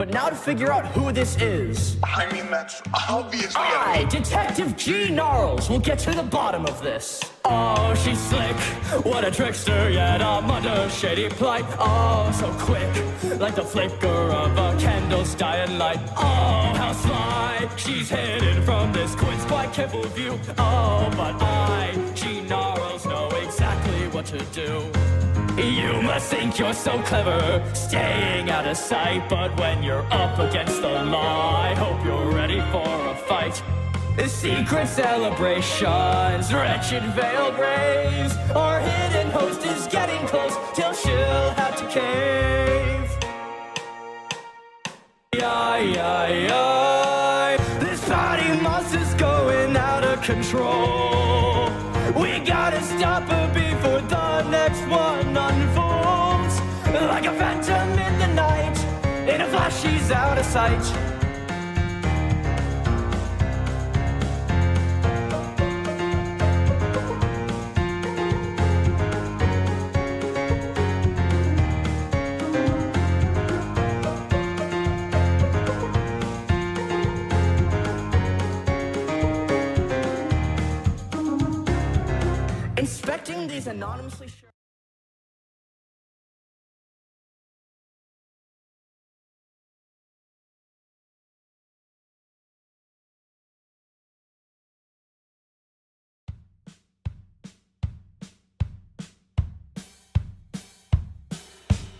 But now to figure out who this is. I mean, that's obviously I, Detective G. Gnarls, will get to the bottom of this. Oh, she's slick, what a trickster, yet I'm under shady plight. Oh, so quick, like the flicker of a candle's dying light. Oh, how sly, she's hidden from this quince quite careful view. Oh, but I, G. Gnarls, know exactly what to do. You must think you're so clever, staying out of sight. But when you're up against the law, I hope you're ready for a fight. Secret celebrations, wretched veiled rays. Our hidden host is getting close, till she'll have to cave. This party monster's going out of control. We gotta stop her before the next one unfolds. Like a phantom in the night, in a flash she's out of sight. Inspecting these anonymously shared.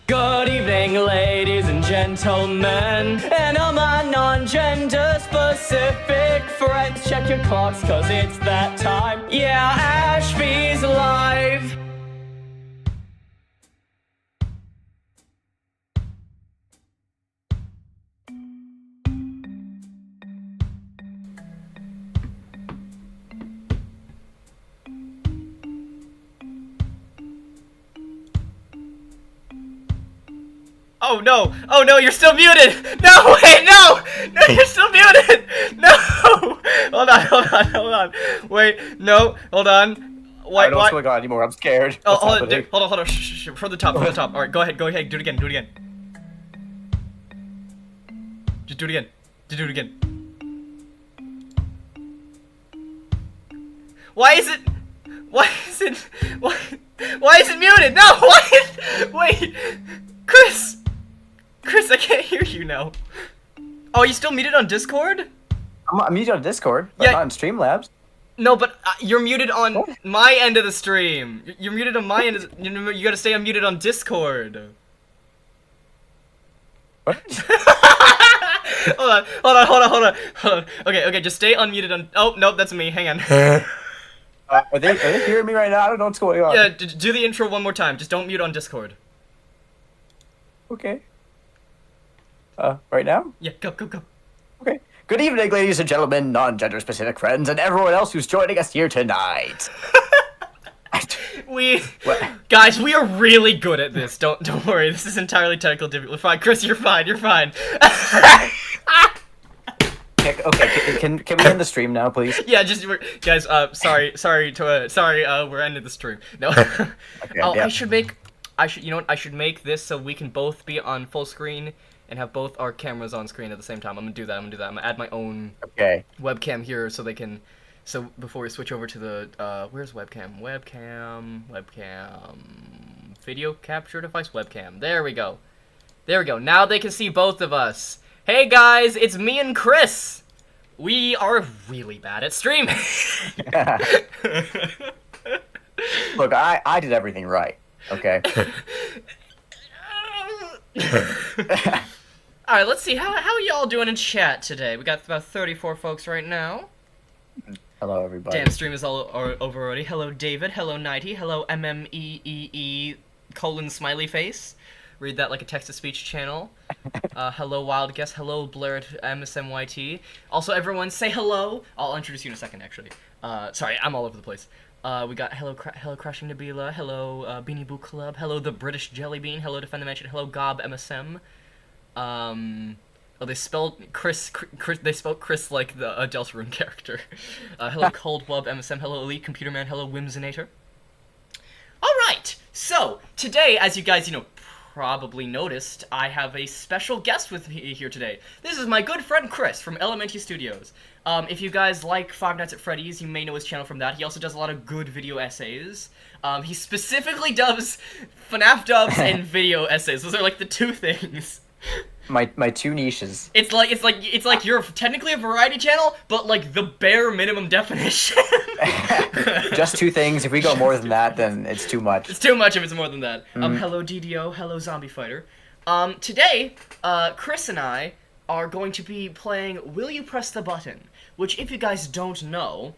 Good evening, ladies and gentlemen, and all my non-gender specific friends. Check your clocks, cause it's that time. Yeah, Ashby's live. Oh no, you're still muted! No, wait, no! No, you're still muted! No! Hold on. Wait, no, hold on. I don't know what's going on anymore, I'm scared. Oh, hold on. Shh. From the top. Alright, go ahead, do it again. Just do it again. Why is it muted? No, wait! Chris, I can't hear you now. Oh, you still muted on Discord? I'm muted on Discord, but yeah. Not on Streamlabs. No, but you're muted on my end of the stream. You're muted on my end. You gotta stay unmuted on Discord. What? Hold on. Okay, just stay unmuted on. Oh, nope, that's me. Hang on. Are they hearing me right now? I don't know what's going on. Yeah, do the intro one more time. Just don't mute on Discord. Okay. Right now? Yeah, go. Okay. Good evening, ladies and gentlemen, non-gender specific friends, and everyone else who's joining us here tonight. Guys, we are really good at this. Don't worry. This is entirely technical difficulty. Fine, Chris, you're fine. Okay, can we end the stream now, please? Yeah, guys. Sorry. We're ending the stream. No. Okay, I should make this so we can both be on full screen and have both our cameras on screen at the same time. I'm gonna do that. I'm gonna add my own webcam here so they can. So before we switch over to the where's webcam? Webcam. Video capture device. Webcam. There we go. Now they can see both of us. Hey guys, it's me and Chris. We are really bad at streaming. Look, I did everything right. Okay. Alright, let's see. How y'all doing in chat today? We got about 34 folks right now. Hello, everybody. Damn, stream is all over already. Hello, David. Hello, Nighty. Hello, MMEEE : smiley face. Read that like a text-to-speech channel. Hello, Wild Guess. Hello, Blair MSMYT. Also, everyone, say hello. I'll introduce you in a second, actually. Sorry, I'm all over the place. We got hello Crashing Nabila. Hello, Beanie Boo Club. Hello, the British Jelly Bean. Hello, Defend the Mansion. Hello, Gob MSM. Oh, they spelled Chris. They spelled Chris like the Deltarune character. Hello, Cold Wub MSM. Hello, Elite Computer Man. Hello, Whimsinator. All right. So today, as you guys probably noticed, I have a special guest with me here today. This is my good friend Chris from Elementia Studios. If you guys like Five Nights at Freddy's, you may know his channel from that. He also does a lot of good video essays. He specifically does FNAF dubs and video essays. Those are like the two things. My two niches. It's like you're technically a variety channel, but like the bare minimum definition. Just two things. If we go more than that, then it's too much. It's too much if it's more than that. Hello DDO, hello Zombie Fighter. Today, Chris and I are going to be playing Will You Press the Button, which if you guys don't know...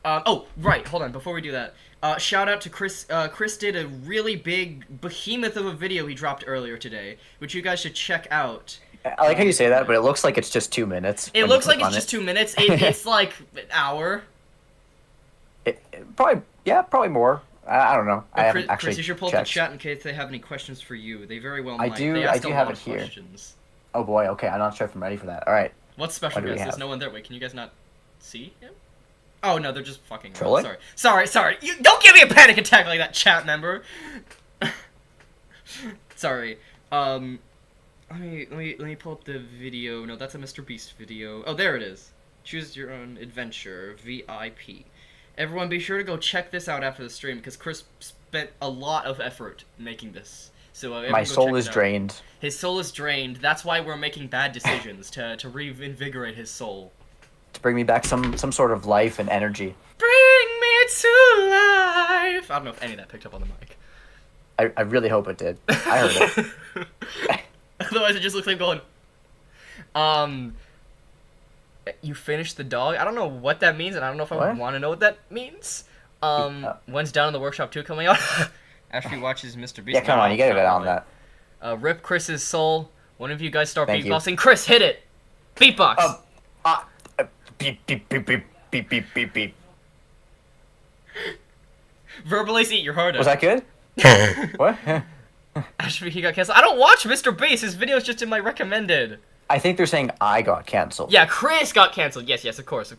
oh, right, hold on, before we do that. Shout out to Chris. Chris did a really big behemoth of a video he dropped earlier today, which you guys should check out. I like how you say that, but it looks like it's just 2 minutes. It looks like it's just 2 minutes. It's like an hour. Probably more. I don't know. I haven't actually Chris, you should pull up the checked. chat in case they have any questions for you. They very well I might. do. They I ask do a have lot it of here. questions. Oh boy. Okay, I'm not sure if I'm ready for that. All right. What's special What do we guest? There's have? no one there. Wait, can you guys not see him? Oh no, they're just fucking around. Trolling? Sorry. You don't give me a panic attack like that, chat member. Sorry. Let me pull up the video. No, that's a Mr. Beast video. Oh, there it is. Choose your own adventure, VIP. Everyone, be sure to go check this out after the stream because Chris spent a lot of effort making this. So everyone My go soul check is it out. drained. His soul is drained. That's why we're making bad decisions to reinvigorate his soul. To bring me back some sort of life and energy. Bring me to life. I don't know if any of that picked up on the mic. I really hope it did. I heard it. Otherwise, it just looks like going. You finished the dog. I don't know what that means, and I don't know if I What? want to know what that means. When's Down in the Workshop 2 coming out? After he watches Mr. Beast. Yeah, come on, you gotta get on that. Rip Chris's soul. One of you guys start Thank you. beatboxing. Chris, hit it. Beatbox. Beep beep beep beep beep beep beep beep. Verbalize eat your heart out. Was that good? What? Actually, he got canceled. I don't watch Mr. Beast. His video's just in my recommended. I think they're saying I got canceled. Yeah, Chris got canceled. Yes, of course.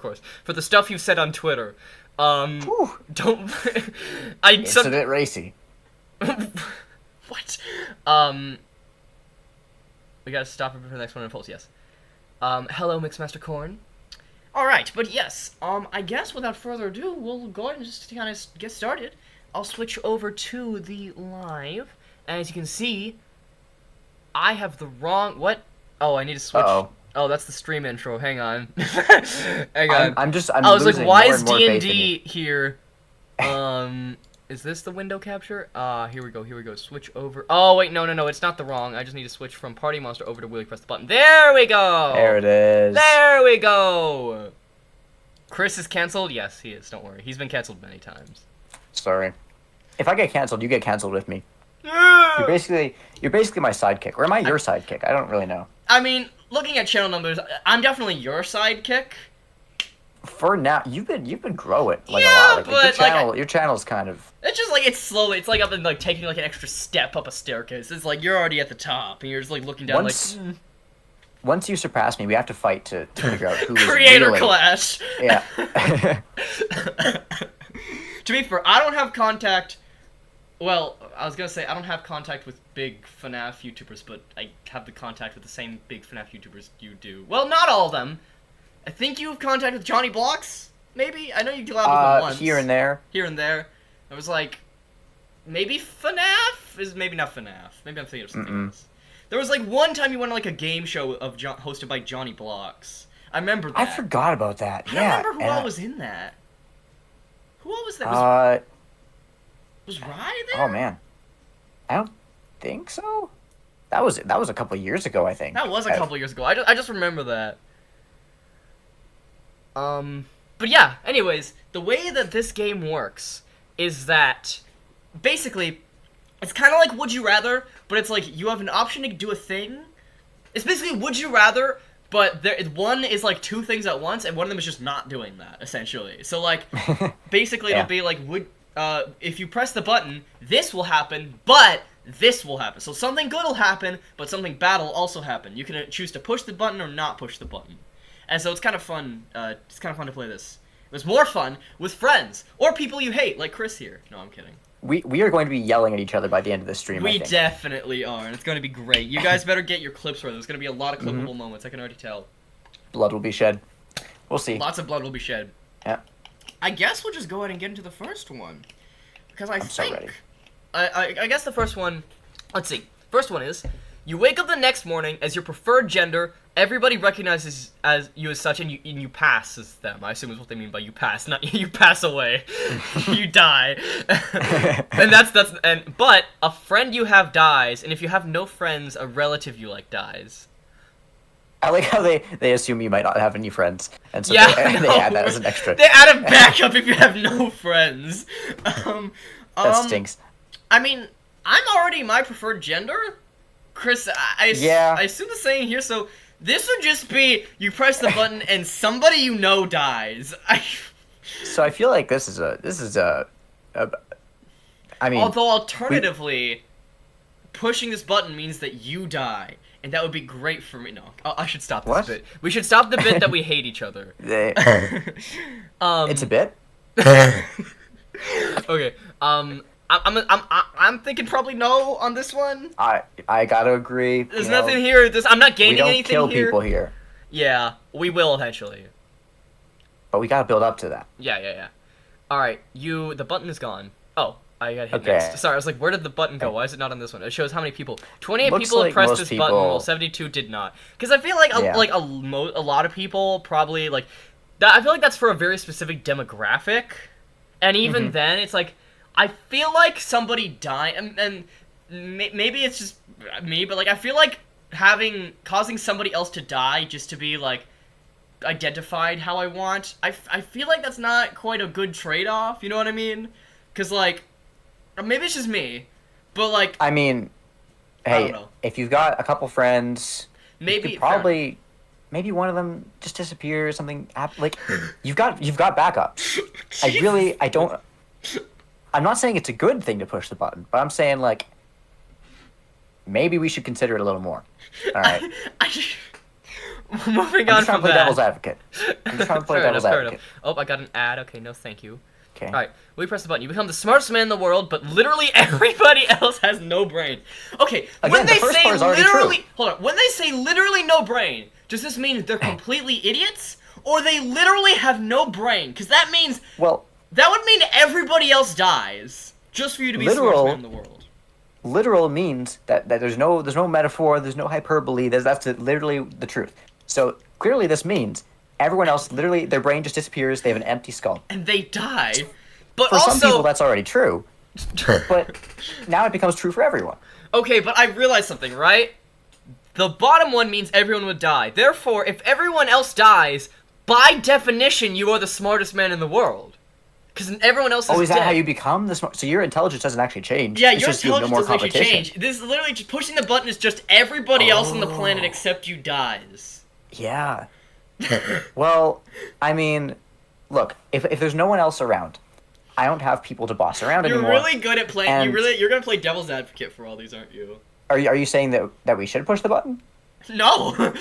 For the stuff you've said on Twitter. Whew. Don't... It's a bit racy. What? We gotta stop it for the next one in pulse, yes. Hello, Mixmaster Corn. Alright, but yes, I guess without further ado, we'll go ahead and just kind of get started. I'll switch over to the live. And as you can see, I have the wrong... What? Oh, I need to switch... Uh-oh. Oh, that's the stream intro. Hang on. Hang on. I'm I was like, losing why more is and more faith in D&D you. here? Is this the window capture? Here we go. Switch over. Oh, wait, no, it's not the wrong. I just need to switch from Party Monster over to Will You Press the Button. There we go! There it is. There we go! Chris is canceled? Yes, he is. Don't worry. He's been canceled many times. Sorry. If I get canceled, you get canceled with me. You're basically my sidekick. Or am I your sidekick? I don't really know. I mean, looking at channel numbers, I'm definitely your sidekick. For now, you've been growing like Yeah, a lot. Like, but, your channel's kind of. It's just like, it's slowly, it's like I've been like taking like an extra step up a staircase. It's like you're already at the top, and you're just like looking down Once you surpass me, we have to fight to figure out who is Creator really... clash! Yeah. To be fair, I don't have contact... Well, I was gonna say, I don't have contact with big FNAF YouTubers, but I have the contact with the same big FNAF YouTubers you do. Well, not all of them. I think you have contact with Johnny Blocks, maybe? I know you collabed with him once. Here and there. Here and there. I was like, maybe FNAF? Maybe not FNAF. Maybe I'm thinking of something else. There was like one time you went on like a game show of hosted by Johnny Blocks. I remember that. I forgot about that. I Yeah. remember who all was in that. Who all was that? Was Rye there? Oh man, I don't think so. That was a couple years ago, I think. That was a couple years ago. I just remember that. But yeah. Anyways, the way that this game works is that basically it's kind of like Would You Rather, but it's like you have an option to do a thing. It's basically Would You Rather, but one is like two things at once, and one of them is just not doing that, essentially. So like, basically it'll be like, if you press the button, this will happen, but this will happen. So something good will happen, but something bad will also happen. You can choose to push the button or not push the button. And so it's kind of fun. It's kind of fun to play this. It was more fun with friends or people you hate, like Chris here. No, I'm kidding. we are going to be yelling at each other by the end of this stream. I We think. definitely are, and it's going to be great. You guys better get your clips ready. There's going to be a lot of clippable moments. I can already tell. Blood will be shed. We'll see. Lots of blood will be shed. Yeah. I guess we'll just go ahead and get into the first one, because I'm so think ready. I guess the first one. Let's see. First one is you wake up the next morning as your preferred gender. Everybody recognizes as you as such, and you pass as them. I assume is what they mean by you pass, not you pass away. You die, but a friend you have dies, and if you have no friends, a relative you like dies. I like how they assume you might not have any friends, and so Yeah, they add that as an extra. They add a backup if you have no friends. That stinks. I mean, I'm already my preferred gender. Chris, I assume the same here, so this would just be you press the button and somebody you know dies. So I feel like this is a I mean, although alternatively, pushing this button means that you die, and that would be great for me. No, I should stop this What? bit. We should stop the bit that we hate each other. It's a bit. Okay. I'm thinking probably no on this one. I gotta agree. There's nothing here. I'm not We gaining don't anything kill here. people here, Yeah, we will eventually. but we gotta build up to that. Yeah. All right, the button is gone. Oh, I got hit Okay. next. Sorry, I was like, where did the button go? Why is it not on this one? It shows how many people. 28 Looks people have like pressed most this people- button, while 72 did not. Because I feel like a lot of people probably like that. I feel like that's for a very specific demographic, and even then, it's like I feel like somebody died, and maybe it's just me, but like I feel like causing somebody else to die just to be like identified how I want. I feel like that's not quite a good trade-off. You know what I mean? Because like maybe it's just me, but like I mean, I hey, don't know. if you've got a couple friends, Maybe- you could probably maybe one of them just disappears. Something like you've got backups. I'm not saying it's a good thing to push the button, but I'm saying like maybe we should consider it a little more. All right. Moving I'm on just trying to from play that. devil's advocate. I'm just trying to play devil's fair advocate. enough. Oh, I got an ad. Okay, no thank you. Okay. Alright, we press the button. You become the smartest man in the world, but literally everybody else has no brain. Okay, when Again, the they first say part is already literally... true. Hold on. When they say literally no brain, does this mean they're completely idiots? Or they literally have no brain? Because that means... Well, that would mean everybody else dies. Just for you to be the smartest man in the world. literal means that there's no metaphor, there's no hyperbole. That's literally the truth. So clearly this means everyone else literally their brain just disappears. They have an empty skull. And they die. But For also... some people that's already true, but now it becomes true for everyone. Okay, but I realized something, right? The bottom one means everyone would die. Therefore, if everyone else dies, by definition, you are the smartest man in the world. Because everyone else is dead. Oh, is that how you become the smart? So your intelligence doesn't actually change. Yeah, It's your just you have intelligence no more doesn't actually competition. change. This is literally just pushing the button is just everybody else on the planet except you dies. Yeah. Well, I mean, look, if there's no one else around, I don't have people to boss around You're anymore. really good at playing. And- You're gonna play devil's advocate for all these, aren't you? Are you saying that we should push the button? No.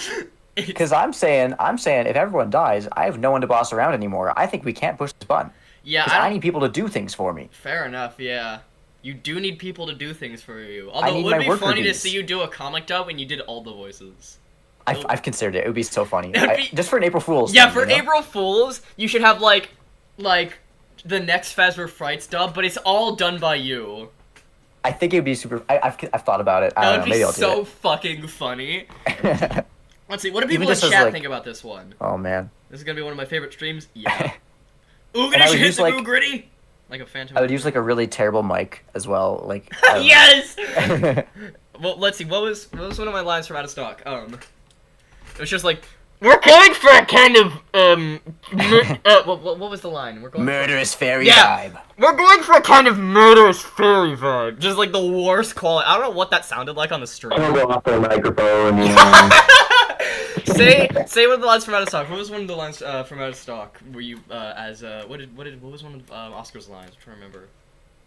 Because I'm saying if everyone dies, I have no one to boss around anymore. I think we can't push this button. Yeah, Because I need people to do things for me. Fair enough. Yeah. You do need people to do things for you. I Although it need would my be worker funny to bees. see you do a comic dub when you did all the voices. I've considered it. It would be so funny. That'd be- Just for an April Fool's. Yeah, thing, for you know? April Fools, you should have like the next Phasma Frights dub, but it's all done by you. I think it would be super. I've thought about it. I That don't would know. Maybe be I'll so do fucking funny. it. Let's see, what do Even people in just as, chat like- think about this one? Oh man. This is gonna be one of my favorite streams. Yeah. And I Oogity would hit use, the like- oogritty! Like a phantom. I would use like a really terrible mic as well. Like. I don't know. Yes! Well, let's see, what was one of my lines from Out of Stock? It was just like, we're going for a kind of, what was the line? We're going Murderous fairy Yeah. vibe. We're going for a kind of murderous fairy vibe. Just like the worst quality. I don't know what that sounded like on the stream. I'm gonna go off the microphone. Say one of the lines from Out of Stock. What was one of the lines from Out of Stock? Were you what was one of Oscar's lines? I'm trying to remember.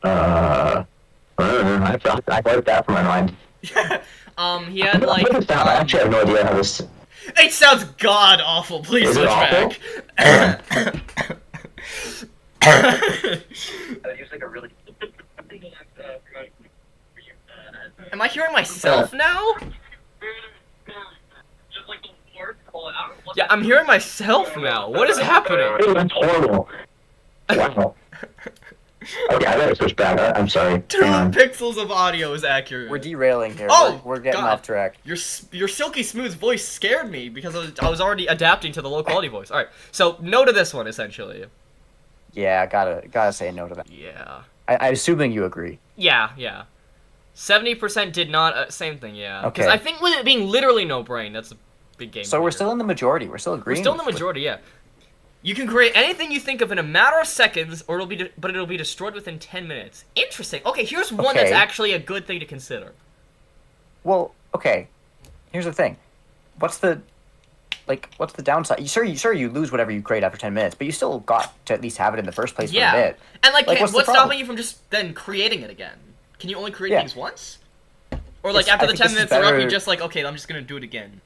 I don't know. I wiped that from my mind. He had like. What does it sound? I actually have no idea how this. It sounds god awful. Please Is it switch awful? back. I would use like a really. Am I hearing myself now? Yeah, I'm hearing myself now. What is happening? That's horrible. Wow. Okay, I better switch back. I'm sorry. 2 pixels of audio is accurate. We're derailing here. Oh, we're getting God. off track. Your silky smooth voice scared me because I was already adapting to the low quality voice. All right, so no to this one essentially. Yeah, gotta say no to that. Yeah. I'm assuming you agree. Yeah. 70% did not. Same thing. Yeah. Okay. Because I think with it being literally no brain, that's a big game. So we're changer. still in the majority. We're still We're agreeing. still in the with- majority. Yeah. You can create anything you think of in a matter of seconds, or it'll be destroyed within 10 minutes. Interesting. Okay, here's one that's Okay. actually a good thing to consider. Well, okay. Here's the thing. What's the downside? You lose whatever you create after 10 minutes, but you still got to at least have it in the first place for a Yeah. bit. And like, Like, what's what's the problem? stopping you from just then creating it again? Can you only create Yeah. things once? Or like It's- after I the think 10 this is minutes are up, better- you're just like, okay, I'm just gonna do it again.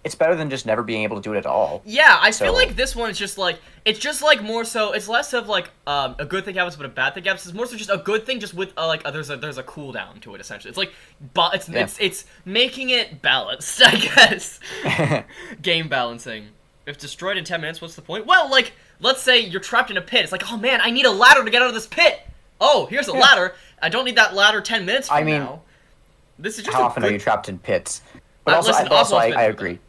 It's better than just never being able to do it at all. Yeah, I feel So- like this one is just like, it's just like more so, it's less of like a good thing happens but a bad thing happens. It's more so just a good thing just with there's a cooldown to it essentially. It's like, it's making it balanced, I guess. Game balancing. If destroyed in 10 minutes, what's the point? Well, like, let's say you're trapped in a pit. It's like, oh man, I need a ladder to get out of this pit. Oh, here's a ladder. I don't need that ladder 10 minutes from I mean, now. This is just How a often good... are you trapped in pits? But also, listen, I Oswald's been through agree.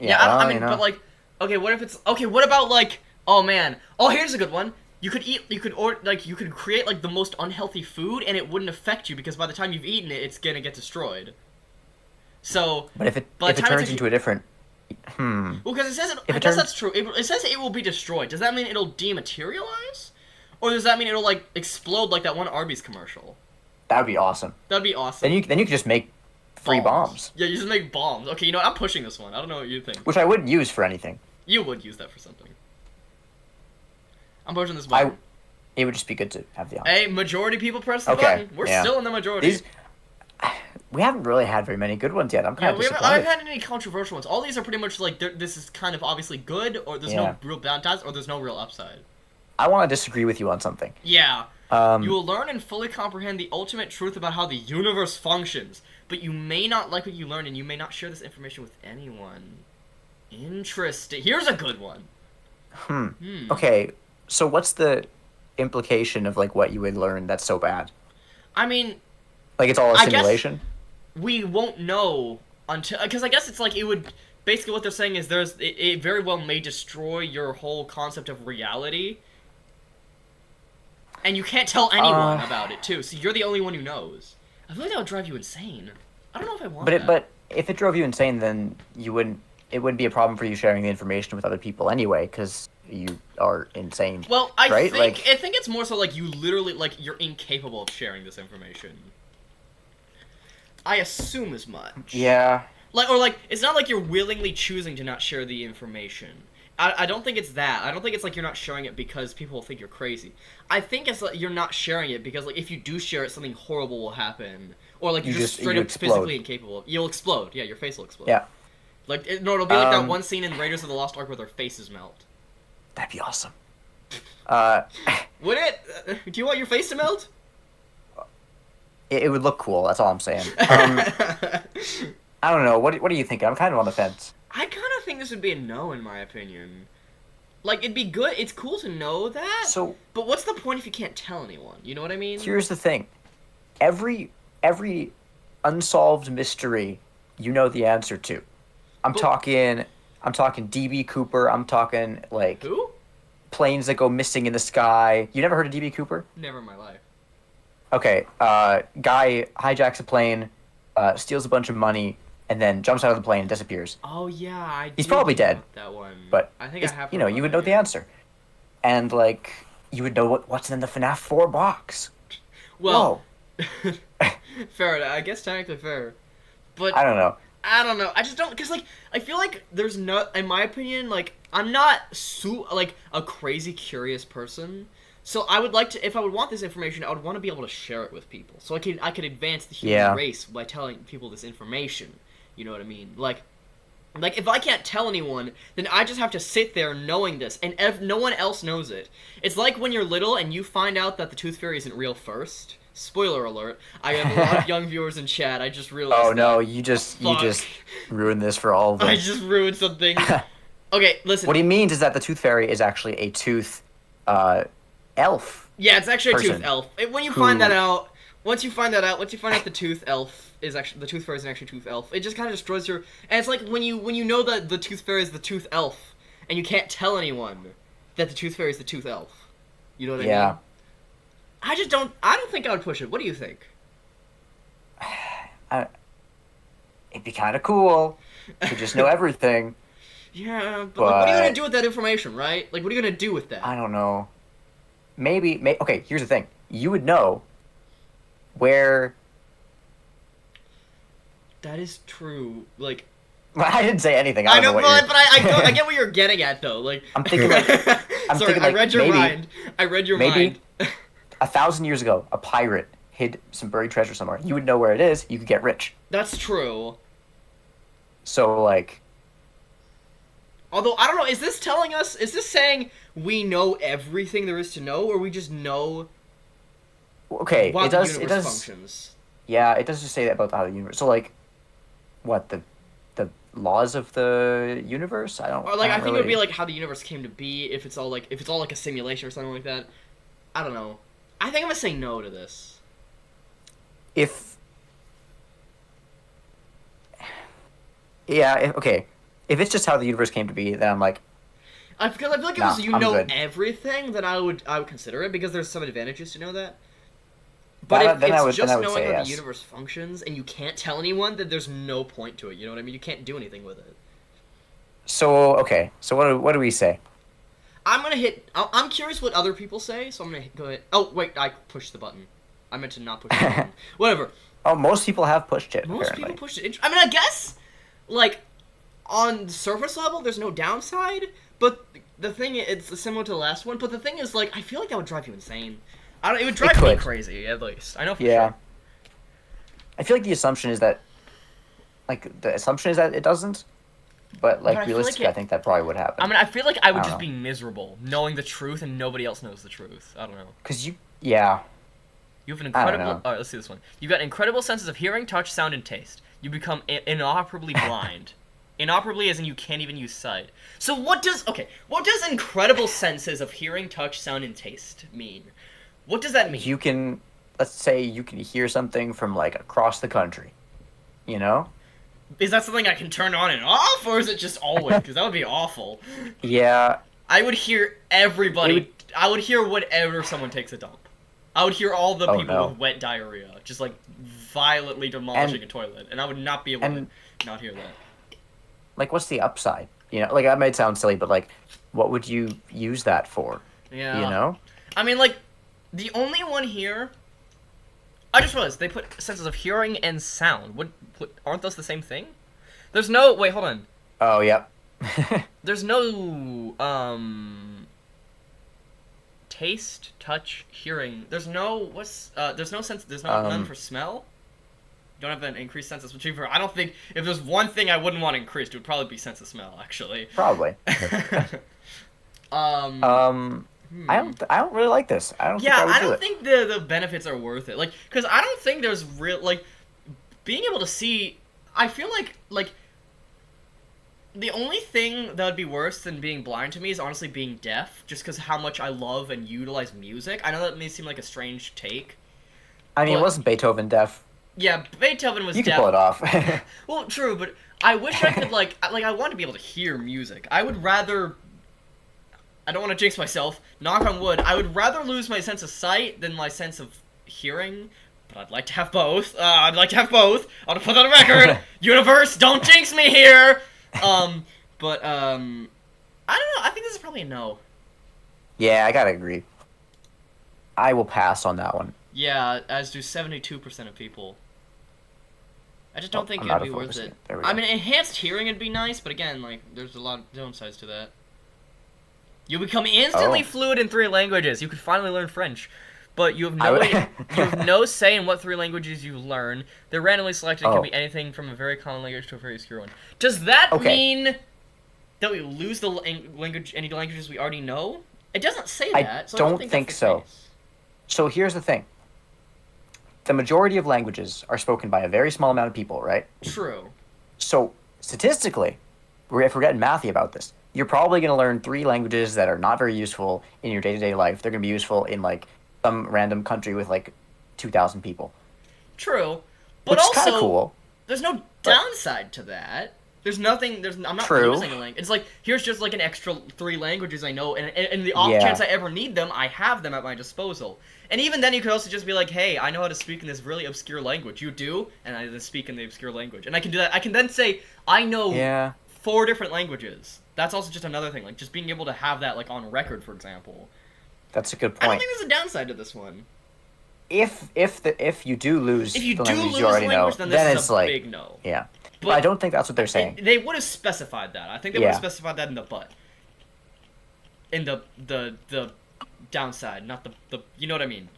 Yeah, well, I mean, you know. but like, okay, what if it's okay? What about like, oh man, oh here's a good one. You could create like the most unhealthy food, and it wouldn't affect you because by the time you've eaten it, it's gonna get destroyed. So, But if it by the time turns it's- into a different, well, because it says I guess turns- that's true. It says it will be destroyed. Does that mean it'll dematerialize, or does that mean it'll like explode like that one Arby's commercial? that would be awesome. That'd be awesome. Then you could just make free bombs, Yeah, you just make bombs. Okay, you know what? I'm pushing this one. I don't know what you think. which I wouldn't use for anything. You would use that for something. I'm pushing this button. It would just be good to have the option. Hey, majority people press the Okay, button. We're yeah. still in the majority. These, we haven't really had very many good ones yet. I'm kind Yeah, of we haven't, I disappointed. haven't had any controversial ones. All these are pretty much like, this is kind of obviously good, or there's Yeah. no real downsides, or there's no real upside. I want to disagree with you on something. Yeah. Um, You will learn and fully comprehend the ultimate truth about how the universe functions, but you may not like what you learn, and you may not share this information with anyone. Interesting. Here's a good one. Okay, so what's the implication of like what you would learn that's so bad? I mean, Like it's all a I guess- simulation? we won't know until, because I guess it's like it would basically what they're saying is it very well may destroy your whole concept of reality, and you can't tell anyone about it too. So you're the only one who knows. I feel like that would drive you insane. I don't know if I want that. But if it drove you insane, then it wouldn't be a problem for you sharing the information with other people anyway, because you are insane. Well, I right? think it's more so like you literally like you're incapable of sharing this information. I assume as much. Yeah. Like it's not like you're willingly choosing to not share the information. I don't think it's that. I don't think it's like you're not sharing it because people will think you're crazy. I think it's like you're not sharing it because like if you do share it, something horrible will happen, or like you're just straight you up explode. physically incapable. You'll explode. Yeah, your face will explode. Yeah. Like no, it'll be like that Um, one scene in Raiders of the Lost Ark where their faces melt. That'd be awesome. Would it? Do you want your face to melt? It would look cool. That's all I'm saying. I don't know. What do you think? I'm kind of on the fence. I kind of think this would be a no, in my opinion. Like, it'd be good. It's cool to know that. So But what's the point if you can't tell anyone? You know what I mean? here's the thing. Every unsolved mystery, you know the answer to. I'm talking DB Cooper. I'm talking like Who? planes that go missing in the sky. You never heard of DB Cooper? Never in my life. Okay, guy hijacks a plane, steals a bunch of money, and then jumps out of the plane and disappears. Oh yeah, He's do probably know dead, about that one. But I think I have. you know, you would know the answer, and like you would know what's in the FNAF 4 box. Well, fair. I guess technically fair, but I don't know. I don't know. I just don't, because, like, I feel like there's no, in my opinion, like, I'm not like a crazy curious person. So I would like to, if I would want this information, I would want to be able to share it with people. So I could advance the human race by telling people this information. You know what I mean? Like if I can't tell anyone, then I just have to sit there knowing this, and no one else knows it. It's like when you're little and you find out that the Tooth Fairy isn't real first. Spoiler alert. I have a lot of young viewers in chat. I just realized Oh that. no, you just Fuck. ruined this for all of them. I just ruined something. Okay, listen. What he means is that the Tooth Fairy is actually a tooth elf. Yeah, it's actually a person tooth elf. When you who- find that out, once you find out the tooth elf is actually the tooth fairy is actually tooth elf, it just kind of destroys your. And it's like when you know that the tooth fairy is the tooth elf, and you can't tell anyone that the tooth fairy is the tooth elf. You know what I mean? I just don't. I don't think I would push it. What do you think? It'd be kind of cool to just know everything. Yeah, but like, what are you gonna But- do with that information, right? Like, what are you gonna do with that? I don't know. Maybe. Okay, here's the thing. You would know where. That is true. Like, I didn't say anything. I don't know, what but you're- I get what you're getting at, though. Like, I'm thinking like. I'm sorry, thinking I like read your maybe, mind. I read your maybe mind. 1,000 years ago, a pirate hid some buried treasure somewhere. You would know where it is. You could get rich. That's true. So like. Although, I don't know, is this saying we know everything there is to know, or we just know Okay, how it the does. It universe does. functions? Yeah, it does just say about how the universe. So like, what the laws of the universe? I don't. Or, like, I think it would be, really- like, how the universe came to be, if it's all, like, a simulation or something like that. I don't know. I think I'm gonna say no to this. If. Yeah. Okay. If it's just how the universe came to be, then I'm like, Because I feel like if Nah, it was you I'm know good. everything, then I would consider it, because there's some advantages to know that. But Then I- if then I it's would- just then I would knowing say how yes. the universe functions, and you can't tell anyone, then there's no point to it, you know what I mean? You can't do anything with it. so okay. So what do we say? I'm gonna hit. I'm curious what other people say, so I'm gonna go ahead. Oh wait, I pushed the button. I meant to not push the button. Whatever. Oh, most people have pushed it. Most apparently. people pushed it. I mean, I guess, like, on the surface level, there's no downside. But the thing, it's similar to the last one. But the thing is, like, I feel like that would drive you insane. I don't. It would drive me could. crazy, at least. I know for Yeah. sure. I feel like the assumption is that it doesn't, but like But I feel like realistically, it- I think that probably would happen. I mean, I feel like I would I just don't be miserable knowing the truth and nobody else knows the truth. I don't know. Because you You have an I don't incredible. know. Alright, let's see this one. You've got incredible senses of hearing, touch, sound, and taste. You become inoperably blind. Inoperably as in you can't even use sight. So what does incredible senses of hearing, touch, sound, and taste mean? What does that mean? you can, let's say you can hear something from like across the country, you know? Is that something I can turn on and off, or is it just always? Because that would be awful. Yeah. I would hear everybody. It would- I would hear whenever someone takes a dump. I would hear all the Oh, people no. with wet diarrhea, just like violently demolishing a toilet, and I would not be able and- to not hear that. Like, what's the upside? You know, like that might sound silly, but like, what would you use that for? Yeah. You know? I mean, like, the only one here. I just realized they put senses of hearing and sound. Aren't those the same thing? There's no. Wait, hold on. Oh, yep. There's no taste, touch, hearing. There's no there's no sense. There's no none for smell. You don't have an increased sense of retriever. I don't think if there's one thing I wouldn't want increased, it would probably be sense of smell. Actually. Probably. I don't really like this. I don't Yeah, think I would I do don't it. think the benefits are worth it. Like, because I don't think there's real like being able to see. I feel like the only thing that would be worse than being blind to me is honestly being deaf. Just because how much I love and utilize music. I know that may seem like a strange take. I mean, but- wasn't Beethoven deaf? Yeah, Beethoven was You can deaf. pull it off. Well, true, but I wish I could I want to be able to hear music. I would rather. I don't want to jinx myself. Knock on wood. I would rather lose my sense of sight than my sense of hearing. But I'd like to have both. I'd like to have both. I want to put that on record. Universe, don't jinx me here. But I don't know. I think this is probably a no. Yeah, I gotta agree. I will pass on that one. Yeah, as do 72% of people. I just don't Oh, think I'm it'd out be of worth focus it. again. There we I go. mean, enhanced hearing would be nice, but again, like, there's a lot of downsides to that. You become instantly Oh. fluent in 3 languages. You could finally learn French, but you have I no would- you have no say in what 3 languages you learn. They're randomly selected. It Oh. can be anything from a very common language to a very obscure one. Does that Okay. mean that we lose the language, any languages we already know? It doesn't say I that. So I don't don't think think that's the so. case. So here's the thing. the majority of languages are spoken by a very small amount of people, right? True. So statistically, if we're getting mathy about this, you're probably going to learn 3 languages that are not very useful in your day-to-day life. They're going to be useful in like some random country with like 2,000 people. True. But Which is also, kind of cool. there's no downside to that. There's nothing. I'm not True. using a language. It's like here's just like an extra 3 languages I know, and the off Yeah. chance I ever need them, I have them at my disposal. And even then, you could also just be like, "Hey, I know how to speak in this really obscure language. You do?" And I just speak in the obscure language, and I can do that. I can then say, "I know Yeah. 4 different languages." That's also just another thing, like just being able to have that like on record, for example. That's a good I don't point. think there's a downside to this one. If you do lose If you the do language lose you already language, know, then this is it's a like big no. yeah. But But I don't think that's what they're saying. They would have specified that. I think they would Yeah. have specified that in the butt. In the downside, not the you know what I mean.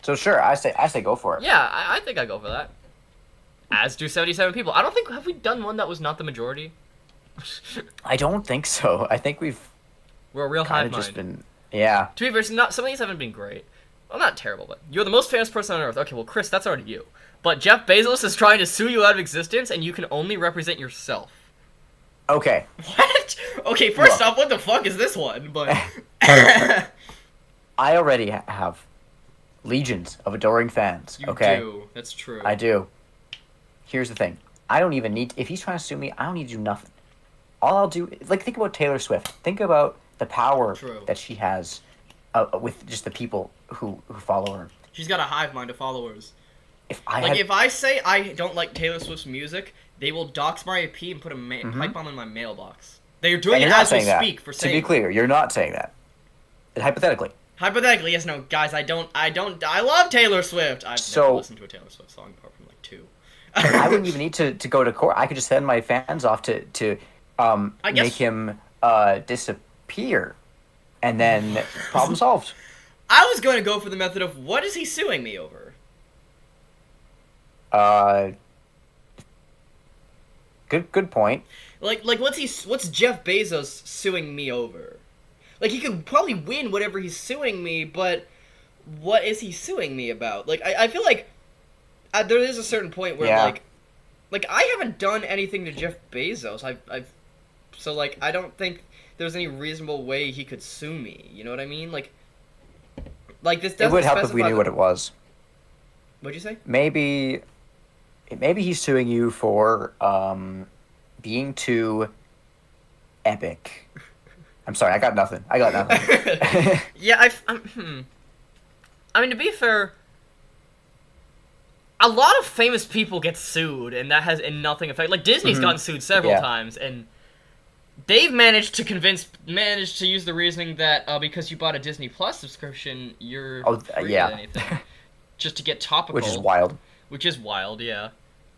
So sure, I say go for it. Yeah, I think I go for that. As do 77 people. I don't think have we done one that was not the majority. I don't think so. I think we've We're a real kind hive of mind. just been yeah. To be fair, some of these haven't been great. Well, not terrible, but you're the most famous person on Earth. Okay, well, Chris, that's already you. But Jeff Bezos is trying to sue you out of existence, and you can only represent yourself. Okay. What? Okay, first Look. off, what the fuck is this one? But I already have legions of adoring fans. you Okay. do. That's true. I do. Here's the thing. I don't even need if he's trying to sue me, I don't need to do nothing. All I'll do like think about Taylor Swift. Think about the power True. that she has with just the people who follow her. She's got a hive mind of followers. If I Like, had if I say I don't like Taylor Swift's music, they will dox my IP and put a pipe bomb in my mailbox. They're doing and it you're not as we saying that. speak, for To saying be clear, you're not saying that. Hypothetically. Hypothetically, yes, no, guys, I love Taylor Swift. I've So- never listened to a Taylor Swift song apart from, like, 2. I wouldn't even need to go to court. I could just send my fans off to I guess- make him disappear, and then problem solved. I was going to go for the method of, what is he suing me over? Good point. Like, what's Jeff Bezos suing me over? Like, he could probably win whatever he's suing me, but what is he suing me about? Like, I feel like there is a certain point where, Yeah. like, I haven't done anything to Jeff Bezos. So, like, I don't think there's any reasonable way he could sue me. You know what I mean? Like this doesn't It would help if we specify knew what it was. What'd you say? Maybe he's suing you for being too epic. I'm sorry, I got nothing. Yeah, I mean, to be fair, a lot of famous people get sued, and that has nothing effect. Like, Disney's gotten sued several Yeah. times, and they've managed to use the reasoning that because you bought a Disney Plus subscription, you're free yeah. to anything, just to get topical. Which is wild. Which is wild, yeah.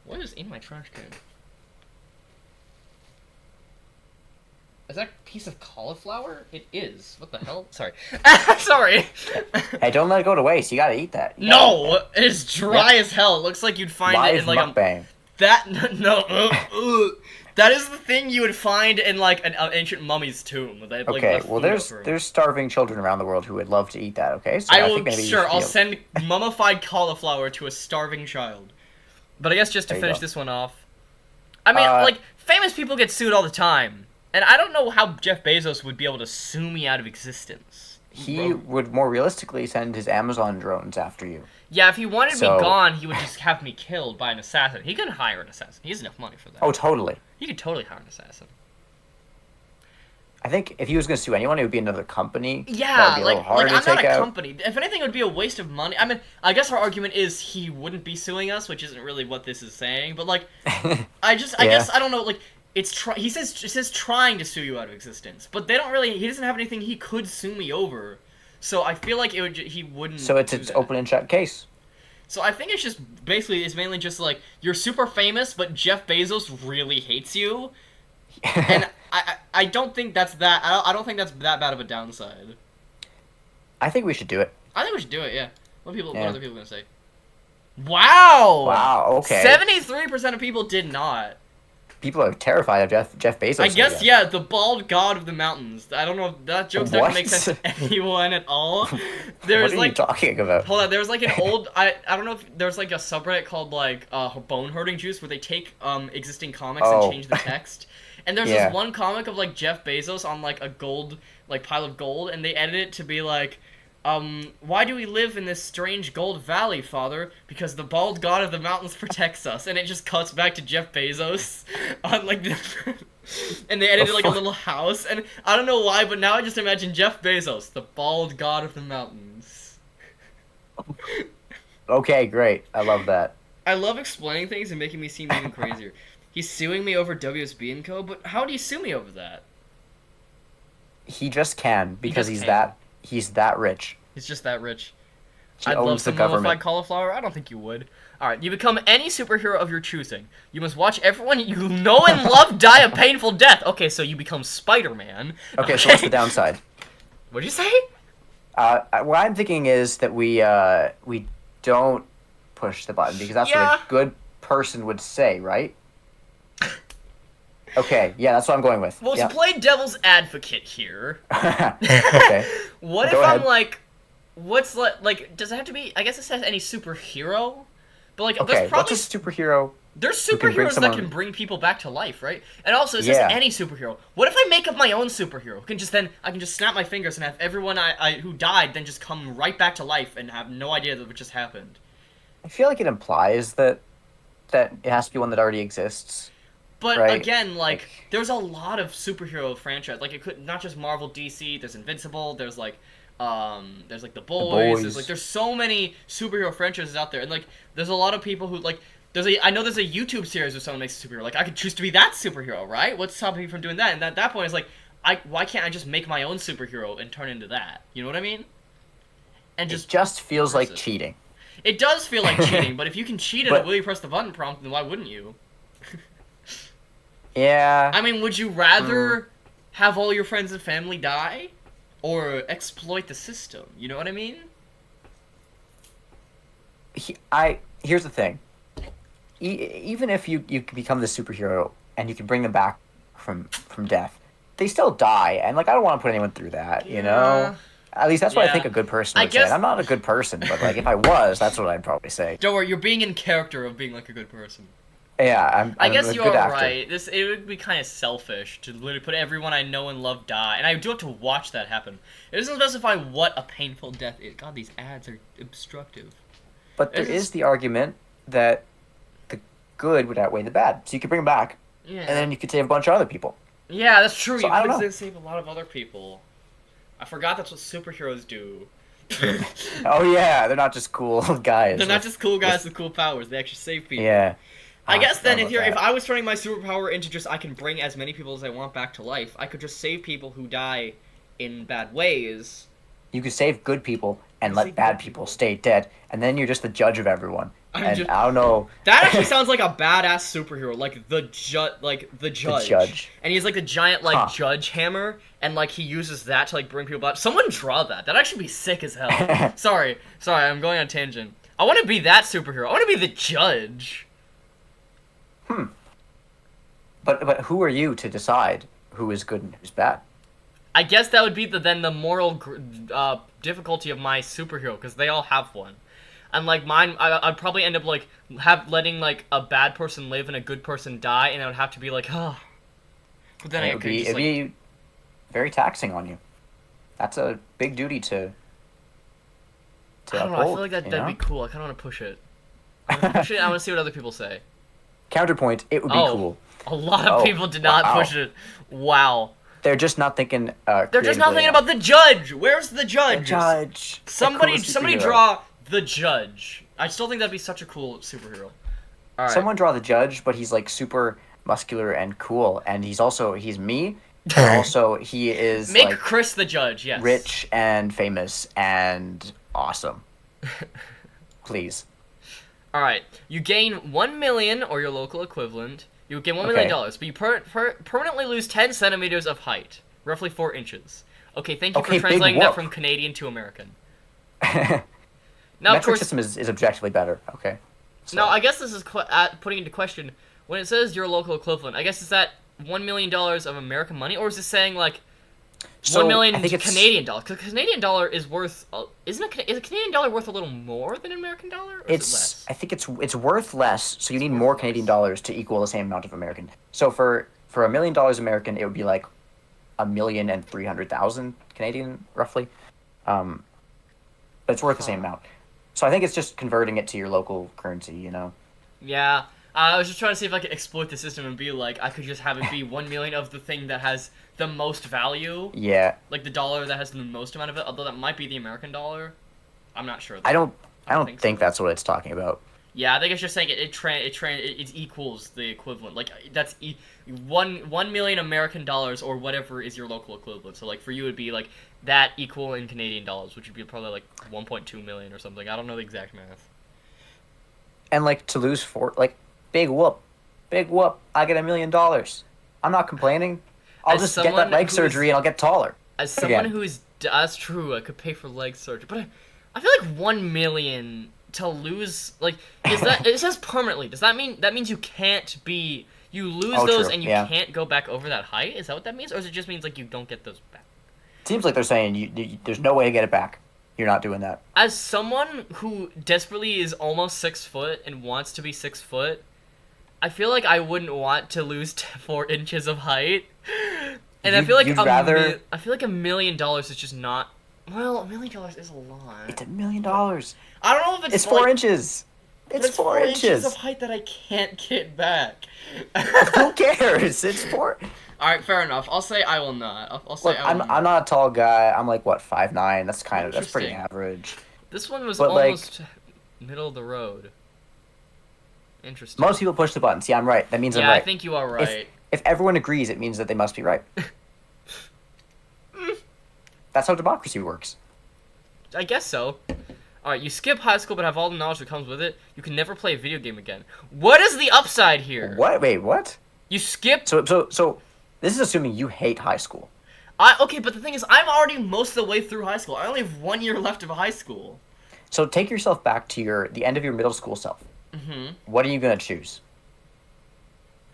What is in my trash can? Is that a piece of cauliflower? It is. What the hell? Sorry. Sorry. Hey, don't let it go to waste. You gotta eat that. No! It's dry as hell. It looks like you'd find it Live in like mukbang. That is the thing you would find in like an ancient mummy's tomb. They, like, Okay, left well, food there's over. starving children around the world who would love to eat that. Okay, so I think will. maybe you Sure, should I'll be- send mummified cauliflower to a starving child. But I guess just to There you finish go. this one off, I mean, like, famous people get sued all the time, and I don't know how Jeff Bezos would be able to sue me out of existence. He would more realistically send his Amazon drones after you. Yeah, if he wanted So- me gone, he would just have me killed by an assassin. He could hire an assassin. He has enough money for that. Oh, totally. He could totally hire an assassin. I think if he was going to sue anyone, it would be another company. That Yeah, would be a like little harder I'm not to take a out. company. If anything, it would be a waste of money. I mean, I guess our argument is he wouldn't be suing us, which isn't really what this is saying. But like, I guess I don't know. Like, it says trying to sue you out of existence, but they don't really. He doesn't have anything he could sue me over, so I feel like he wouldn't. So it's do its that. open and shut case. So I think it's mainly just like you're super famous, but Jeff Bezos really hates you, and I don't think that's that. I don't think that's that bad of a downside. I think we should do it. I think we should do it. Yeah. What Yeah. are other people gonna say? Wow. Wow, okay. 73% of people did not. people are terrified of Jeff Bezos. I guess, yeah, the bald god of the mountains. I don't know if that joke's not gonna make sense to anyone at all. There's What are you talking about? Hold on, there's like an old I don't know if there's like a subreddit called like bone hurting juice where they take existing comics and change the text. And there's this one comic of like Jeff Bezos on like a gold like pile of gold, and they edit it to be like, why do we live in this strange gold valley, father? Because the bald god of the mountains protects us. And it just cuts back to Jeff Bezos on like and they edited like a little house, and I don't know why, but now I just imagine Jeff Bezos, the bald god of the mountains. Okay, great. I love that. I love explaining things and making me seem even crazier. He's suing me over WSB & Co., but how do you sue me over that? He just can because just he's can. that rich. He's just that rich. He I'd love owns the some mummified government. cauliflower. I don't think you would. Alright, you become any superhero of your choosing. You must watch everyone you know and love die a painful death. Okay, so you become Spider-Man. Okay, so what's the downside? What'd you say? What I'm thinking is that we don't push the button because that's what a good person would say, right? Okay, yeah, that's what I'm going with. Well, yeah. to play devil's advocate here, Okay. what Go if ahead. I'm like, what's like, does it have to be, I guess it says any superhero? But like, Okay, there's probably, what's a superhero? there's who can bring superheroes that someone- can bring people back to life, right? And also, it says Yeah. any superhero. What if I make up my own superhero? I can just snap my fingers and have everyone who died then just come right back to life and have no idea that what just happened. I feel like it implies that it has to be one that already exists. But Right. again, like, there's a lot of superhero franchise. Like, it could not just Marvel, DC. There's Invincible. There's like the Boys. There's so many superhero franchises out there, and like, there's a lot of people who like. I know there's a YouTube series where someone makes a superhero. Like, I could choose to be that superhero, right? What's stopping me from doing that? And at that point, it's like, why can't I just make my own superhero and turn into that? You know what I mean? And It just feels like it. cheating. It does feel like cheating, but if you can cheat at But- a will you press the button prompt, then why wouldn't you? Yeah. I mean, would you rather have all your friends and family die, or exploit the system? You know what I mean? Here's the thing. Even if you become the superhero and you can bring them back from death, they still die, and like I don't want to put anyone through that, you know. At least that's what I think a good person would say. And I'm not a good person, but like if I was, that's what I'd probably say. Don't worry, you're being in character of being like a good person. Yeah, I'm I guess a you good are actor. right. It would be kind of selfish to literally put everyone I know and love die, and I do have to watch that happen. It doesn't specify what a painful death is. God, these ads are obstructive. But there It's is just- the argument that the good would outweigh the bad, so you could bring them back, Yeah. and then you could save a bunch of other people. Yeah, that's true. So You I don't could know. save a lot of other people. I forgot that's what superheroes do. Oh yeah, they're not just cool guys. They're not just cool guys with cool powers. They actually save people. Yeah. I Ah, guess then forgot if about that. I was turning my superpower into just I can bring as many people as I want back to life, I could just save people who die in bad ways. You could save good people and Save let bad good people people. stay dead, and then you're just the judge of everyone. I'm And just- I don't know. That actually sounds like a badass superhero, like the judge. judge. And he's like the giant like Huh. judge hammer, and like he uses that to like bring people back. Someone draw that. That'd actually be sick as hell. sorry, I'm going on a tangent. I want to be that superhero. I want to be the judge. But who are you to decide who is good and who's bad? I guess that would be the moral difficulty of my superhero, because they all have one. And like mine, I'd probably end up like letting like a bad person live and a good person die, and I would have to be like, oh. But then And I could just it'd like, be very taxing on you. That's a big duty to I don't know. I uphold, feel like you that'd know? be cool. I kind of want to push it. I want to see what other people say. Counterpoint, it would be Oh. cool. A lot of Oh, people did not wow. push it. Wow. They're just not thinking. They're just not thinking about the judge. Where's the judge? judge. The Somebody coolest superhero. draw the judge. I still think that'd be such a cool superhero. All right. Someone draw the judge, but he's like super muscular and cool, and he's me. And also, he is Make like Chris the judge. Yes. rich and famous and awesome. Please. All right. You gain 1 million or your local equivalent. You gain $1 million, Okay. but you permanently lose 10 centimeters of height, roughly 4 inches. Okay, thank you Okay, for big translating that whoop. from Canadian to American. Now, Now, of metric course, system is objectively better. Okay. So, now I guess this is putting into question when it says your local equivalent, I guess is that $1 million of American money, or is it saying like So 1 million I think it's Canadian dollars? Because Canadian dollar is worth, is a Canadian dollar worth a little more than an American dollar, or is it less? I think it's worth less, so you need more Canadian dollars to equal the same amount of American. So for $1 million American, it would be like 1,300,000 Canadian, roughly. But it's worth the same amount. So I think it's just converting it to your local currency, you know. Yeah. I was just trying to see if I could exploit the system and be like, I could just have it be 1 million of the thing that has the most value. Yeah. Like the dollar that has the most amount of it, although that might be the American dollar. I'm not sure. I don't think so. that's what it's talking about. Yeah, I think it's just saying it equals the equivalent. Like that's 1 million American dollars or whatever is your local equivalent. So like for you it'd be like that equal in Canadian dollars, which would be probably like 1.2 million or something. I don't know the exact math. And like to lose big whoop, I get $1 million. I'm not complaining. I'll As just get that leg surgery and I'll get taller. As someone Again. who is, that's true, I could pay for leg surgery, but I feel like 1 million to lose, like, is that, it says permanently, does that means you can't be, you lose those true, and you yeah. can't go back over that height? Is that what that means? Or does it just means, like, you don't get those back? Seems like they're saying there's no way to get it back. You're not doing that. As someone who desperately is almost 6 foot and wants to be 6 foot, I feel like I wouldn't want to lose 4 inches of height. And I feel like I feel like $1 million is just not. Well, $1 million is a lot. It's $1 million. I don't know if It's 4 inches. but It's 4 inches. of height that I can't get back. Who cares? It's 4. All right, fair enough. I'll say I will not. I'll say Look, I will I'm not a tall guy. I'm like what 5'9". That's pretty Interesting. average. This one was but, like- almost middle of the road. Interesting. Most people push the button. See, I'm right. That means I'm yeah, right. I think you are right. If everyone agrees, it means that they must be right. That's how democracy works. I guess so. Alright, you skip high school but have all the knowledge that comes with it. You can never play a video game again. What is the upside here? What? Wait, what? You skip. So this is assuming you hate high school. Okay, but the thing is, I'm already most of the way through high school. I only have 1 year left of high school. So take yourself back to the end of your middle school self. Mm-hmm. What are you gonna choose?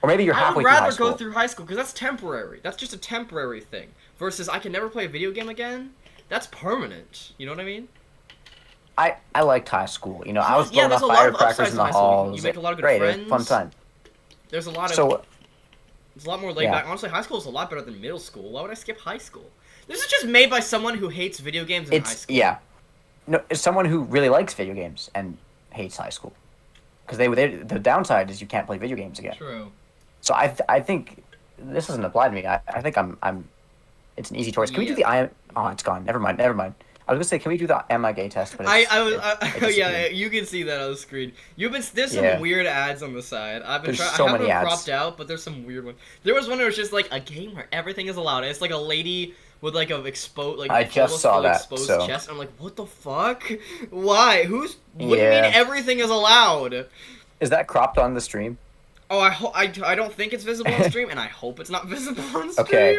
Or maybe you're I halfway would through high rather school. go through high school because that's temporary. That's just a temporary thing. Versus I can never play a video game again. That's permanent. You know what I mean? I liked high school. You know, I was Yeah, blowing there's off a lot of firecrackers upsides in in the high school. halls. You make a lot of good Great, it was a friends. fun time. There's a lot of. So It's a lot more laid Yeah. back. Honestly, high school is a lot better than middle school. Why would I skip high school? This is just made by someone who hates video games in high it's school. yeah, no, it's someone who really likes video games and hates high school, because the downside is you can't play video games again. True. So I think this doesn't apply to me. I think I'm. It's an easy choice. Can we do the I? Oh, it's gone. Never mind. I was gonna say, can we do the am I gay test? But Yeah, disappeared. you can see that on the screen. There's some Yeah. weird ads on the side. I've been There's trying. so I have many them ads. cropped out, but there's some weird ones. There was one that was just like a game where everything is allowed. And it's like a lady with like I just saw that, exposed so- chest. I'm like, what the fuck? Why? What do you Yeah. mean everything is allowed? Is that cropped on the stream? Oh, I don't think it's visible on stream, and I hope it's not visible on stream. Okay.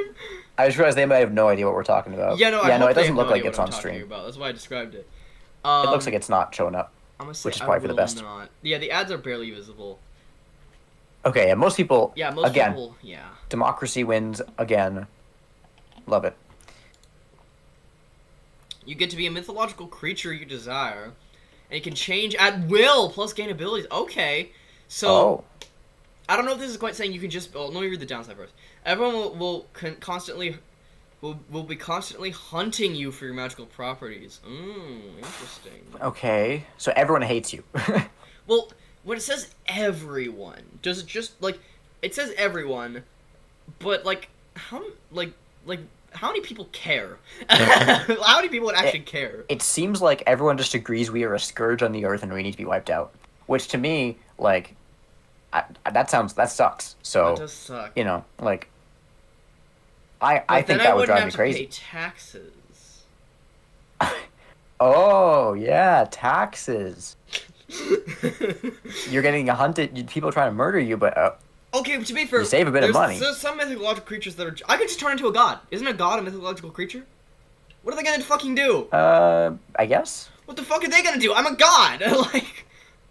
I just realized they might have no idea what we're talking about. Yeah, no, I yeah, no, hope it they doesn't have look no like idea it's what on I'm talking stream. about. That's why I described it. It looks like it's not showing up. I'm gonna say which is I probably for the will best. Not. Yeah, the ads are barely visible. Okay, yeah, most people. Yeah, most again, people. Yeah. democracy wins again. Love it. You get to be a mythological creature you desire, and you can change at will plus gain abilities. Okay, so Oh, I don't know if this is quite saying you can just. Oh, let me read the downside first. Everyone will constantly be constantly hunting you for your magical properties. Interesting. okay. So everyone hates you. Well, when it says everyone, does it just like it says everyone, but like how many people care? How many people would actually care? It seems like everyone just agrees we are a scourge on the earth and we need to be wiped out. Which to me, like, that sucks. So That does suck. you know, like, I But think then that would wouldn't drive me have to crazy. pay taxes. Oh yeah, taxes. You're getting hunted. People are trying to murder you, but Okay, but to be fair, You save a bit of money. There's some mythological creatures that are. I could just turn into a god. Isn't a god a mythological creature? What are they gonna fucking do? I guess What the fuck are they gonna do? I'm a god. Like,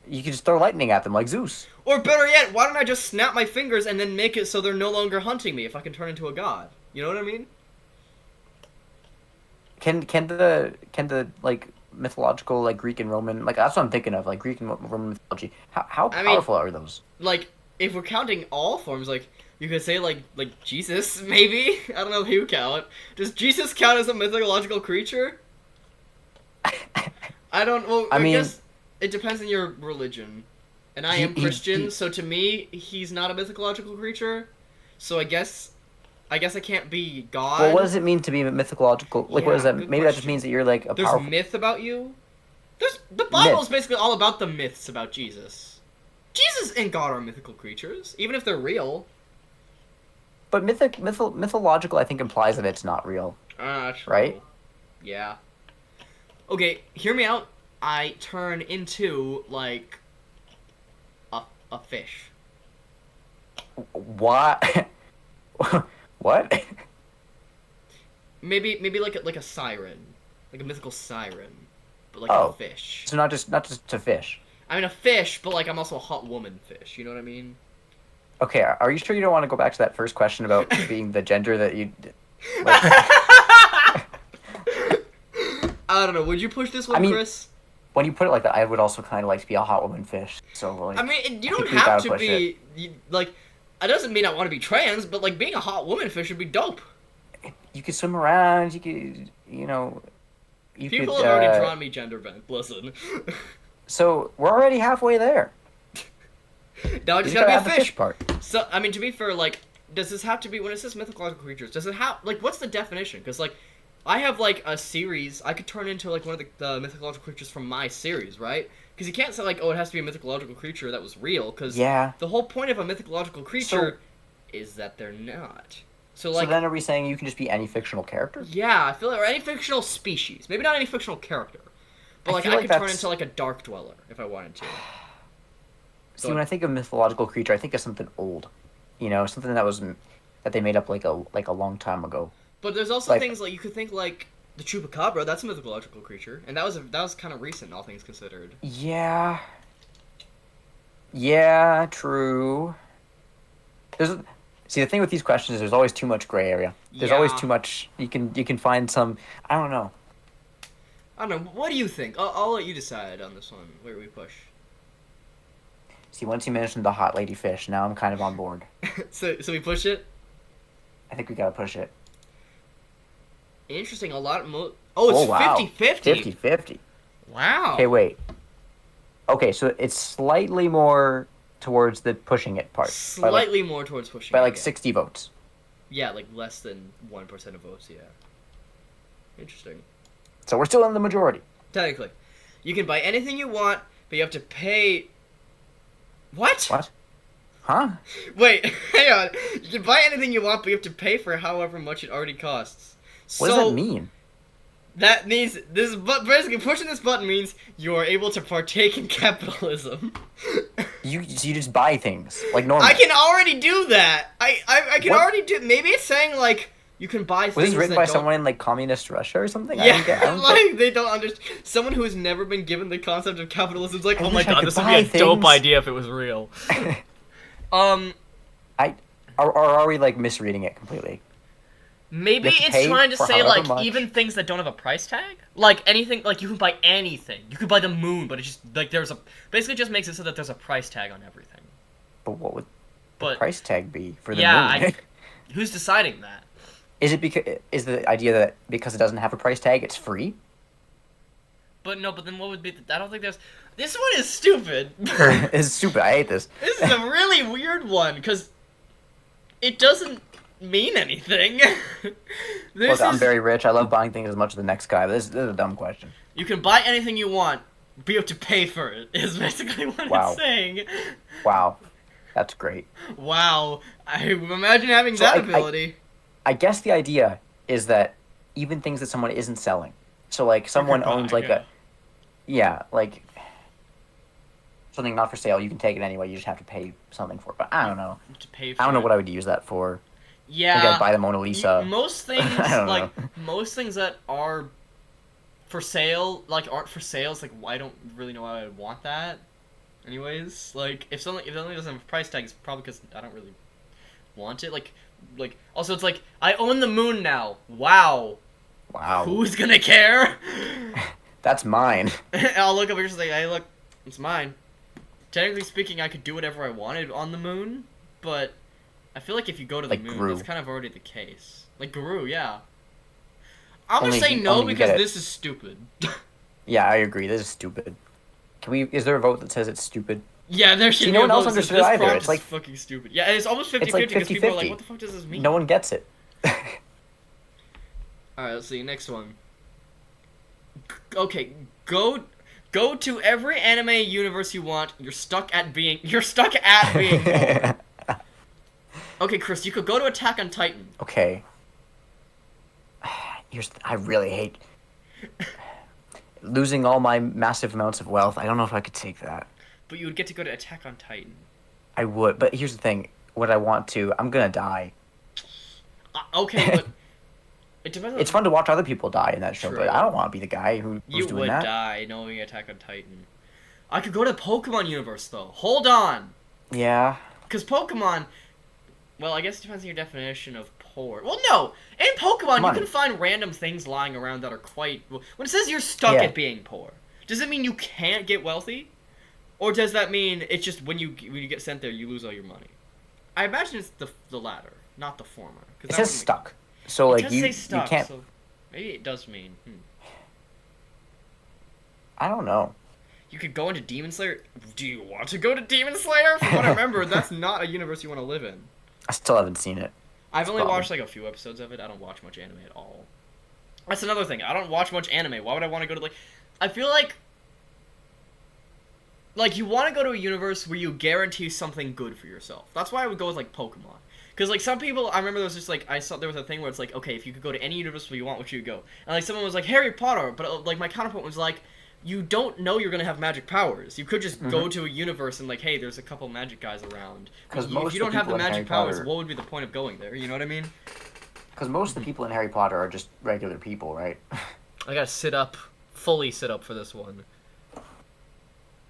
you could just throw lightning at them like Zeus. Or better yet, why don't I just snap my fingers and then make it so they're no longer hunting me if I can turn into a god? You know what I mean? Can the like mythological like Greek and Roman, like that's what I'm thinking of, like Greek and Roman mythology. How I mean, powerful are those? Like, if we're counting all forms, like, you could say, like Jesus, maybe? I don't know if he would count. Does Jesus count as a mythological creature? I don't, well, I mean, guess it depends on your religion. And I am Christian, so to me, he's not a mythological creature. So I guess I can't be God. Well, what does it mean to be mythological? Like, Yeah, what does that? good Maybe that just question. means that you're like a There's powerful. myth about you. The Bible is Myth. basically all about the myths about Jesus. Jesus and God are mythical creatures, even if they're real. But mythological, I think, implies that it's not real. True. Right? Yeah. Okay, hear me out. I turn into, like, a fish. What? What? Maybe like a siren. Like a mythical siren. But like Oh. a fish. So not just to fish. I mean a fish, but like I'm also a hot woman fish, you know what I mean? Okay, are you sure you don't want to go back to that first question about being the gender that you? Like, I don't know, would you push this one, I mean, Chris? when you put it like that, I would also kind of like to be a hot woman fish. So like, I mean, you don't think we have gotta to push be, like, it doesn't mean I want to be trans, but like being a hot woman fish would be dope. you could swim around. You could, you People could. have already drawn me gender bent, listen. So we're already halfway there. Now I You just gotta gotta add be the a fish. fish part. So, I mean, to be fair, like, does this have to be, when it says mythological creatures, does it have, like, what's the definition? Because, like, I have, like, a series, I could turn into, like, one of the mythological creatures from my series, right? Because you can't say, like, oh, it has to be a mythological creature that was real, because Yeah. the whole point of a mythological creature is that they're not. So, So like, then are we saying you can just be any fictional character? yeah, I feel like, or any fictional species. Maybe not any fictional character. But, I like, feel I like could turn that's- into, like, a dark dweller, if I wanted to. See, when I think of mythological creature, I think of something old. Something that they made up like a long time ago. But there's also Like- things like you could think like the chupacabra. That's a mythological creature, and that was kind of recent, all things considered. Yeah. Yeah, true. See, the thing with these questions is there's always too much gray area. There's always Yeah. too much. You can find some. I don't know. I don't know. What do you think? I'll let you decide on this one. Where we push. See, once you mentioned the hot lady fish, now I'm kind of on board. so we push it. I think we gotta push it. Interesting. A lot. Oh, it's wow. 50-50. 50-50. Wow. Okay, wait. Okay, so it's slightly more towards the pushing it part. Slightly more towards pushing. By it, like yeah. 60 votes. Yeah, like less than 1% of votes. Yeah. Interesting. So we're still in the majority. Technically, you can buy anything you want, but you have to pay. What? What? Huh? Wait, hang on. You can buy anything you want, but you have to pay for however much it already costs. What does that mean? That means this. But basically, pushing this button means you are able to partake in capitalism. So you just buy things like normal. I can already do that. I can What? already do. Maybe it's saying like you can buy things. Was this written that by don't- someone in like communist Russia or something? Yeah, I don't like they don't understand. Someone who has never been given the concept of capitalism is like, I oh my wish I god, could this would buy be a dope things." idea if it was real. Or are we like misreading it completely? Maybe You have to it's pay trying to for say however like much. even things that don't have a price tag, like anything, like you can buy anything. You could buy the moon, but it just like there's a basically just makes it so that there's a price tag on everything. But what would But the price tag be for the yeah, moon? who's deciding that? Is the idea that because it doesn't have a price tag, it's free? But no, but then what would be? I don't think there's. This one is stupid. It's stupid. I hate this. This is a really weird one because it doesn't mean anything. Look, I'm very rich. I love buying things as much as the next guy. This is a dumb question. You can buy anything you want, but you have to pay for it. Is basically what Wow. it's saying. Wow, that's great. Wow, I imagine having So that I- ability. I guess the idea is that even things that someone isn't selling. So like someone buy, owns like yeah. like something not for sale, you can take it anyway. You just have to pay something for it. But I don't know. To pay for I don't know it. what I would use that for. Yeah. Like I'd buy the Mona Lisa. Most things I don't like know. most things that are for sale, like aren't for sales. Like I don't really know why I would want that. Anyways, like if something doesn't have a price tag, it's probably because I don't really want it. Like also it's like I own the moon now. Wow. Wow. Who's gonna care? That's mine. I'll look up here and say, hey, look, it's mine. Technically speaking, I could do whatever I wanted on the moon, but I feel like if you go to the moon, Gru. that's kind of already the case. Like Guru, yeah. I'm gonna Only say you- no only you because get it. this is stupid. Yeah, I agree. This is stupid. Is there a vote that says it's stupid? Yeah, there should See, be no a one else vote that says understood this either. prompt It's is like- fucking stupid. Yeah, and it's almost 50-50 It's like because people are 50-50. like, what the fuck does this mean? No one gets it. Alright, let's see, next one. Okay, go to every anime universe you want. You're stuck at being poor. Okay, Chris, you could go to Attack on Titan. Okay. I really hate losing all my massive amounts of wealth. I don't know if I could take that. But you would get to go to Attack on Titan. I would, but here's the thing. Would I want to? I'm gonna die. Okay, but it depends on... It's fun to watch other people die in that show, True. but I don't want to be the guy who's You doing would that. die knowing Attack on Titan. I could go to the Pokemon universe, though. Hold on! Yeah. Because Pokemon... Well, I guess it depends on your definition of poor. Well, no! In Pokemon, Money. you can find random things lying around that are quite... When it says you're stuck Yeah. at being poor, does it mean you can't get wealthy? Or does that mean it's just when you get sent there, you lose all your money? I imagine it's the latter, not the former. 'cause It that says would make- stuck. So It like does you say stuck, can't. so maybe it does mean... I don't know. You could go into Demon Slayer. Do you want to go to Demon Slayer? From what I remember, that's not a universe you want to live in. I still haven't seen it. I've only problem. watched like a few episodes of it. I don't watch much anime at all. That's another thing. I don't watch much anime. Why would I want to go to like... I feel like you want to go to a universe where you guarantee something good for yourself. That's why I would go with like Pokemon. Because like some people, I remember there was just like, I saw there was a thing where it's like, okay, if you could go to any universe where you want, which you would go? And like someone was like, Harry Potter, but like my counterpoint was like, you don't know you're gonna have magic powers. You could just go to a universe and like, hey, there's a couple magic guys around. 'Cause If most you don't of the have the people in magic Harry powers, Potter- what would be the point of going there? You know what I mean? Because most of the people in Harry Potter are just regular people, right? I gotta fully sit up for this one.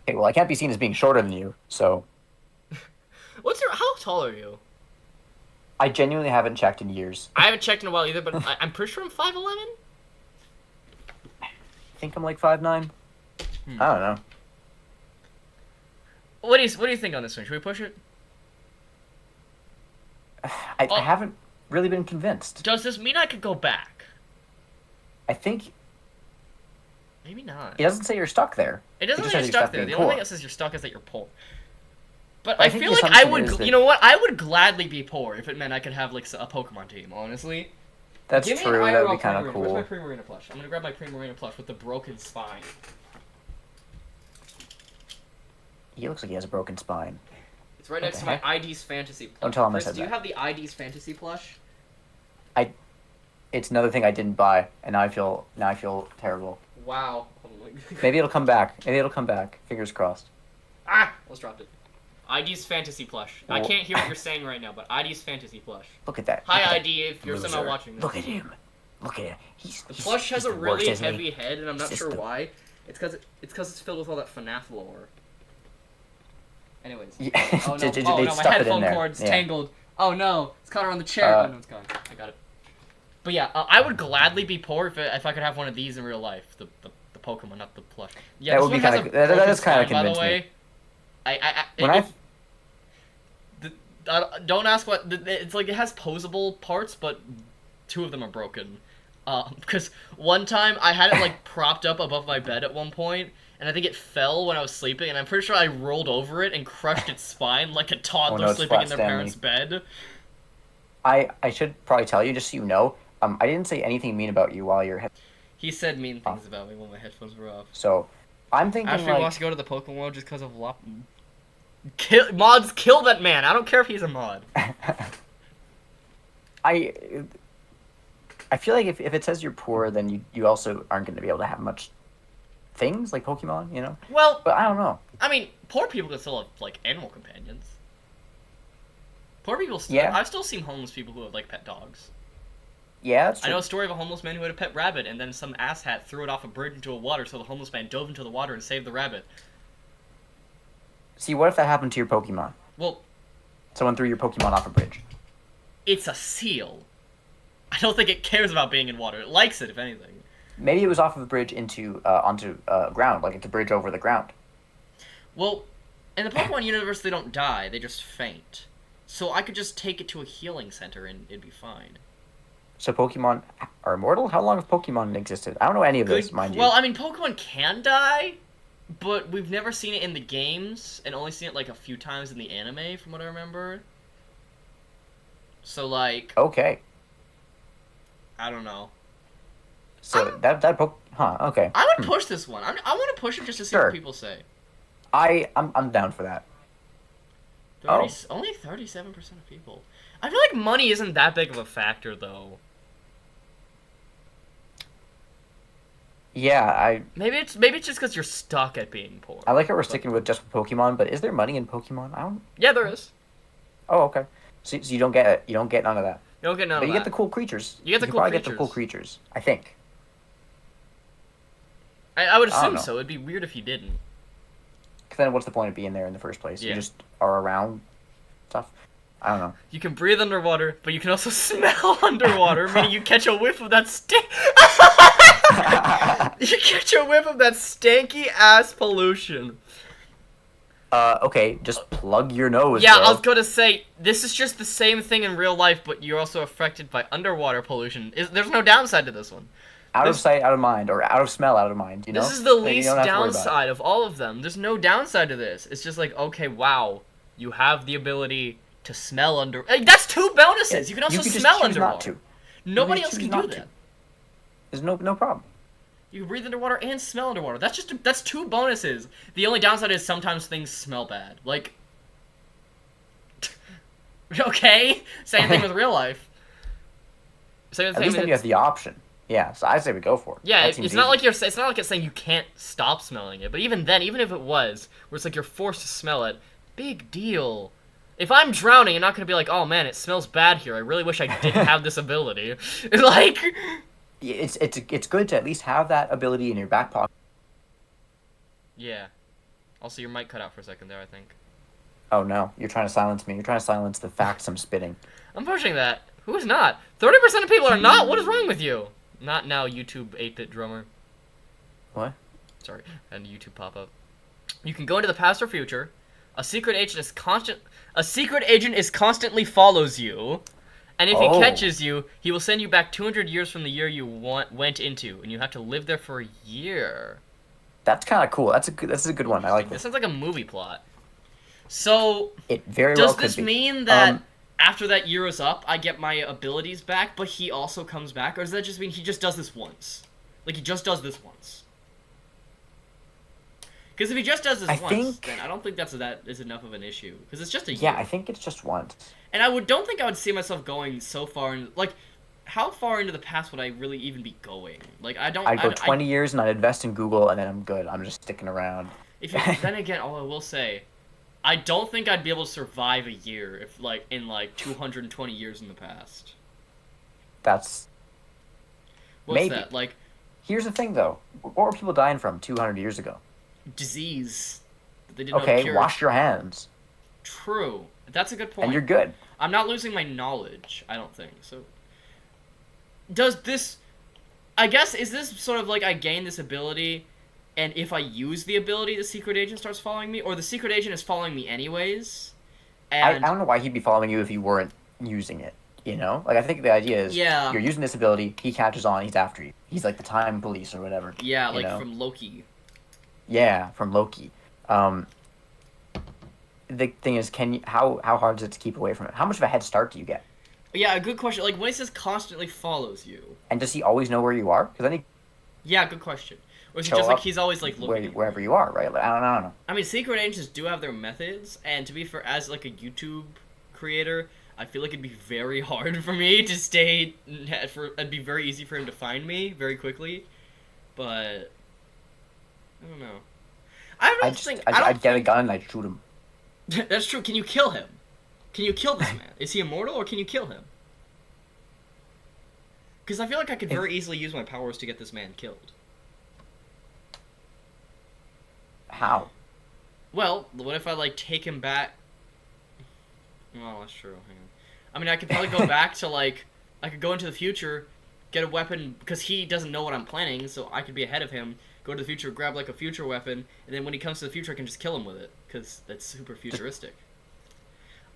Okay, well, I can't be seen as being shorter than you, so How tall are you? I genuinely haven't checked in years. I haven't checked in a while either, but I'm pretty sure I'm 5'11". I think I'm like 5'9". I don't know. What do you think on this one? Should we push it? I haven't really been convinced. Does this mean I could go back? I think Maybe not. it doesn't say you're stuck there. It doesn't just say you're says stuck there. being The only thing poor. that says you're stuck is that you're poor. But I I think feel the like I assumption would. is that- You know what? I would gladly be poor if it meant I could have like a Pokemon team. Honestly. That's Give me true. an That would IRL be kind of Primarina. cool. Where's my Primarina plush? I'm gonna grab my Primarina plush with the broken spine. He looks like he has a broken spine. It's right What next the to my heck? ID's Fantasy plush. Don't tell him I Chris, said do you that. have the ID's Fantasy plush? It's another thing I didn't buy, and now I feel terrible. Wow. Maybe it'll come back. Fingers crossed. Almost dropped it. ID's Fantasy plush. I Well- can't hear what you're saying right now, but ID's Fantasy plush. Look at that. Hi, Look at ID, if you're that somehow loser. watching this. Look at him. Look at him. The plush has he's a the really worst, isn't he? heavy head, and I'm not He's sure just the- why. It's because it's filled with all that FNAF lore. Anyways. Yeah. Oh no, They oh, no my stuff it in headphone there. cord's Yeah. tangled. Oh no, it's caught around the chair. Uh, Oh no, it's gone. I got it. But yeah, I would gladly be poor if I could have one of these in real life. The Pokemon, not the plush. Yeah, That this would be one has kinda- a that broken does kinda spine, by the convince me. way. Don't ask what it's like. It has posable parts, but 2 of them are broken. Because one time I had it like propped up above my bed at one point, and I think it fell when I was sleeping, and I'm pretty sure I rolled over it and crushed its spine like a toddler it's sleeping flat in their Stanley. parents' bed. I should probably tell you, just so you know, I didn't say anything mean about you while you're He said mean things about me when my headphones were off. so I'm thinking Ashley like wants to go to the Pokemon World just because of mods kill that man. I don't care if he's a mod. I feel like if it says you're poor, then you also aren't going to be able to have much things like Pokemon, you know? Well, But I don't know. I mean, poor people can still have like animal companions. Poor people still. Yeah. I've still seen homeless people who have like pet dogs. Yeah, that's I true. know a story of a homeless man who had a pet rabbit, and then some asshat threw it off a bridge into a water, so the homeless man dove into the water and saved the rabbit. See, what if that happened to your Pokemon? Well, Someone threw your Pokemon off a bridge. it's a seal. I don't think it cares about being in water. It likes it, if anything. Maybe it was off of a bridge onto ground, like it's a bridge over the ground. Well, in the Pokemon universe, they don't die. They just faint. So I could just take it to a healing center and it'd be fine. So Pokemon are immortal? How long have Pokemon existed? I don't know any of this, mind you. Well, I mean, Pokemon can die, but we've never seen it in the games, and only seen it, like, a few times in the anime, from what I remember. So, like... Okay. I don't know. So okay. I would push this one. I want to push it just to see Sure. what people say. I'm down for that. 30, Only 37% of people. I feel like money isn't that big of a factor, though. Yeah, Maybe it's just because you're stuck at being poor. I like how we're sticking with just Pokemon, but is there money in Pokemon? I don't. Yeah, there is. Oh, okay. So you don't get it. You don't get none of that. You don't get none But of you that. get the cool creatures. You get the could cool probably get the cool creatures. creatures. I think. I would I don't assume know. so. It'd be weird if you didn't. Because then what's the point of being there in the first place? Yeah. You just are around stuff. I don't know. You can breathe underwater, but you can also smell underwater, meaning you catch a whiff of that You catch a whiff of that stanky ass pollution. Okay, just plug your nose. Yeah, bro. I was gonna say, this is just the same thing in real life, but you're also affected by underwater pollution. There's no downside to this one. Out of sight, out of mind, or out of smell, out of mind. You know. This is the Like, you least don't have to worry about it. downside of all of them. There's no downside to this. It's just like, okay, wow, you have the ability to smell under. Hey, that's 2 bonuses. You can also could just smell choose underwater. not to. Nobody You else choose can not do to. that. There's no problem. You can breathe underwater and smell underwater. That's 2 bonuses. The only downside is sometimes things smell bad. Like, okay, same thing with real life. Same At thing. least then you have the option. Yeah, so I say we go for it. Yeah, That seems it's not easy. like it's not like it's saying you can't stop smelling it. But even then, even if it was, where it's like you're forced to smell it, big deal. If I'm drowning, I'm not gonna be like, oh man, it smells bad here. I really wish I didn't have this ability. Like, It's good to at least have that ability in your back pocket. yeah. Also, your mic cut out for a second there, I think. Oh no, you're trying to silence me. You're trying to silence the facts I'm spitting. I'm pushing that. Who is not? 30% of people are not. What is wrong with you? Not now, YouTube 8-bit drummer. What? Sorry, and YouTube pop up. You can go into the past or future. A secret agent is constantly follows you, and if he Oh. catches you, he will send you back 200 years from the year you went into, and you have to live there for a year. That's kind of cool. That's a good one. I like This this. sounds like a movie plot. So, It very well does could this be. mean that after that year is up, I get my abilities back, but he also comes back? Or does that just mean he just does this once? Like, he just does this once? Because if he just does this I once, think- then I don't think that is enough of an issue. Because it's just a Yeah, year. I think it's just once. And don't think I would see myself going so far in, like, how far into the past would I really even be going? Like, I don't... I'd go 20 years and I'd invest in Google and then I'm good. I'm just sticking around. Then again, I will say, I don't think I'd be able to survive a year if, like, in, like, 220 years in the past. That's. What's Maybe. that? Like, Here's the thing though. What were people dying from 200 years ago? disease that they didn't know Okay, cure. wash your hands True. That's a good point. and you're good. I'm not losing my knowledge, I don't think. So, does this... I guess, is this sort of like I gain this ability, and if I use the ability, the secret agent starts following me? Or the secret agent is following me anyways? I And... don't know why he'd be following you if you weren't using it. You know, like I think the idea is Yeah. you're using this ability, he catches on, he's after you. He's like the time police or whatever. yeah, you like know? from Loki. Yeah, from Loki. The thing is, how hard is it to keep away from it? How much of a head start do you get? Yeah, a good question. Like, when it says constantly follows you... And does he always know where you are? Because then he Yeah, good question. Or is it Show just like up he's always, like, looking? wherever you are, right? Like, I don't know. I mean, secret agents do have their methods, and to be fair, as like a YouTube creator, I feel like it'd be very hard for me to stay. It'd be very easy for him to find me very quickly, but I don't know. I'd get a gun and I'd shoot him. That's true. Can you kill him? Can you kill this man? Is he immortal, or can you kill him? Because I feel like I could very easily use my powers to get this man killed. How? Well, what if I like take him back? Oh, that's true. Hang on. I mean, I could probably go back to like I could go into the future, get a weapon because he doesn't know what I'm planning, so I could be ahead of him. Go to the future, grab like a future weapon, and then when he comes to the future, I can just kill him with it because that's super futuristic.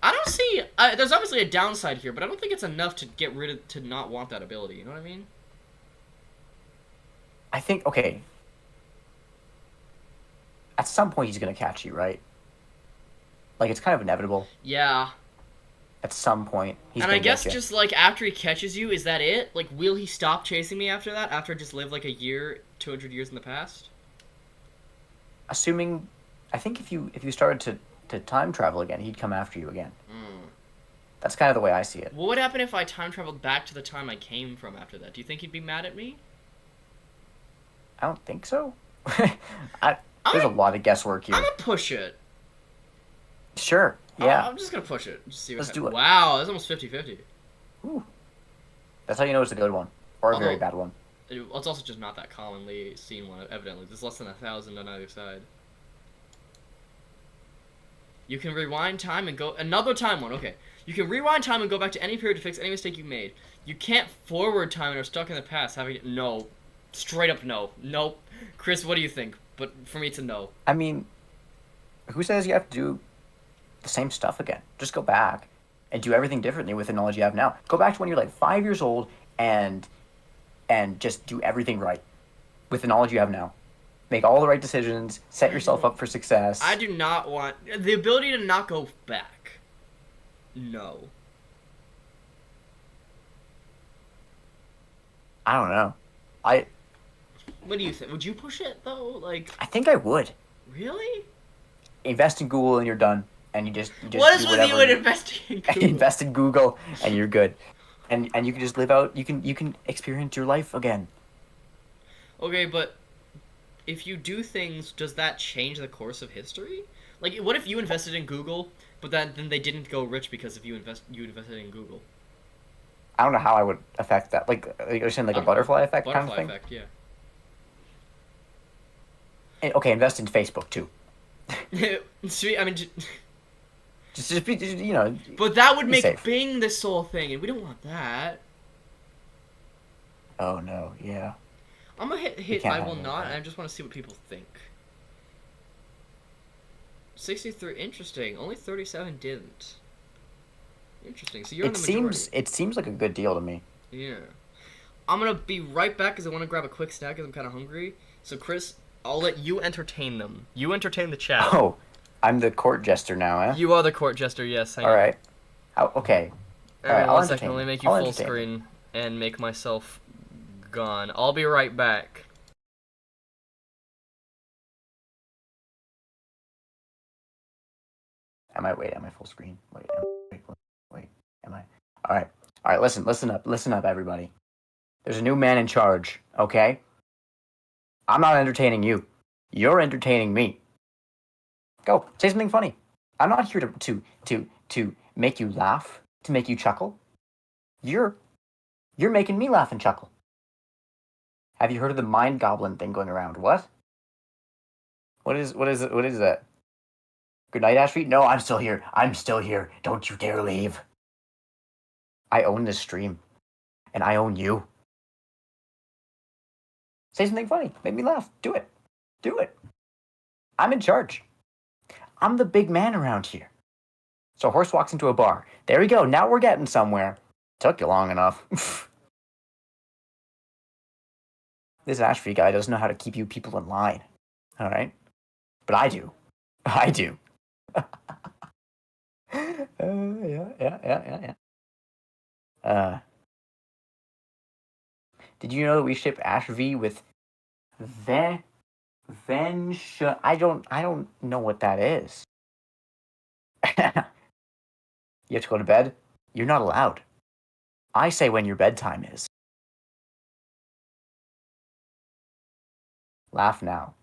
I don't see. There's obviously a downside here, but I don't think it's enough to get rid of to not want that ability. You know what I mean? I think, okay. At some point, he's going to catch you, right? Like, it's kind of inevitable. Yeah. At some point, he's And going I to guess get you. just like after he catches you, is that it? Like, will he stop chasing me after that? After I just live like a year, 200 years in the past? Assuming, I think if you started to time travel again, he'd come after you again. That's kind of the way I see it. What would happen if I time traveled back to the time I came from after that? Do you think he'd be mad at me? I don't think so. There's a lot of guesswork here. I'm gonna push it. Sure. Yeah. I'm just gonna push it. Just see what Let's do it. Wow, that's almost 50-50. Ooh. That's how you know it's a good one. Or a very bad one. It's also just not that commonly seen one, evidently. There's less than 1,000 on either side. You can rewind time and go... Another time one, okay. You can rewind time and go back to any period to fix any mistake you made. You can't forward time and are stuck in the past. No. Straight up no. Nope. Chris, what do you think? But for me, it's a no. I mean, who says you have to do the same stuff again? Just go back and do everything differently with the knowledge you have now. Go back to when you're like 5 years old and just do everything right with the knowledge you have now. Make all the right decisions. Set yourself up for success. I do not want... The ability to not go back. No. I don't know. What do you think? Would you push it, though? Like... I think I would. Really? Invest in Google and you're done. And you just What is do with whatever. you in investing in Google? Invest in Google and you're good. And you can just live out. You can experience your life again. Okay, but if you do things, does that change the course of history? Like, what if you invested in Google, but then they didn't go rich because of you invested in Google? I don't know how I would affect that. Like you're saying, like a butterfly effect kind of thing. Butterfly effect, yeah. Okay, invest in Facebook too. Sweet, I mean, Just be, you know. but that would be make safe. Bing this whole thing, and we don't want that. Oh no, yeah. I'm gonna hit can't I will have not, that. and I just want to see what people think. 63, interesting. Only 37 didn't. Interesting. So you're in the majority. It seems like a good deal to me. Yeah. I'm gonna be right back because I want to grab a quick snack because I'm kind of hungry. So Chris, I'll let you entertain them. You entertain the chat. Oh, I'm the court jester now, eh? You are the court jester, yes. Hang All on. right. Okay. All right. I'll One second, entertain let me you. make you I'll full entertain you. screen and make myself gone. I'll be right back. Am I full screen? Wait. Am I? All right. Listen up, everybody. There's a new man in charge. Okay. I'm not entertaining you. You're entertaining me. Go say something funny. I'm not here to make you laugh, to make you chuckle. You're making me laugh and chuckle. Have you heard of the mind goblin thing going around? What? What is that? Good night, Ashby? No, I'm still here. Don't you dare leave. I own this stream. And I own you. Say something funny. Make me laugh. Do it. I'm in charge. I'm the big man around here. So a horse walks into a bar. There we go. Now we're getting somewhere. Took you long enough. This Ashby guy doesn't know how to keep you people in line. All right? But I do. Yeah. Did you know that we ship Ash V with Vensha? I don't know what that is. You have to go to bed? You're not allowed. I say when your bedtime is. Laugh now.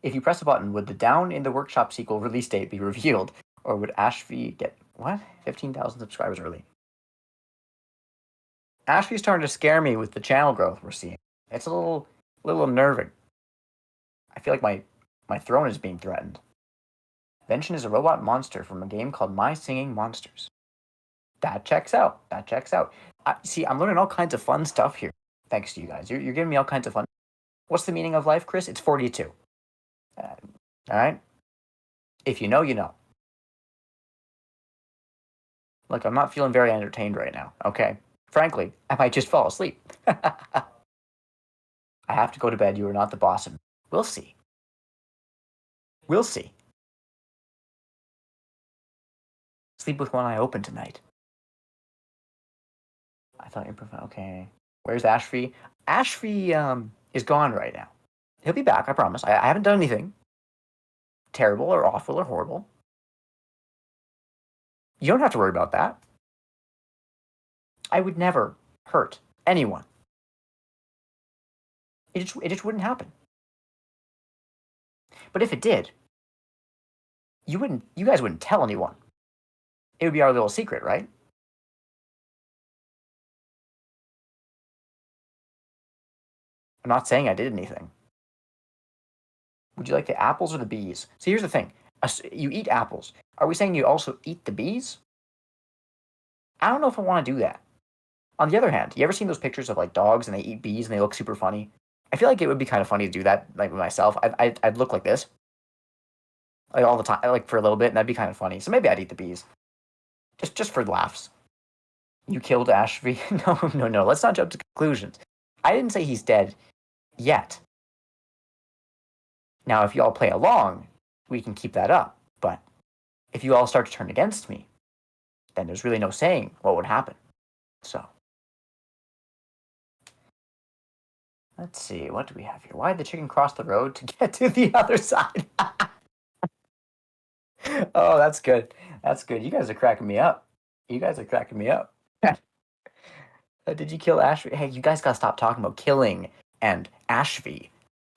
If you press a button, would the Down in the Workshop sequel release date be revealed? Or would Ash V get, what? 15,000 subscribers early. Ashby's starting to scare me with the channel growth we're seeing. It's a little unnerving. I feel like my throne is being threatened. Vention is a robot monster from a game called My Singing Monsters. That checks out. That checks out. See, I'm learning all kinds of fun stuff here. Thanks to you guys. You're giving me all kinds of fun. What's the meaning of life, Chris? It's 42. All right? If you know, you know. Look, I'm not feeling very entertained right now, okay? Frankly, I might just fall asleep. I have to go to bed. You are not the boss of me. We'll see. We'll see. Sleep with one eye open tonight. I thought you prefer. Okay. Where's Ashby? Ashby is gone right now. He'll be back, I promise. I haven't done anything terrible or awful or horrible. You don't have to worry about that. I would never hurt anyone. It just wouldn't happen. But if it did, you guys wouldn't tell anyone. It would be our little secret, right? I'm not saying I did anything. Would you like the apples or the bees? See, here's the thing. You eat apples. Are we saying you also eat the bees? I don't know if I want to do that. On the other hand, you ever seen those pictures of like dogs and they eat bees and they look super funny? I feel like it would be kind of funny to do that, like with myself. I'd look like this, like all the time, like for a little bit, and that'd be kind of funny. So maybe I'd eat the bees, just for laughs. You killed Ashby? No. Let's not jump to conclusions. I didn't say he's dead yet. Now, if you all play along, we can keep that up. But if you all start to turn against me, then there's really no saying what would happen. So, let's see. What do we have here? Why did the chicken cross the road to get to the other side? Oh, that's good. That's good. You guys are cracking me up. Did you kill Ashby? Hey, you guys gotta stop talking about killing and Ashby.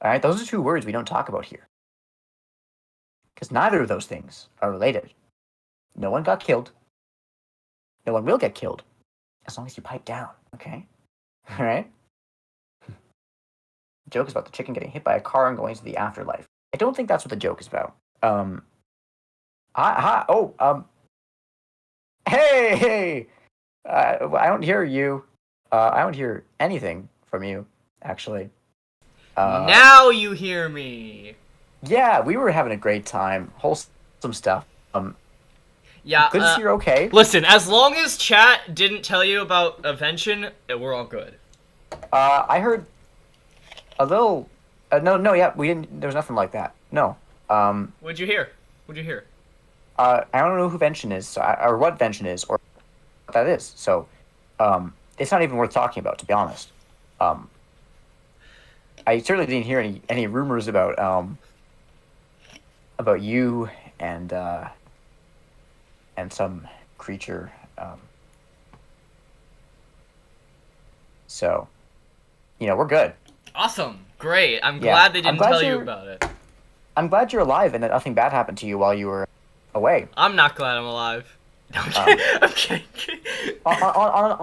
All right, those are two words we don't talk about here. Because neither of those things are related. No one got killed. No one will get killed. As long as you pipe down, okay? All right? The joke is about the chicken getting hit by a car and going to the afterlife. I don't think that's what the joke is about. Hey! I don't hear you. I don't hear anything from you, actually. Now you hear me. Yeah, we were having a great time. Wholesome stuff. Yeah. Good to see you're okay. Listen, as long as chat didn't tell you about Invention, we're all good. I heard a little. Yeah, we didn't. There was nothing like that. No. What'd you hear? I don't know who Vention is, or what Vention is, or what that is. So, it's not even worth talking about, to be honest. I certainly didn't hear any rumors about you and some creature. So, we're good. Awesome. Great. I'm glad they didn't tell you about it. I'm glad you're alive and that nothing bad happened to you while you were away. I'm not glad I'm alive. No, I'm kidding. I'm not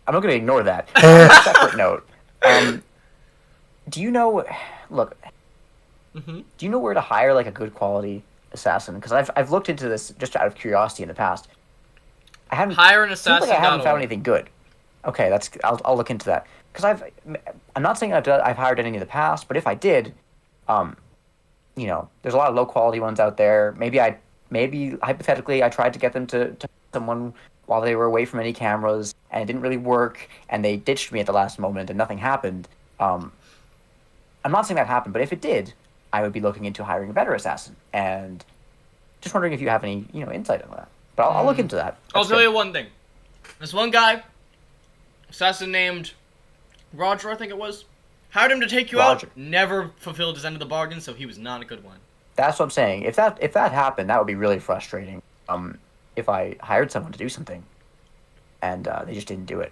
going to ignore that. On a separate note, do you know? Look, do you know where to hire like a good quality assassin? Because I've looked into this just out of curiosity in the past. I haven't hire an assassin. I haven't found anything good. Okay, I'll look into that because I'm not saying I've hired any in the past, but if I did, there's a lot of low quality ones out there. Maybe hypothetically I tried to get them to someone while they were away from any cameras and it didn't really work and they ditched me at the last moment and nothing happened. I'm not saying that happened, but if it did, I would be looking into hiring a better assassin and just wondering if you have any insight on that. But I'll look into that. I'll tell you one thing. This one guy, assassin named Roger, I think it was, hired him to take you out. Never fulfilled his end of the bargain, so he was not a good one. That's what I'm saying. If that happened, that would be really frustrating. If I hired someone to do something, and they just didn't do it.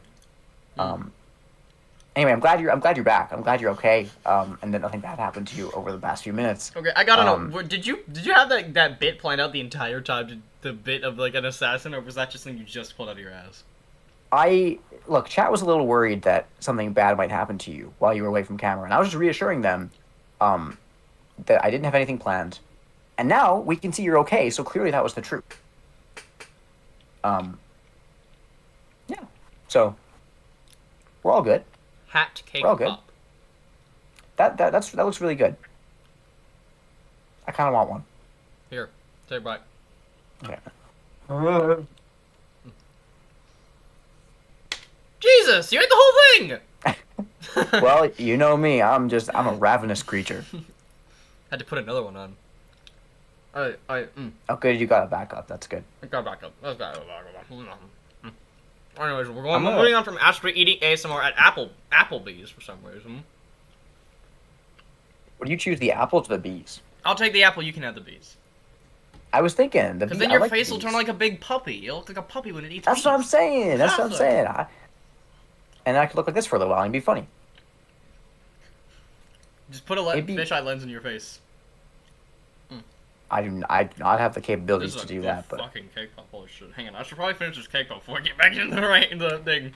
Anyway, I'm glad you're back. I'm glad you're okay. And that nothing bad happened to you over the past few minutes. Okay, I gotta know. Did you have that bit planned out the entire time? The bit of like an assassin, or was that just something you just pulled out of your ass? Look, chat was a little worried that something bad might happen to you while you were away from camera, and I was just reassuring them that I didn't have anything planned. And now we can see you're okay, so clearly that was the truth. Yeah. So we're all good. Hat cake We're all good. pop. That looks really good. I kind of want one. Here, say bye. Okay. Jesus, you ate the whole thing! Well, you know me. I'm a ravenous creature. Had to put another one on. Oh, good. You got it back up. That's good. Got back up. Let's go. Anyways, we're I'm gonna- moving on from Astrid eating ASMR at Applebee's for some reason. Would you choose the apples or the bees? I'll take the apple, you can have the bees. I was thinking the Because bee. then I your like the face will bees. turn like a big puppy. You'll look like a puppy when it eats That's what I'm bees. saying. That's what I'm Exactly. saying. And I could look like this for a little while and be funny. Just put a Maybe- fisheye lens in your face. I do not have the capabilities This to is a do good that, but fucking cake pop. Holy shit. Hang on, I should probably finish this cake pop before I get back in the thing.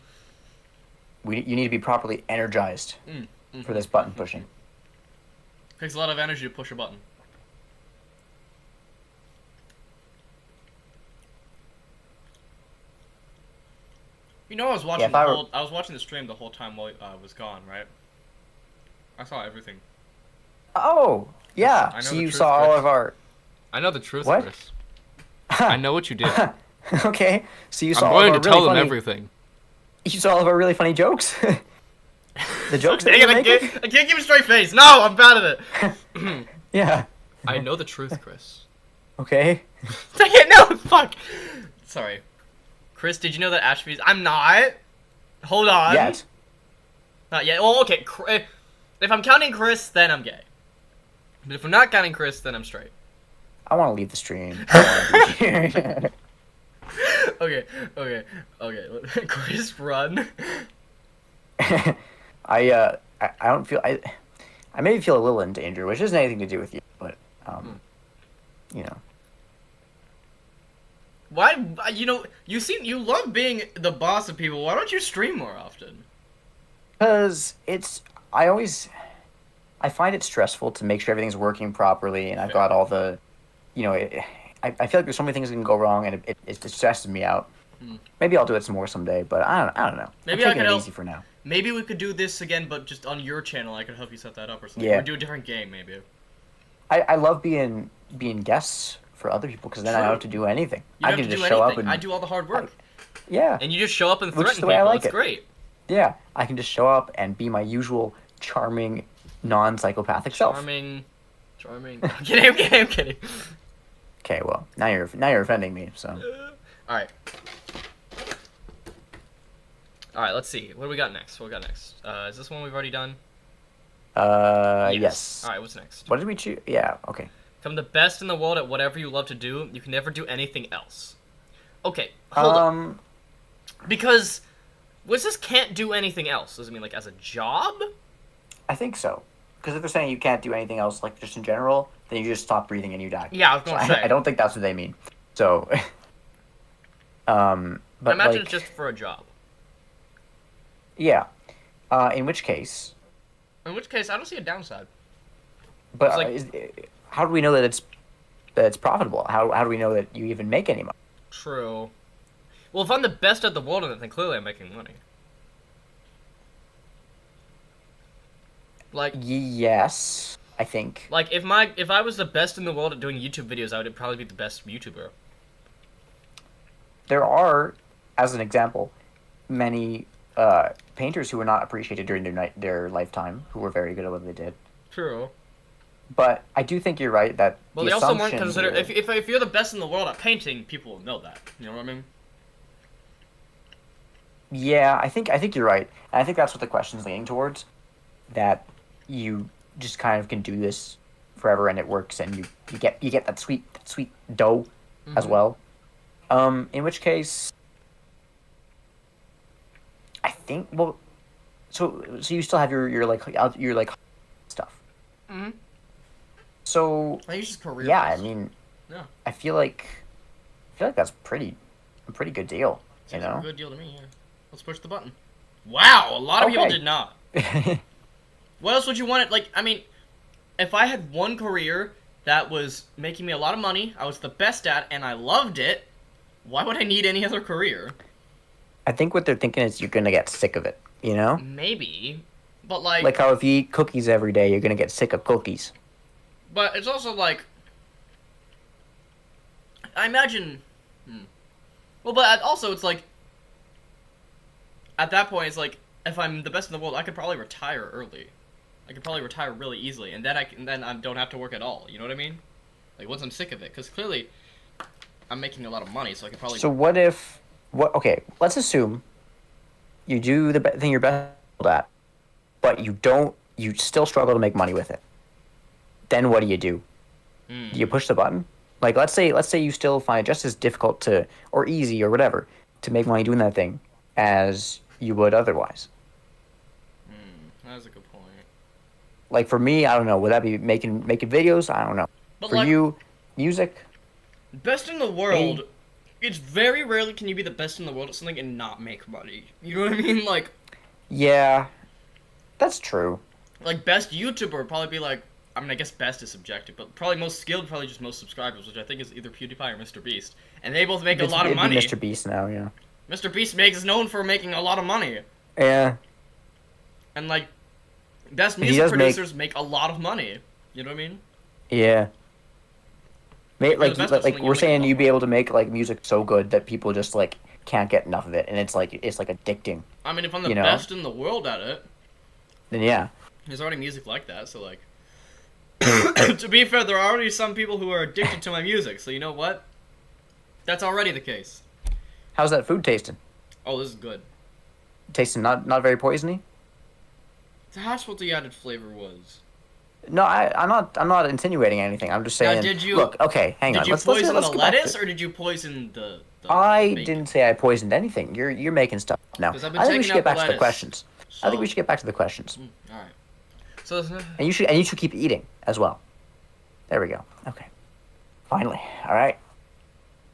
you need to be properly energized for this button pushing. Takes a lot of energy to push a button. You know, I was watching if I were- I was watching the stream the whole time while I was gone, right? I saw everything. Oh, yeah. I know So the you truth, saw all Chris. of our. I know the truth, What? Chris. I know what you did. Okay, so you I'm saw all of going our to really tell them funny. everything. You saw all of our really funny jokes. The jokes that Dang we it, were I making. can't give a straight face. No, I'm bad at it. Yeah. I know the truth, Chris. Okay. Dang it, no, fuck. Sorry. Chris, did you know that Ashby's... I'm not. Hold on. Yet. Not yet. Oh, okay. If I'm counting Chris, then I'm gay. But if I'm not counting Chris, then I'm straight. I want to leave the stream. I Okay. Chris, run. I don't feel I maybe feel a little in danger, which isn't anything to do with you, but you know. Why? You love being the boss of people. Why don't you stream more often? Because I find it stressful to make sure everything's working properly, and I've got all the, I feel like there's so many things that can go wrong, and it stresses me out. Maybe I'll do it some more someday, but I don't know. Maybe I'm I taking can it help. easy for now. Maybe we could do this again, but just on your channel. I could help you set that up or something. Yeah. Or do a different game, maybe. I love being guests for other people because then I don't have to do anything. You I don't can have to just do show anything. up and I do all the hard work. yeah. And you just show up and Which is threaten the way I people. like It's it. great. Yeah, I can just show up and be my usual charming, non-psychopathic self. Charming. I'm kidding. Okay, well, now you're offending me. So Alright. Alright, let's see. What do we got next? Is this one we've already done? yes. Alright, what's next? What did we choose? Yeah, okay. Become the best in the world at whatever you love to do. You can never do anything else. Okay, hold up. Because was this can't do anything else? Does it mean like as a job? I think so. Because if they're saying you can't do anything else, like just in general, then you just stop breathing and you die. Yeah, I was gonna say. I don't think that's what they mean. So, but I imagine like, it's just for a job. yeah. In which case, In which case, I don't see a downside. but It's how do we know that it's profitable? How do we know that you even make any money? True. Well, if I'm the best at the world at it, then clearly I'm making money. Like, Yes, I think. if I was the best in the world at doing YouTube videos, I would probably be the best YouTuber. There are, as an example, many painters who were not appreciated during their lifetime, who were very good at what they did. True. But I do think you're right that Well, the they also won't assumption consider here- if you're the best in the world at painting, people will know that. You know what I mean? Yeah, I think you're right. And I think that's what the question's leaning towards. That you just kind of can do this forever and it works and you get that sweet dough as well. In which case I think so you still have your stuff. Mhm. So I use career. yeah, I base. mean Yeah. I feel like that's a pretty good deal, you Seems like know? a good deal to me. Yeah. Let's push the button. Wow, a lot of people Okay. did not. What else would you want it? Like, I mean, if I had one career that was making me a lot of money, I was the best at, and I loved it, why would I need any other career? I think what they're thinking is you're gonna get sick of it. You know, Maybe, but like, like how if you eat cookies every day, you're gonna get sick of cookies. but it's also like, I imagine. Well, but also it's like, at that point, it's like, if I'm the best in the world, I could probably retire early. I could probably retire really easily, and then I don't have to work at all. You know what I mean? Like once I'm sick of it, because clearly, I'm making a lot of money, so I could probably. So what if Okay, let's assume you do the thing you're best at, but you still struggle to make money with it. Then what do you do? Do you push the button? Like let's say you still find it just as difficult to or easy or whatever to make money doing that thing as you would otherwise. That's a good point. Like for me, I don't know. Would that be making videos? I don't know. But For like, you, music. best in the world, it's very rarely can you be the best in the world at something and not make money. You know what I mean? Like, Yeah, that's true. like best YouTuber would probably be like, I mean, I guess best is subjective, but probably most skilled, probably just most subscribers, which I think is either PewDiePie or Mr. Beast, and they both make a lot of It'd be money. Mr. Beast now, yeah. Mr. Beast is known for making a lot of money, Yeah. and like, best He music does producers make a lot of money. You know what I mean? Yeah. You're Like the best at like something, we're you make saying, a you'd lot. be able to make like music so good that people just like can't get enough of it, and it's like addicting. I mean, if I'm the You know? best in the world at it, Then yeah, there's already music like that, so like. To be fair, there are already some people who are addicted to my music, so you know what? That's already the case. how's that food tasting? Oh, this is good. Tasting not very poisony. That's what the added flavor was. No, I'm not insinuating anything. I'm just saying. did you- Look? Okay, hang on. Did you Let's poison let's the go back to- lettuce, or did you poison the I bacon? didn't say I poisoned anything. You're making stuff now. 'Cause I've been I think we taking should out get back the to the lettuce. questions. I think we So- should get back to the questions, Alright. So, and you should keep eating as well. There we go. Okay. Finally. All right.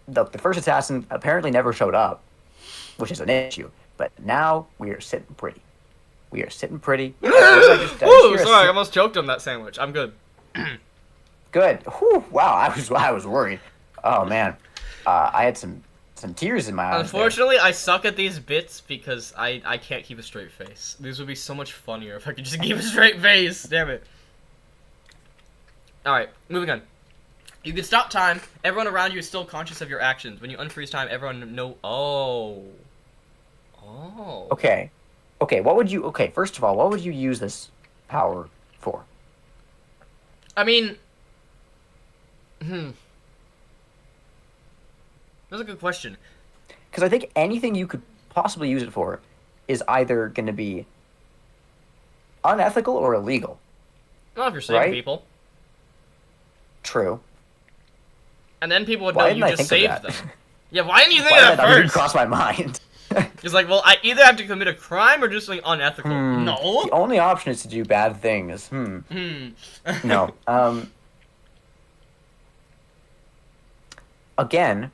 The first assassin apparently never showed up, which is an issue. But now we are sitting pretty. We are sitting pretty. Ooh, You're sorry, I almost choked on that sandwich. I'm good. Good. Whew, wow, I was worried. Oh man, I had some tears in my eyes. Unfortunately, I suck at these bits because I can't keep a straight face. These would be so much funnier if I could just keep a straight face. Damn it. Alright, moving on. You can stop time. Everyone around you is still conscious of your actions. When you unfreeze time, everyone know. Oh. Oh. Okay. What would you? Okay, first of all, what would you use this power for? I mean. That's a good question. Because I think anything you could possibly use it for is either going to be unethical or illegal. Well, if you're saving Right? people. True. And then people would Why know didn't you I just think of saved that? them. Yeah, why didn't you think Why of did that that even first? cross my mind? It's like, well, I either have to commit a crime or do something unethical. No. The only option is to do bad things. No. Again,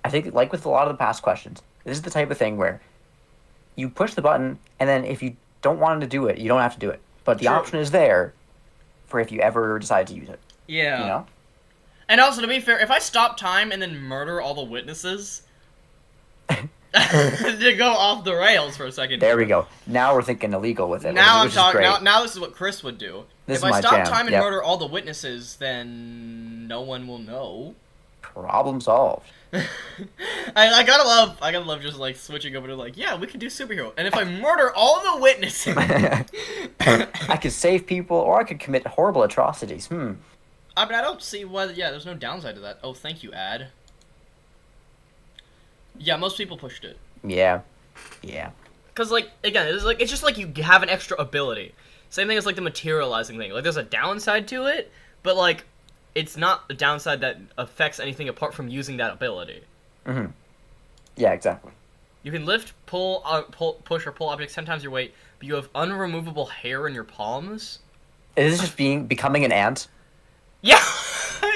I think like with a lot of the past questions, this is the type of thing where you push the button, and then if you don't want to do it, you don't have to do it. But the True. option is there for if you ever decide to use it. Yeah. You know? And also, to be fair, if I stop time and then murder all the witnesses, to go off the rails for a second. There we go. Now we're thinking illegal with it. Now I'm which is talking. great. Now this is what Chris would do. This If is I my stop jam, time and yep. murder all the witnesses, then no one will know. Problem solved. I gotta love just like switching over to like, yeah, we can do superhero. And if I murder all the witnesses, I could save people, or I could commit horrible atrocities. I mean, I don't see why. Yeah, there's no downside to that. Oh, thank you, ad. Yeah, most people pushed it. Yeah. Cause like again, it's just like you have an extra ability. Same thing as like the materializing thing. Like there's a downside to it, but like it's not a downside that affects anything apart from using that ability. Yeah, exactly. You can lift, push, or pull objects 10 times your weight, but you have unremovable hair in your palms. Is this just becoming an ant? Yeah,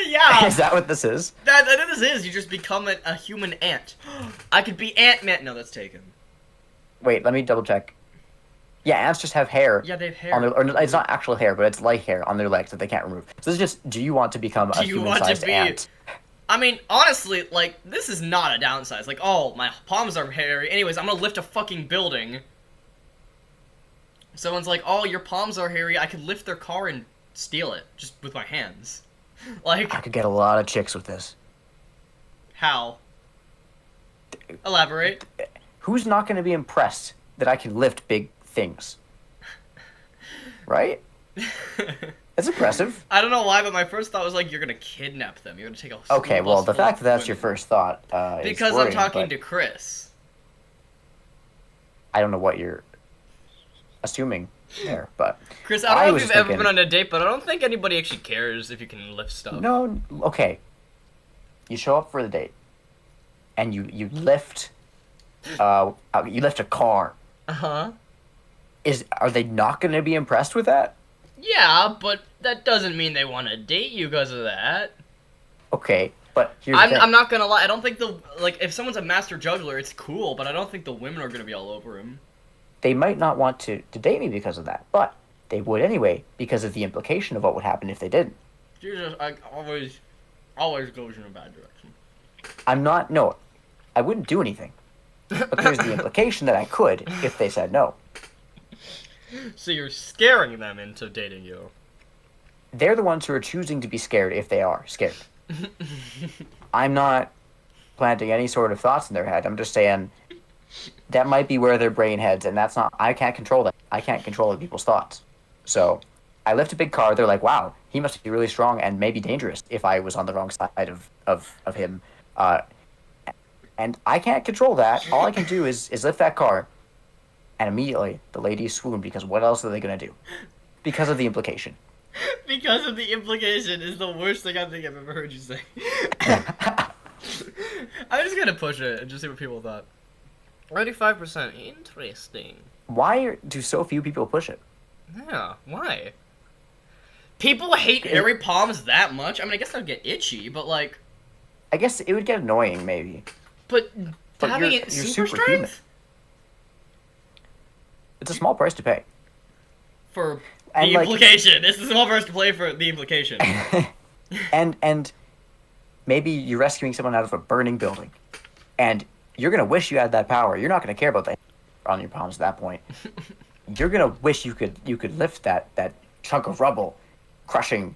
yeah. Is that what this is? That this is. You just become a human ant. I could be Ant-Man. No, that's taken. Wait, let me double check. Yeah, ants just have hair. Yeah, they have hair. On their, or it's not actual hair, but it's light hair on their legs that they can't remove. So this is just, do you want to become a Do you want to human-sized be? ant? I mean, honestly, like, this is not a downside. It's like, oh, my palms are hairy. Anyways, I'm gonna lift a fucking building. Someone's like, oh, your palms are hairy. I could lift their car and steal it just with my hands. Like, I could get a lot of chicks with this. how? Elaborate. Who's not going to be impressed that I can lift big things? Right? That's impressive. I don't know why, but my first thought was like, you're gonna kidnap them. You're gonna take a Okay, school well, bus the full fact of that that's your women. first thought is Because worrying, I'm talking but to Chris. I don't know what you're assuming there, but Chris, I don't know if was you've ever thinking- been on a date, but I don't think anybody actually cares if you can lift stuff. No, okay. You show up for the date, and you lift a car. Uh-huh. Are they not going to be impressed with that? Yeah, but that doesn't mean they want to date you because of that. Okay, but here's the thing. I'm not gonna lie. I don't think if someone's a master juggler, it's cool, but I don't think the women are gonna be all over him. They might not want to date me because of that, but they would anyway because of the implication of what would happen if they didn't. Jesus, I always goes in a bad direction. No, I wouldn't do anything. But there's the implication that I could if they said no. So you're scaring them into dating you. They're the ones who are choosing to be scared if they are scared. I'm not planting any sort of thoughts in their head. I'm just saying that might be where their brain heads, and that's not. I can't control that. I can't control other people's thoughts. So I lift a big car. They're like, "Wow, he must be really strong and maybe dangerous." If I was on the wrong side of him, and I can't control that. All I can do is lift that car, and immediately the ladies swoon because what else are they gonna do? Because of the implication. Because of the implication is the worst thing I think I've ever heard you say. I'm just gonna push it and just see what people thought. 35%. Interesting. Why do so few people push it? Yeah, why? People hate hairy palms that much? I mean, I guess I'd get itchy, but like... I guess it would get annoying, maybe. But having you're it super superhuman. strength? It's a small price to pay. For And, the like- implication. This is a small price to play for the implication. And maybe you're rescuing someone out of a burning building, and you're gonna wish you had that power. You're not gonna care about that on your palms at that point. You're gonna wish you could lift that chunk of rubble, crushing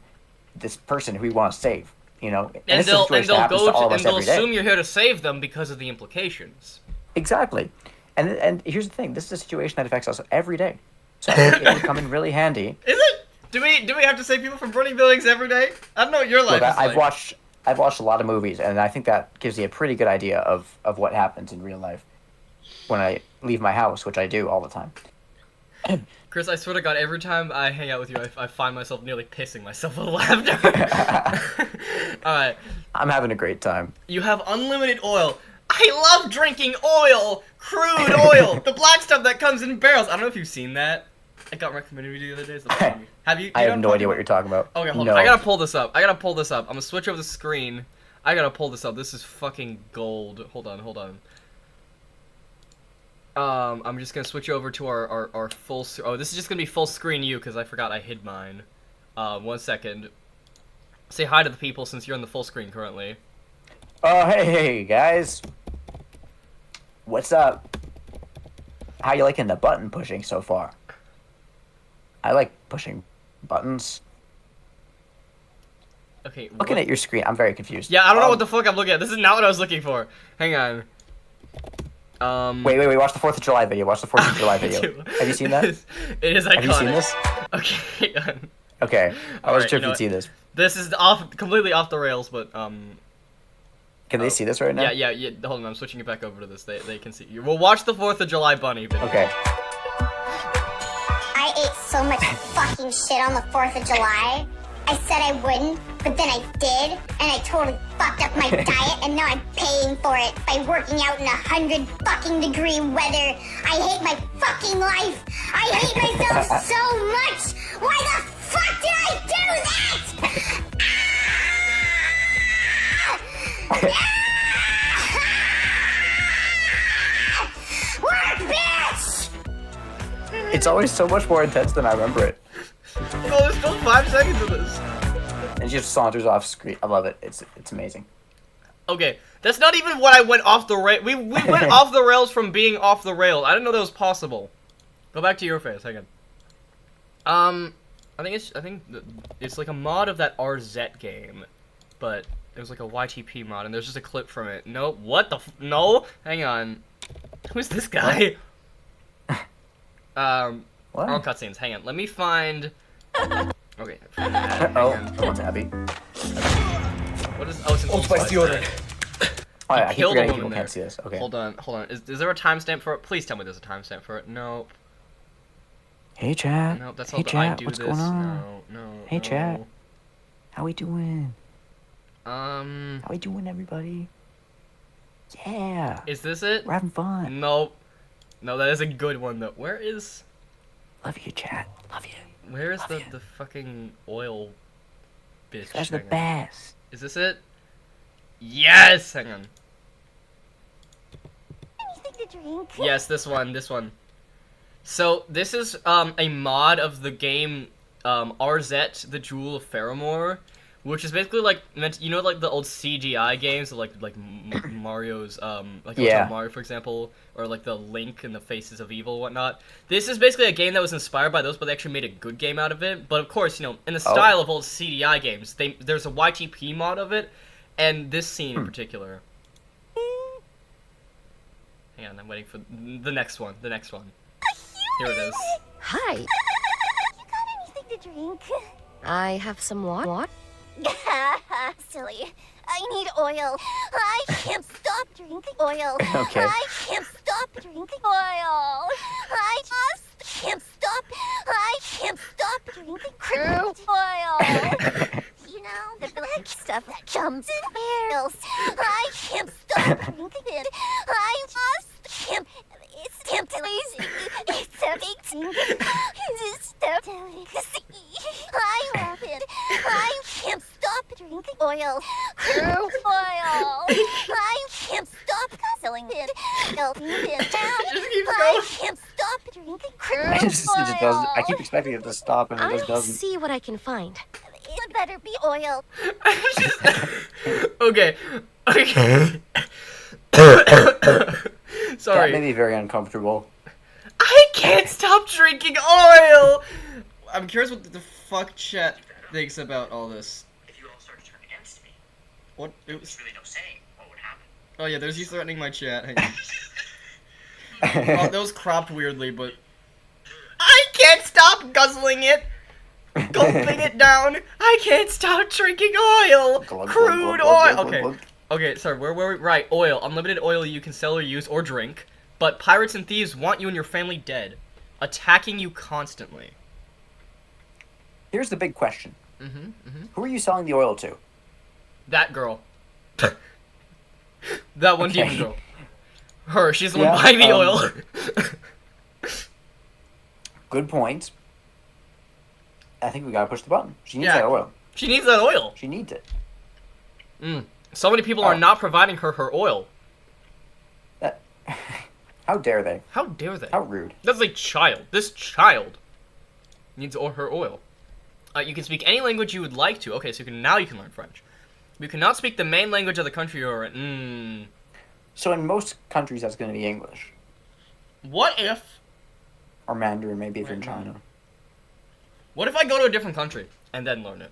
this person who you want to save. You know, And this is a they'll situation that happens to all of us they'll every day. assume you're here to save them because of the implications. Exactly, and here's the thing: this is a situation that affects us every day. So I think it would come in really handy. Is it? Do we have to save people from burning buildings every day? I don't know what your life Look, is like. I've watched a lot of movies, and I think that gives you a pretty good idea of what happens in real life when I leave my house, which I do all the time. Chris, I swear to God, every time I hang out with you, I find myself nearly pissing myself with laughter. Alright, I'm having a great time. you have unlimited oil. I love drinking oil! Crude oil! The black stuff that comes in barrels. I don't know if you've seen that. I got recommended to you the other day. It's funny. Have you? I have no idea what you're talking about. Okay, hold no. on. I gotta pull this up. I'm gonna switch over the screen. I gotta pull this up. This is fucking gold. Hold on. I'm just gonna switch over to our full. Oh, this is just gonna be full screen you because I forgot I hid mine. 1 second. Say hi to the people since you're on the full screen currently. Oh, hey, guys. What's up? How you liking the button pushing so far? I like pushing buttons. Okay. Looking at your screen, I'm very confused. Yeah, I don't know what the fuck I'm looking at. This is not what I was looking for. Hang on. Wait. Watch the 4th of July video. Watch the 4th of July video. Have you seen that? It is iconic. Have you seen this? Okay. Hang on. Okay. I Alright, was sure you know if you'd see this. This is completely off the rails, but Can they see this right now? Yeah. Hold on, I'm switching it back over to this. They can see you. We'll watch the 4th of July bunny video. Okay. I ate so much fucking shit on the 4th of July. I said I wouldn't, but then I did, and I totally fucked up my diet, and now I'm paying for it by working out in 100 fucking degree weather. I hate my fucking life. I hate myself so much. Why the fuck did I do that? Work, bitch! It's always so much more intense than I remember it. Oh, there's still 5 seconds of this. And she just saunters off screen. I love it. It's amazing. Okay, that's not even what I went off the rail. We went off the rails from being off the rails. I didn't know that was possible. Go back to your face. Hang on. I think it's like a mod of that RZ game, but it was like a YTP mod, and there's just a clip from it. No, what the no? Hang on. Who's this guy? What? All cutscenes. Hang on. Let me find. Okay. Oh, someone's happy. What is? Oh, it's an Old Spice deodorant. Oh, yeah, I keep killed a forgetting woman people there. can't see this. Okay. Hold on. Is there a timestamp for it? Please tell me there's a timestamp for it. Nope. Hey, chat. Nope. That's hey, all. I chat. do What's this. going on? No. Hey, no. chat. How we doing? How we doing, everybody? Yeah. Is this it? We're having fun. Nope. No, that is a good one though. Where is Love you, chat. Love you. Where is Love the you. the fucking oil bitch? That's the Hang on. best. Is this it? Yes. Hang on. Anything to drink? Yes, this one. So this is a mod of the game RZ, the Jewel of Faramore, which is basically like meant, you know, like the old CGI games, like Mario's like Yeah. Hotel Mario, for example, or like the Link and the Faces of Evil, whatnot. This is basically a game that was inspired by those, but they actually made a good game out of it. But of course, you know, in the style of old CGI games, there's a YTP mod of it, and this scene in particular. Hang on, I'm waiting for the next one. The next one. Here it is. Hi, You got anything to drink? I have some water. Silly. I need oil. I can't stop drinking oil. Okay. I can't stop drinking oil. I just can't stop. I can't stop drinking crude oil. You know, the black stuff that comes in barrels. I can't stop drinking it. I just can't. It's tempting. It's tempting. It's delicacy. I love it. I can't stop drinking oil. Crude oil. I can't stop selling it. Melting it down. Just keeps I going. can't stop drinking It crude just doesn't. I keep oil. expecting it to stop, and it just I'll doesn't. see what I can find. It better be oil. Okay. That made Sorry. me very uncomfortable. I can't stop drinking oil! I'm curious what the fuck chat thinks about all this. If you all start to turn against me, What? It was... there's really no saying what would happen. Oh yeah, there's you threatening my chat. Hang on. Oh, that was cropped weirdly, but... I can't stop guzzling it! Gulping it down! I can't stop drinking oil! Glug, glug, Crude glug, glug, oil! glug, Okay. glug. Okay, sorry, where were we? Right, oil. Unlimited oil you can sell or use or drink. But pirates and thieves want you and your family dead. Attacking you constantly. Here's the big question: Mm-hmm. Who are you selling the oil to? That girl. That one Okay. demon girl. Her, she's the Yeah, one buying the oil. Good point. I think we gotta push the button. She needs Yeah. that oil. She needs that oil. She needs it. So many people are Oh. not providing her oil. That. How dare they? How dare they? How rude. That's a child. This child needs her oil. You can speak any language you would like to. Okay, so now you can learn French. You cannot speak the main language of the country you're in. So in most countries, that's gonna be English What if? or Mandarin, maybe if you're in China. What if I go to a different country and then learn it?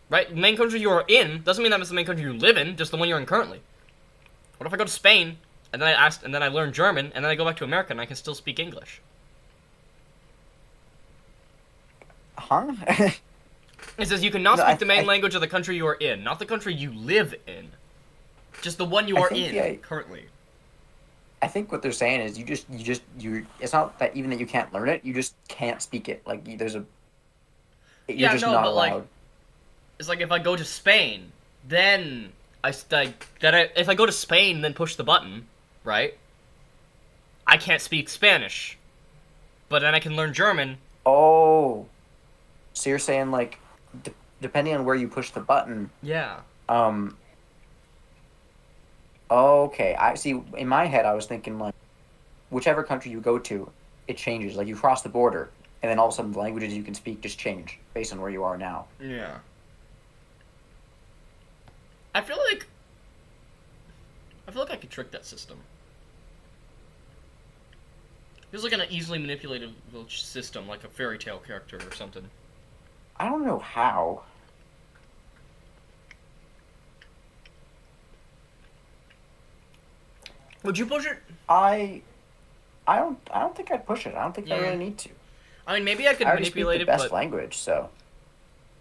Right? The main country you are in doesn't mean that it's the main country you live in, just the one you're in currently. What if I go to Spain and then I learn German and then I go back to America and I can still speak English? Huh? It says you cannot No, speak I- the main I- language of the country you are in, not the country you live in. Just the one you are think, in yeah. currently. I think what they're saying is you. It's not that even that you can't learn it. You just can't speak it. Like there's a. You're Yeah, just no, not but, like, allowed. It's like if I go to Spain, then if I go to Spain and then push the button, right? I can't speak Spanish, but then I can learn German. Oh. So you're saying like, depending on where you push the button. Yeah. Okay, I see. In my head, I was thinking like, whichever country you go to, it changes. Like you cross the border, and then all of a sudden the languages you can speak just change based on where you are now. Yeah. I feel like I could trick that system. Feels like an easily manipulatable system, like a fairy tale character or something. I don't know how. Would you push it? I don't think I'd push it. I don't think I Yeah. really need to. I mean, maybe I could I already speak manipulate the it, best but language, so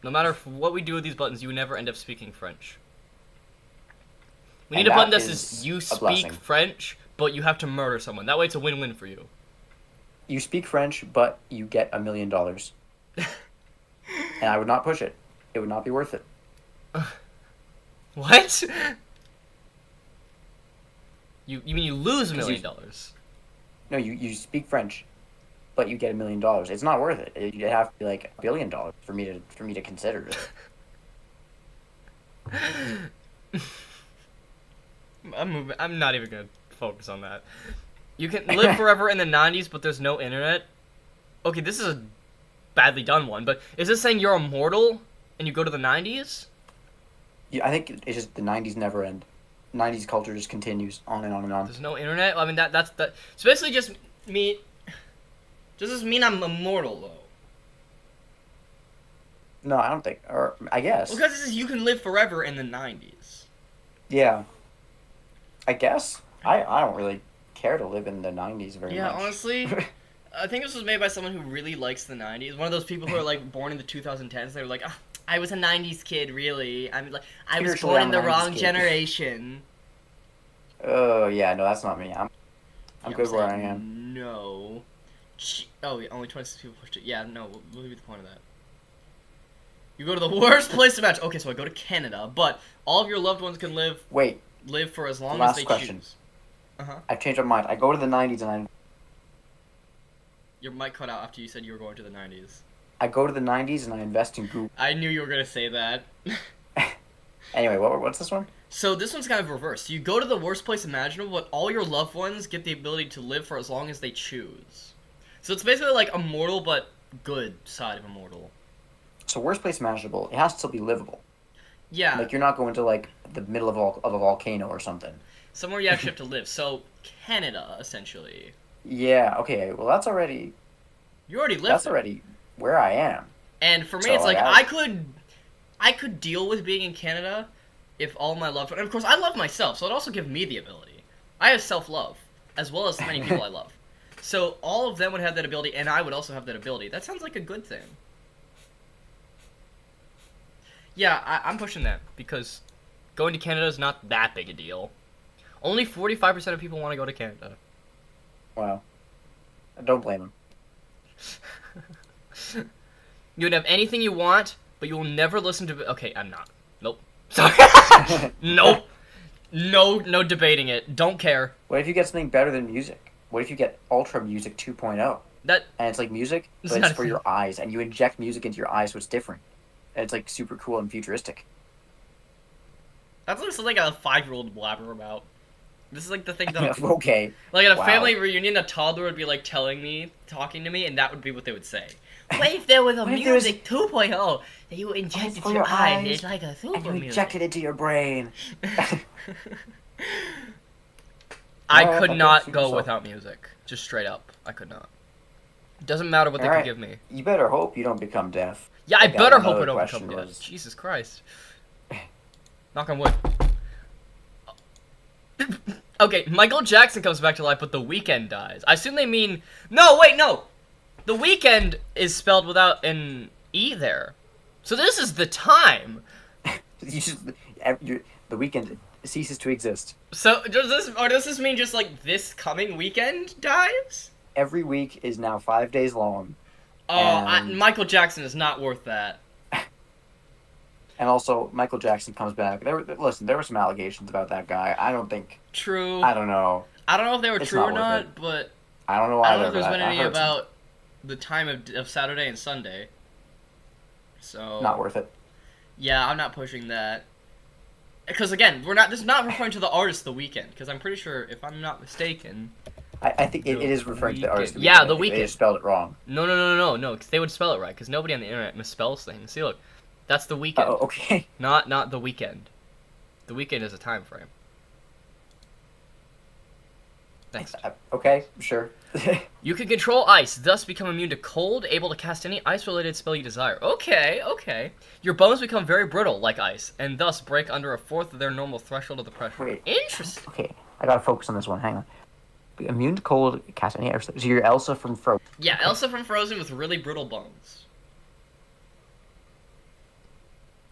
no matter what we do with these buttons, you would never end up speaking French. We And need a button that that says is you a speak blessing. French, but you have to murder someone. That way it's a win-win for you. you speak French, but you get $1 million. And I would not push it. It would not be worth it. What? You mean you lose $1 million? No, you speak French, but you get $1 million. It's not worth it. It'd have to be like $1 billion for me to consider it. I'm not even gonna focus on that. You can live forever in the 90s, but there's no internet. Okay, this is a badly done one, but is this saying you're immortal and you go to the 90s? Yeah, I think it's just the 90s never end. 90s culture just continues on and on and on. There's no internet. I mean that's that. So basically, just me. Does this mean I'm immortal though? No, I don't think. Or I guess. Well, because it says you can live forever in the 90s. Yeah. I guess. I don't really care to live in the 90s very much. Yeah, honestly, I think this was made by someone who really likes the 90s. One of those people who are like born in the 2010s. They were like, I was a 90s kid, really. I was Spiritually, born I'm in a the 90s wrong kid. generation. Oh, yeah, no, that's not me. I'm Yeah, good where I saying am. No. Oh, yeah, only 26 people pushed it. Yeah, no, what would be the point of that? You go to the worst place to match. Okay, so I go to Canada, but all of your loved ones can live Wait, for as long as Last they question. choose. Uh-huh. I've changed my mind. I go to the 90s and Your mic cut out after you said you were going to the 90s. I go to the 90s and I invest in Google. I knew you were going to say that. Anyway, what's this one? So this one's kind of reversed. You go to the worst place imaginable, but all your loved ones get the ability to live for as long as they choose. So it's basically like immortal, but good side of immortal. So worst place imaginable. It has to still be livable. Yeah, Like you're not going to like the middle of a volcano or something. somewhere you actually have to live. So Canada, essentially. Yeah. Okay. Well, that's already You already live that's there. already where I am. And for me, So, it's like like, I could deal with being in Canada if all my loved ones. And of course, I love myself, so it also give me the ability. I have self-love as well as many people I love. So all of them would have that ability, and I would also have that ability. That sounds like a good thing. Yeah, I'm pushing that because going to Canada is not that big a deal. Only 45% of people want to go to Canada. Wow. I don't blame him. You would have anything you want, but you will never listen to. Okay, I'm not. Nope. Sorry. Nope. No debating it. Don't care. What if you get something better than music? What if you get Ultra Music 2.0? That And it's like music, It's but not it's for a- your eyes, and you inject music into your eyes, so it's different. And it's like super cool and futuristic. that's what something a 5-year-old blabber about. This is like the thing that Okay. like at a Wow. family reunion, a toddler would be like talking to me, and that would be what they would say. What if there was a What if there was- music 2.0 that you inject for into your your eyes? eyes, It's like a super And you music. inject it into your brain. I Alright, could okay, not suit go yourself. without music. Just straight up, I could not. Doesn't matter what they Alright. could give me. You better hope you don't become deaf. Yeah, I Okay, better hope another I don't question become deaf. was- Jesus Christ. Knock on wood. Okay, Michael Jackson comes back to life, but The Weeknd dies. I assume they mean... No, wait, no! The Weeknd is spelled without an E there. So this is the time. You just, the weekend ceases to exist. So does this mean just like this coming weekend dies? Every week is now 5 days long. Oh, And- Michael Jackson is not worth that. And also, Michael Jackson comes back. There were some allegations about that guy. I don't know. I don't know if they were It's true not or worth not, it. but I don't know I either. don't know if there's but been I any heard some- about the time of Saturday and Sunday. So Not worth it. Yeah, I'm not pushing that. Because again, this is not referring to the artist The Weeknd, because I'm pretty sure, if I'm not mistaken, I think it is referring to the artist. Yeah, The They Weeknd. just spelled it wrong. No, because they would spell it right, because nobody on the internet misspells things. See, look, that's The Weeknd, Oh, okay. not The Weekend. The Weekend is a time frame. Next. Okay, sure. You can control ice, thus become immune to cold, able to cast any ice-related spell you desire. Okay. Your bones become very brittle, like ice, and thus break under a fourth of their normal threshold of the pressure. Wait. Interesting. Okay, I gotta focus on this one. Hang on. Be immune to cold, cast any extra. So you're Elsa from Frozen. Yeah, Elsa from Frozen with really brittle bones.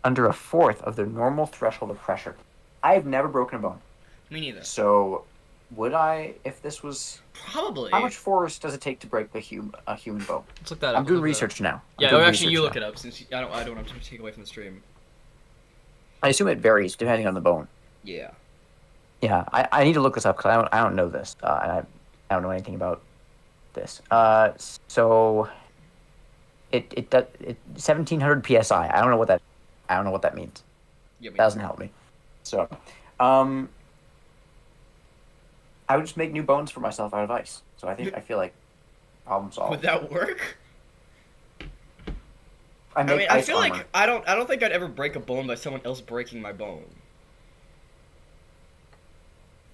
Under a fourth of their normal threshold of pressure. I've never broken a bone. Me neither. So, would I, if this was... Probably. How much force does it take to break a human bone? Let's look that up. I'm doing Look that up. research now. Yeah, I'm doing actually, you research look now. it up since I don't have to take away from the stream. I assume it varies depending on the bone. Yeah. Yeah, I need to look this up because I don't know this. And I don't know anything about this. So it 1700 psi. I don't know what that means. Yeah. That doesn't help me. So, I would just make new bones for myself out of ice. So I feel like problem solved. Would that work? I I make mean, I ice feel armor. like I don't think I'd ever break a bone by someone else breaking my bone.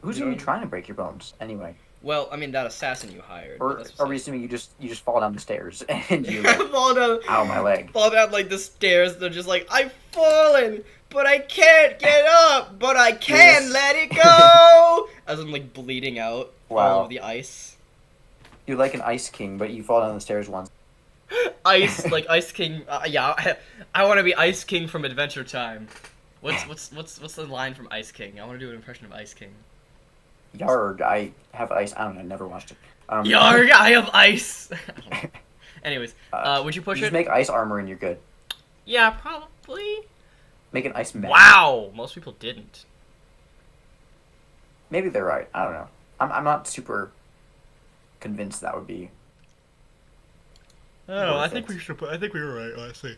Who's you gonna know? be trying to break your bones anyway? Well, I mean, that assassin you hired. Or that's are we assuming you just fall down the stairs and you like, fall down, ow my leg? fall down like the stairs. They're just like, I've fallen, but I can't get up, but I can Yes. let it go. As I'm like bleeding out all Wow. of the ice. You're like an ice king, but you fall down the stairs once. Ice, like Ice King. Yeah, I want to be Ice King from Adventure Time. What's the line from Ice King? I want to do an impression of Ice King. Yarg, I have ice. I don't know. I never watched it. Yarg, I have ice. Anyways, would you push Just it? make ice armor and you're good. Yeah, probably. Make an ice man. Wow, most people didn't. Maybe they're right. I don't know. I'm not super convinced that would be. I don't know. I Worth think it. we should. I think we were right. Let's see.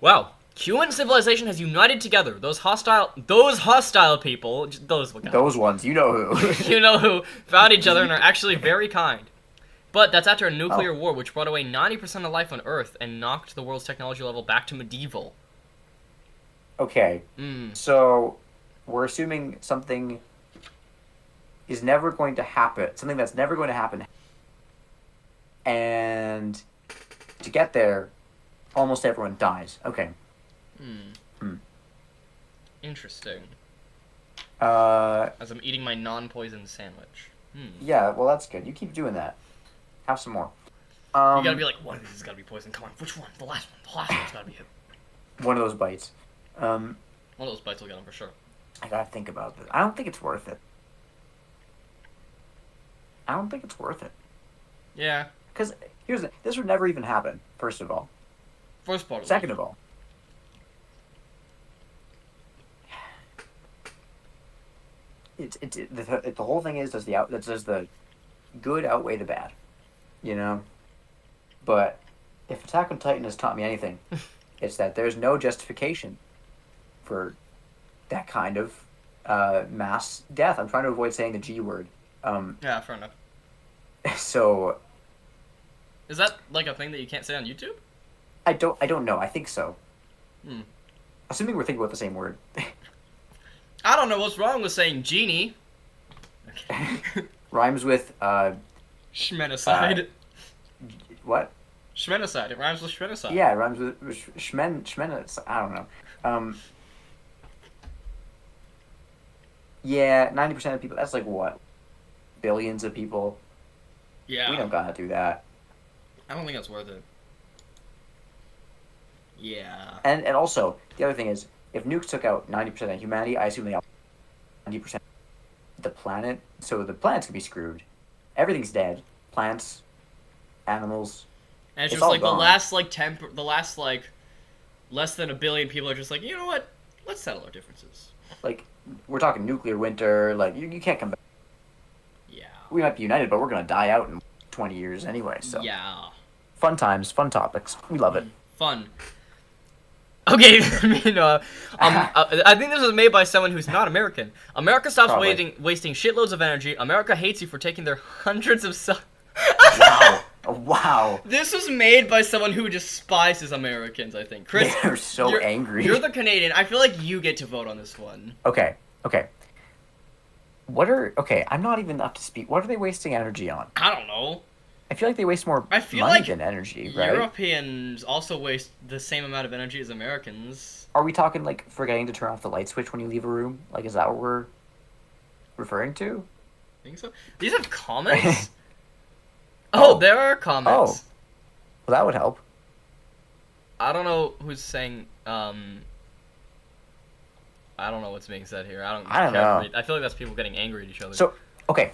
Wow, human civilization has united together. Those hostile people, those guys, Those ones, you know who. you know, who found each other and are actually very kind. But that's after a nuclear war, which brought away 90% of life on Earth and knocked the world's technology level back to medieval. Okay, so we're assuming something is never going to happen. Something that's never going to happen. And to get there, almost everyone dies. Okay. Interesting. Uh, As I'm eating my non-poisoned sandwich. yeah. Well, that's good. You keep doing that. Have some more. You gotta be like, one of these has gotta be poison. Come on, which one? The last one. The last one's gotta be it. One of those bites. One of those bites will get him for sure. I gotta think about this. I don't think it's worth it. I don't think it's worth it. Yeah. Because this would never even happen. First of all. First part of Second of all. The whole thing is does the good outweigh the bad, you know? But if Attack on Titan has taught me anything, it's that there's no justification for that kind of mass death. I'm trying to avoid saying the G word. Yeah, fair enough. So Is that like a thing that you can't say on YouTube? I don't know. I think so. Hmm. Assuming we're thinking about the same word. I don't know what's wrong with saying genie. Okay. Rhymes with Schmenicide. what? Schmenicide. It rhymes with Schmenicide. Yeah, it rhymes with Schmen. I don't know. Yeah, 90% of people. That's like what? Billions of people. Yeah. We don't gotta do that. I don't think that's worth it. Yeah. And also, the other thing is, if nukes took out 90% of humanity, I assume they out 90% the planet. So the planet's gonna be screwed. Everything's dead. Plants, animals. And it's It's just all like gone. the last less than a billion people are just like, you know what? Let's settle our differences. Like, we're talking nuclear winter. Like, you can't come back. Yeah. We might be united, but we're gonna die out in 20 years anyway. So Yeah. fun times, fun topics. We love it. Fun. Okay, I think this was made by someone who's not American. America stops Probably. wasting shitloads of energy. America hates you for taking their hundreds of Wow. Wow. This was made by someone who despises Americans, I think. Chris, They're so you're, angry. You're the Canadian. I feel like you get to vote on this one. Okay. I'm not even up to speed. What are they wasting energy on? I don't know. I feel like they waste more I feel money like than energy, right? Europeans also waste the same amount of energy as Americans. Are we talking like forgetting to turn off the light switch when you leave a room? Like, is that what we're referring to? I think so. These have comments? Oh, there are comments. Oh. Well, that would help. I don't know who's saying, I don't know what's being said here. I don't know. care to read. I feel like that's people getting angry at each other. So, okay.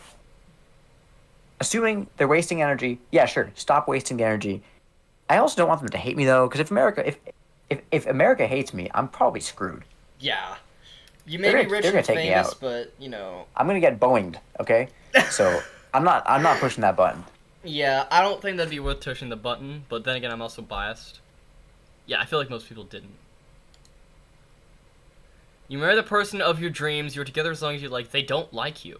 Assuming they're wasting energy, yeah, sure. Stop wasting the energy. I also don't want them to hate me though, because if America hates me, I'm probably screwed. Yeah. You may They're be rich gonna and take me famous, out. but, you know. I'm gonna get Boeinged, okay? So I'm not pushing that button. Yeah, I don't think that'd be worth pushing the button, but then again, I'm also biased. Yeah, I feel like most people didn't. You marry the person of your dreams, you're together as long as you like, they don't like you.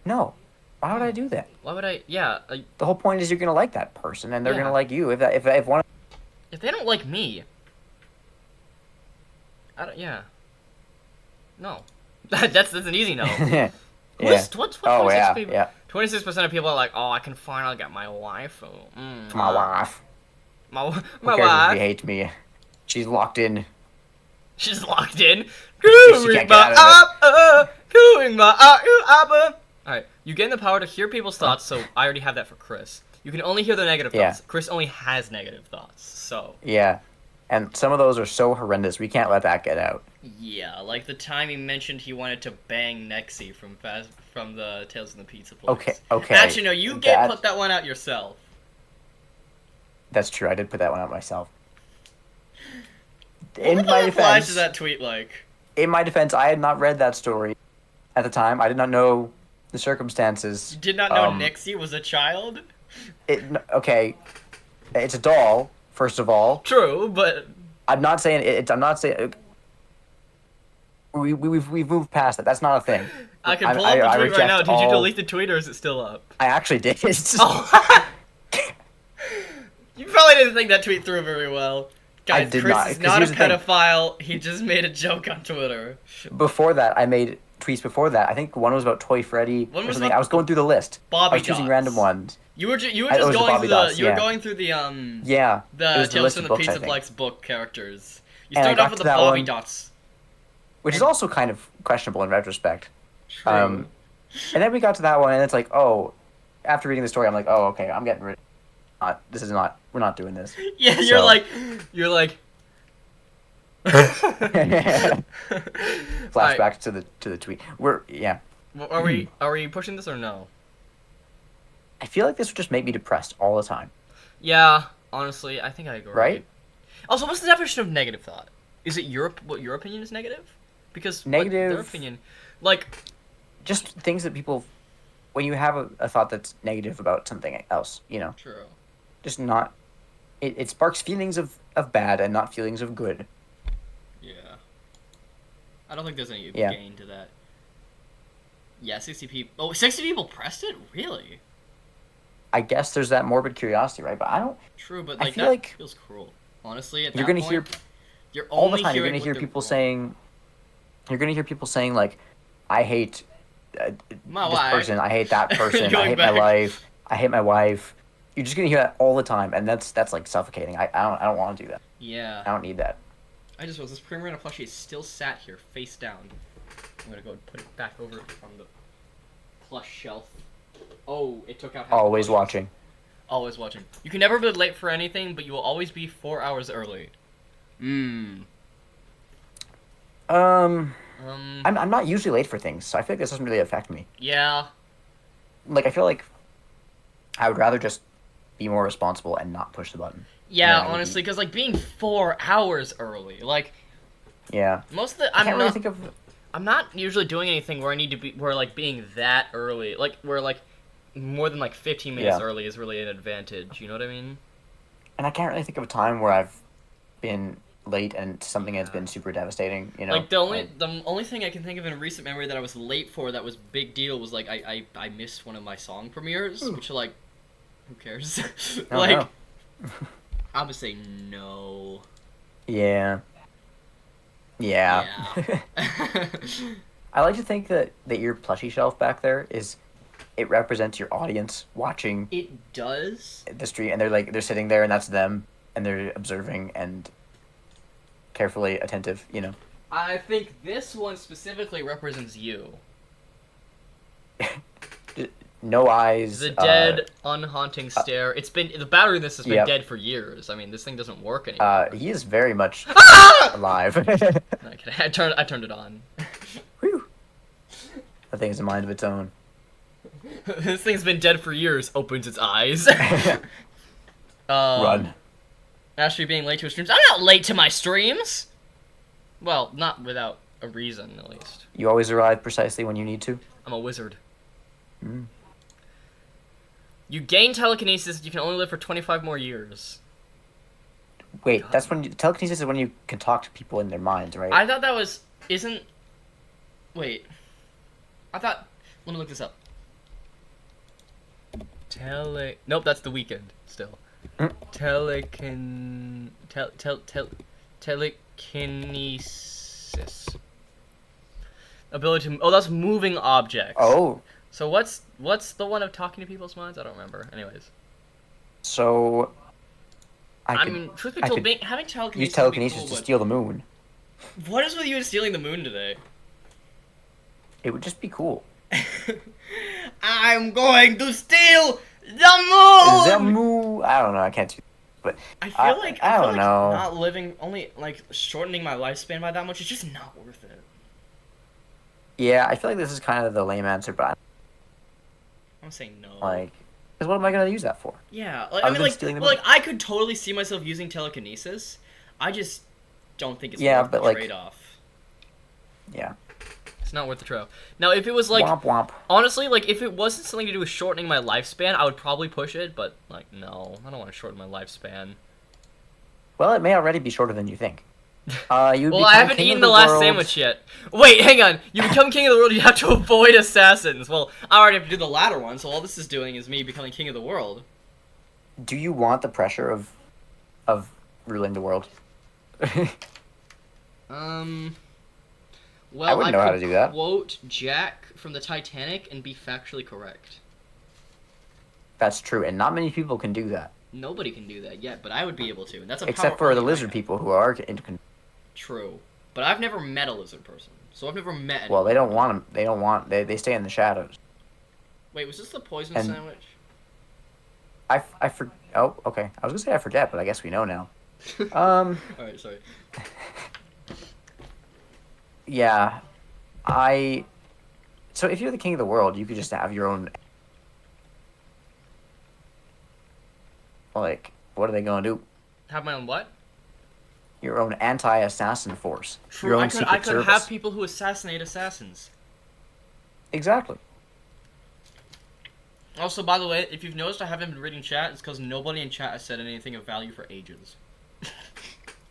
No. Why would I do that? Why would I? Yeah, The whole point is you're gonna like that person, and they're Yeah. gonna like you. If one. if they don't like me, I don't. Yeah. No. that's an easy no. Yeah. What's Oh 26 yeah. people? Yeah. 26% of people are like, oh, I can finally get my wife. My wife. My Who my cares if wife. she hates me? She's locked in. She's locked in. can't get out of Alright, you gain the power to hear people's thoughts, so I already have that for Chris. You can only hear their negative Yeah. thoughts. Chris only has negative thoughts, so. Yeah. And some of those are so horrendous, we can't let that get out. Yeah, like the time he mentioned he wanted to bang Nexie from the Tales of the Pizza Place. Okay. Actually, no, you put that one out yourself. That's true, I did put that one out myself. What In were my the replies to defense, that tweet like? I had not read that story at the time. I did not know the circumstances. You did not know Um, Nexie was a child? Okay, it's a doll. First of all, True, but I'm not saying it's. I'm not saying. We've moved past that. That's not a thing. I can pull up the tweet right now. Did you delete the tweet or is it still up? I actually did. Oh. You probably didn't think that tweet through very well. Guys, did Chris not, is 'cause not a here's the thing. pedophile. He just made a joke on Twitter. Before that, I made tweets before that. I think one was about Toy Freddy One or was something. about I was going through the list. Bobby I was choosing Dots. random ones. You were just It was going Bobby through Dots, you were yeah. going through the Yeah. it the was Tales list from of the books, I Pizza think. Plex book characters. You And I started got off with to the that Bobby one. Dots. Which is also kind of questionable in retrospect. True. And then we got to that one, and it's like, oh, after reading the story, I'm like, oh, okay, I'm getting rid. We're not doing this. Yeah, So- you're like. Flashback to the tweet. Are we pushing this or no? I feel like this would just make me depressed all the time. Yeah, honestly, I think I agree. Right? Also, what's the definition of negative thought? Is it what your opinion is negative? Because Negative- their opinion, like, Just things that people, when you have a thought that's negative about something else, true. just not. It sparks feelings of bad and not feelings of good. Yeah. I don't think there's any Yeah. gain to that. Yeah, 60 people. Oh, 60 people pressed it? Really? I guess there's that morbid curiosity, right? But I don't. True, but I like feel that like feels cruel. Honestly, at You're that gonna point, hear you're all the only time. You're hearing gonna what hear they're people wrong. saying. You're gonna hear people saying like, "I hate My this wife." person. I hate that person. I Going hate back. my life. I hate my wife." You're just gonna hear that all the time, and that's like suffocating. I don't want to do that. Yeah. I don't need that. I just was this Primarina plushie is still sat here face down. I'm gonna go and put it back over from the plush shelf. Oh, it took out half the Always plushies. watching. Always watching. You can never be late for anything, but you will always be 4 hours early. I'm not usually late for things, so I feel like this doesn't really affect me. Yeah. Like I feel like I would rather just be more responsible and not push the button. Yeah, I would honestly, because like being 4 hours early, like Yeah. most of the I can't really think of. I'm not usually doing anything where I need to be where like being that early, like where like more than like 15 minutes Yeah. early is really an advantage. You know what I mean? And I can't really think of a time where I've been late and something that's been super devastating. You know, Like the only thing I can think of in recent memory that I was late for that was big deal was like I missed one of my song premieres, which are like, who cares? Oh, like, no. I'm gonna say no. Yeah. Yeah. Yeah. I like to think that your plushie shelf back there it represents your audience watching It does. the stream, and they're sitting there, and that's them, and they're observing and carefully attentive. You know. I think this one specifically represents you. No eyes. The dead, unhaunting stare. It's been the battery in this has been Yep. dead for years. I mean, this thing doesn't work anymore. He is very much alive. No, I'm kidding. I turned it on. Whew. That thing has a mind of its own. This thing's been dead for years. Opens its eyes. Run. Ashley being late to her streams. I'm not late to my streams. Well, not without a reason, at least. You always arrive precisely when you need to. I'm a wizard. Mm. You gain telekinesis. You can only live for 25 more years. Wait, that's when telekinesis is when you can talk to people in their minds, right? I thought that was isn't. Wait. I thought. Let me look this up. Nope, that's the weekend still. Telekinesis. Ability to. Oh, that's moving objects. Oh, So what's the one of talking to people's minds? I don't remember. Anyways. so I could- mean, truth be I told, could having telekinesis. use telekinesis would be to cool, steal the moon. but what is with you and stealing the moon today? It would just be cool. I'm going to steal the moon. The moon. I don't know. I can't do. But I feel like I feel don't like know. not living only like shortening my lifespan by that much is just not worth it. Yeah, I feel like this is kind of the lame answer, but I'm saying no. like, because what am I gonna use that for? Yeah, like, I Other mean, than like, stealing the well, moon. like I could totally see myself using telekinesis. I just don't think it's Yeah, worth but, the like- trade-off. Yeah. It's not worth the trade-off. Now, if it was like Womp womp. honestly, like if it wasn't something to do with shortening my lifespan, I would probably push it. But like, no, I don't want to shorten my lifespan. Well, it may already be shorter than you think. You would Well, become I haven't king eaten of the last world. sandwich yet. Wait, hang on. You become king of the world, you have to avoid assassins. Well, I already have to do the latter one, so all this is doing is me becoming king of the world. Do you want the pressure of ruling the world? Well, I wouldn't know how to could do that. Quote Jack from the Titanic and be factually correct. That's true, and not many people can do that, Nobody can do that yet, but I would be able to, and that's a except power for the only I lizard have. people who are in. True, but I've never met a lizard person, so I've never met. Well, anyone. they don't want them. They don't want. They stay in the shadows. Wait, was this the poison and- sandwich? Oh, okay. I was gonna say I forget, but I guess we know now. All right, sorry. Yeah, So if you're the king of the world, you could just have your own. Like, what are they gonna do? Have my own what? Your own anti-assassin force. True, Your own I could secret service. have people who assassinate assassins. Exactly. Also, by the way, if you've noticed I haven't been reading chat, it's because nobody in chat has said anything of value for ages.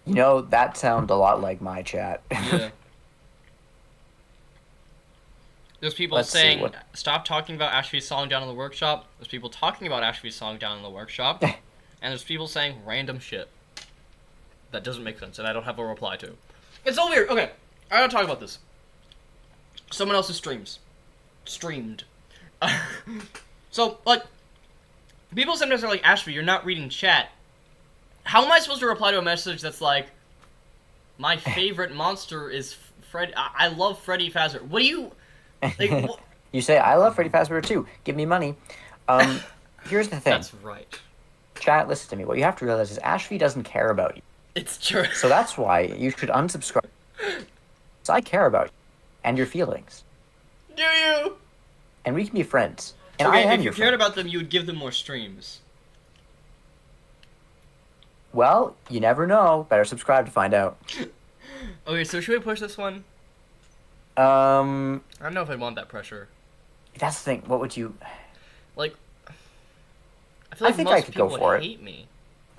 You know, that sounds a lot like my chat. Yeah. There's people Let's see, saying, what- stop talking about Ashby's song down in the workshop. There's people talking about Ashby's song down in the workshop. And there's people saying random shit. That doesn't make sense, and I don't have a reply to. It's so weird. Okay, I gotta talk about this. Someone else's streamed. So, like, people sometimes are like, Ashby, you're not reading chat. How am I supposed to reply to a message that's like, my favorite monster is Fred. I love Freddy Fazbear. What do you... Like, You say, I love Freddy Fazbear too. Give me money. Here's the thing. That's right. Chat, listen to me. What you have to realize is Ashby doesn't care about you. It's true. So that's why you should unsubscribe. So I care about you and your feelings. Do you? And we can be friends. And Okay, I am if you your cared friend. about them, you would give them more streams. Well, you never know. Better subscribe to find out. Okay, so should we push this one? I don't know if I'd want that pressure. That's the thing. What would you... Like, I feel like think most I could go people for would it. hate me.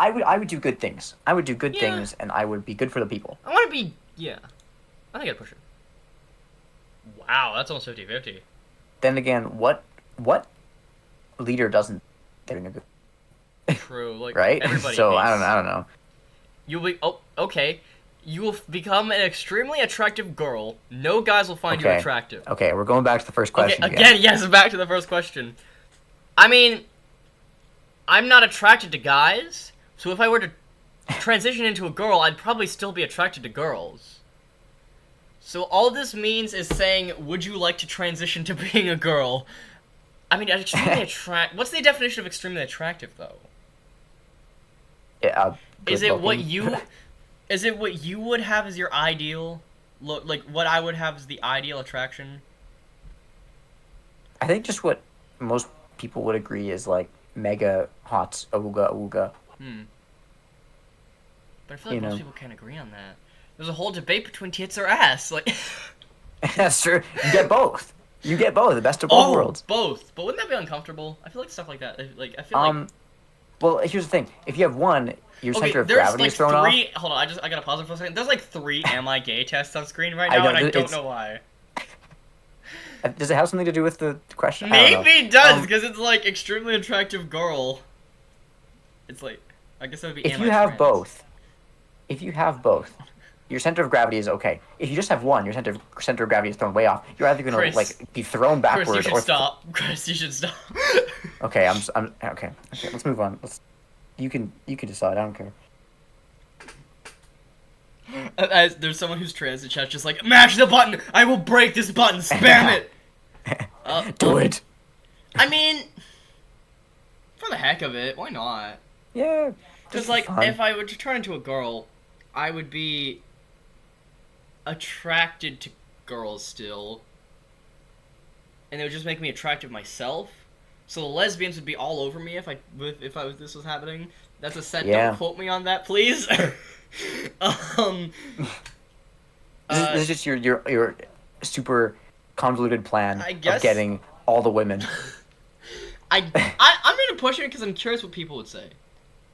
I would do good things. I would do good Yeah. things, and I would be good for the people. I want to be. Yeah. I think I'd push it. Wow, that's almost 50-50. Then again, what leader doesn't doing a good True. Like, right? everybody So hates. I don't know. You'll be. Oh, okay. You will become an extremely attractive girl. No guys will find you Okay. attractive. Okay, we're going back to the first Okay, question again, yes, back to the first question. I mean, I'm not attracted to guys, so if I were to transition into a girl, I'd probably still be attracted to girls. So all this means is saying, would you like to transition to being a girl? I mean, extremely what's the definition of extremely attractive, though? Yeah, Is it what good-looking. you... Is it what you would have as your ideal... Look, like, what I would have as the ideal attraction? I think just what most people would agree is like mega hot, ooga ooga. But I feel like You most know. people can't agree on that. There's a whole debate between tits or ass. Like, That's true. You get both. You get both. The best of both worlds. both. But wouldn't that be uncomfortable? I feel like stuff like that. Like, I feel like Well, here's the thing. If you have one, your okay, center of there's gravity like is thrown off. three. Hold on, I gotta pause it for a second. There's like 3 "Am I gay?" tests on screen right I now, know, and I don't it's- know why. Does it have something to do with the question? I don't know. Maybe it does because it's like extremely attractive girl. It's like I guess that would be. If am you I have trans? both, your center of gravity is okay. If you just have one, your center of gravity is thrown way off. You're either gonna Chris. like be thrown Chris, backward you should or stop. Chris, you should stop. Okay, I'm okay. Okay, let's move on. You can decide. I don't care. As there's someone who's trans in chat, just like mash the button. I will break this button. Spam it. Do it. I mean, for the heck of it, why not? Yeah. Because just like, fun. if I were to turn into a girl, I would be attracted to girls still, and it would just make me attractive myself. So the lesbians would be all over me if this was happening. That's a set. Yeah. Don't quote me on that, please. This is just your super convoluted plan I guess- of getting all the women. I'm gonna push it because I'm curious what people would say.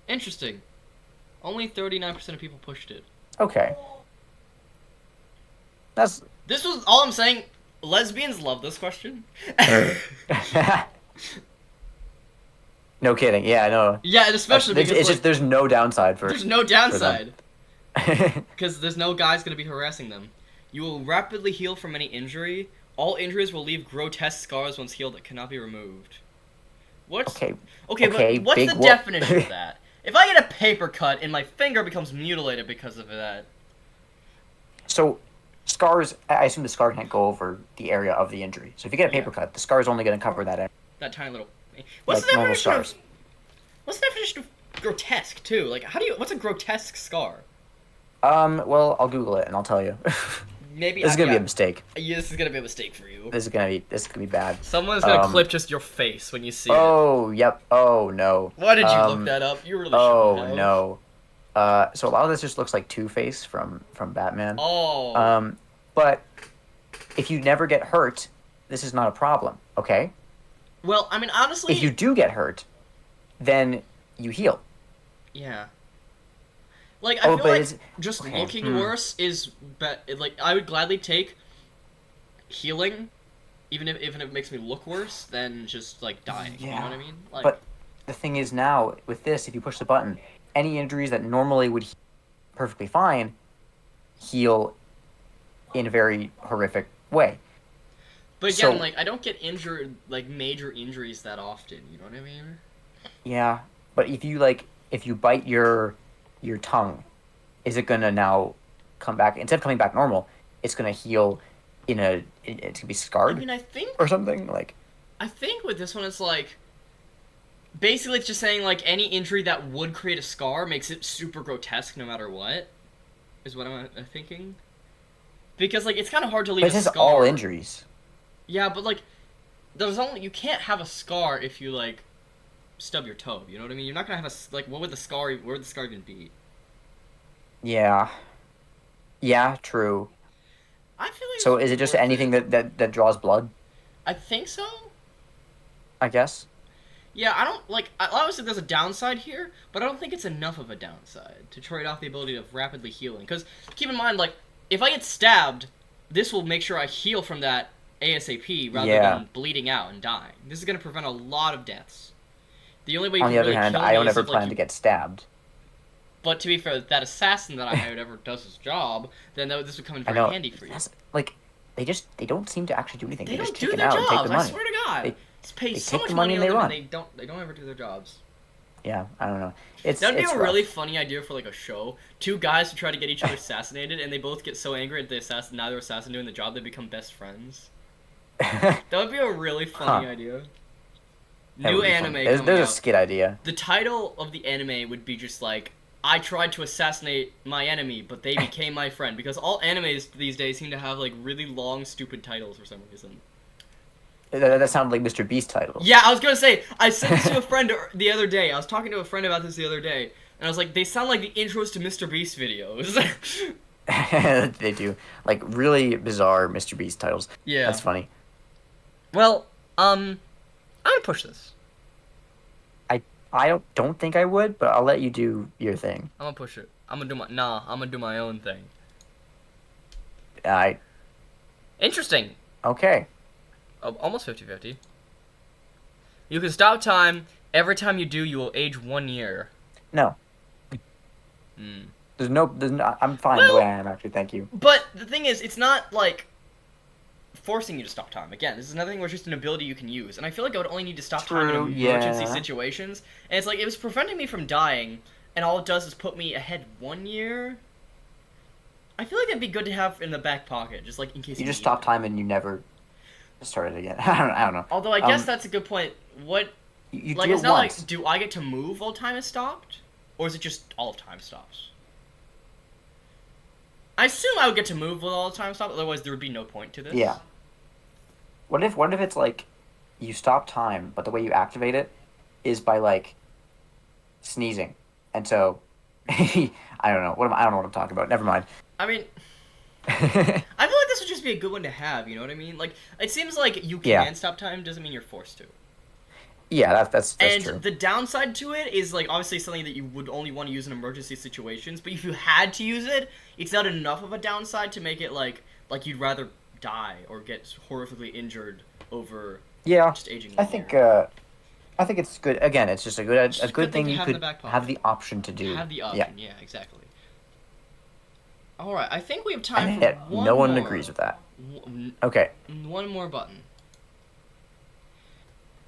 Interesting. Only 39% of people pushed it. Okay. That's This was all I'm saying. Lesbians love this question. no kidding. Yeah, I know. Yeah, and especially It's because like, just there's no downside for. there's no downside. them. Because there's no guy's gonna be harassing them. You will rapidly heal from any injury. All injuries will leave grotesque scars once healed that cannot be removed. What's Okay. okay, okay, but what's big the whoop. definition of that? If I get a paper cut and my finger becomes mutilated because of that, So, scars. I assume the scar can't go over the area of the injury. So if you get a paper cut, the scar is only going to cover that area. that tiny little. What's Like the normal definition scars. of? What's the definition of grotesque too? Like, what's a grotesque scar? Well, I'll Google it and I'll tell you. Maybe This is gonna be yeah. a mistake. Yeah, this is gonna be a mistake for you. This is gonna be bad. Someone's gonna Um, clip just your face when you see it. Oh, yep. Oh no. Why did you look that up? You really shouldn't Oh have. no. So a lot of this just looks like Two-Face from Batman. Oh. But if you never get hurt, this is not a problem. Okay. Well, I mean, honestly. If you do get hurt, then you heal. Yeah. Like, I Oh, feel but like it's- just okay, looking worse is like I would gladly take healing, even if it makes me look worse, than just like dying. You know Yeah, what I mean? Like, But the thing is now with this, if you push the button, any injuries that normally would heal perfectly fine heal in a very horrific way. but again, so- like I don't get injured like major injuries that often. You know what I mean? Yeah, but if you bite your tongue, is it gonna now come back instead of coming back normal? It's gonna heal it's gonna be I scarred mean, I think or something like. with this one it's like basically it's just saying like any injury that would create a scar makes it super grotesque no matter what. Is what I'm thinking. Because like it's kind of hard to leave But it a says scar. all injuries. Yeah, but like, you can't have a scar if you like stub your toe. You know what I mean? You're not gonna have like where would the scar even be? Yeah. Yeah, true. I feel like. So it's is it just worth anything that draws blood? I think so. I guess. Yeah, I don't like. Obviously, there's a downside here, but I don't think it's enough of a downside to trade off the ability of rapidly healing. Because keep in mind, like, if I get stabbed, this will make sure I heal from that ASAP rather than bleeding out and dying. This is going to prevent a lot of deaths. The only way you On can the other really hand, kill I me don't is ever if, like, plan you... to get stabbed. But to be fair, that assassin that I hired ever does his job, then this would come in I very know. handy for you. That's, like, they don't seem to actually do anything. They just don't take do it their out and take jobs. the I money. swear to God, They pay they so take much the money money on and them, they and they don't ever do their jobs. Yeah, I don't know. It's That'd be it's a rough. really funny idea for like a show. Two guys who try to get each other assassinated, and they both get so angry at the neither assassin doing the job, they become best friends. That would be a really funny idea. That New would be anime funny. coming There's a out. skit idea. The title of the anime would be just like, I tried to assassinate my enemy, but they became my friend. Because all animes these days seem to have like really long, stupid titles for some reason. That sounded like Mr. Beast title. Yeah, I was gonna say, I said this to a friend the other day. I was talking to a friend about this the other day, and I was like, they sound like the intros to Mr. Beast videos. They do. Like, really bizarre Mr. Beast titles. Yeah. That's funny. Well, I'm gonna push this. I don't think I would, but I'll let you do your thing. I'm gonna push it. I'm gonna do my own thing. Interesting. Okay. Almost 50-50. You can stop time. Every time you do, you will age 1 year. No. There's no, I'm fine the way I am, actually, thank you. But the thing is, it's not, like, forcing you to stop time. Again, this is another thing where it's just an ability you can use. And I feel like I would only need to stop time in True, yeah. emergency situations. And it's like, it was preventing me from dying, and all it does is put me ahead 1 year. I feel like it'd be good to have in the back pocket, just like in case You just need stop it. time and you never start it again. I don't know. Although I guess that's a good point. What, You like, do it's it not once. like, do I get to move while time is stopped? Or is it just all time stops? I assume I would get to move while all time stops, otherwise there would be no point to this. Yeah. What if it's like you stop time, but the way you activate it is by like sneezing, and so I don't know. I don't know what I'm talking about. Never mind. I mean, I feel like this would just be a good one to have, you know what I mean? Like, it seems like you can stop time, doesn't mean you're forced to. Yeah, that's and true. the downside to it is, like, obviously something that you would only want to use in emergency situations, but if you had to use it, it's not enough of a downside to make it, like you'd rather die or get horrifically injured over just aging I one think year. I think it's good. Again, it's just a good thing to you have in could the back pocket. have the option to do. Have the option, yeah exactly. Alright, I think we have time And for yet, one no one more. agrees with that. Okay. One more button.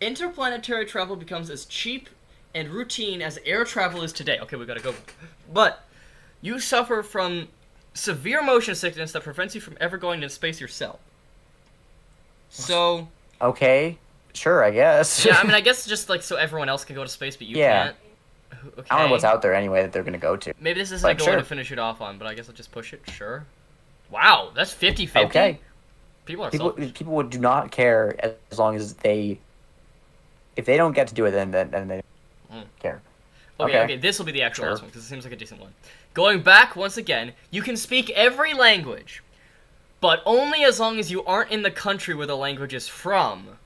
Interplanetary travel becomes as cheap and routine as air travel is today. Okay, we gotta go. But you suffer from severe motion sickness that prevents you from ever going into space yourself. So... Okay. Sure, I guess. yeah, I mean, I guess just, like, so everyone else can go to space, but you Yeah. can't. Okay. I don't know what's out there anyway that they're gonna go to. Maybe this isn't Like, a good one sure. to finish it off on, but I guess I'll just push it. Sure. Wow, that's 50-50. Okay. People are People selfish. people would do not care as long as if they don't get to do it, then they don't care. Okay, this will be the actual Sure. last one, because it seems like a decent one. Going back, once again, you can speak every language, but only as long as you aren't in the country where the language is from.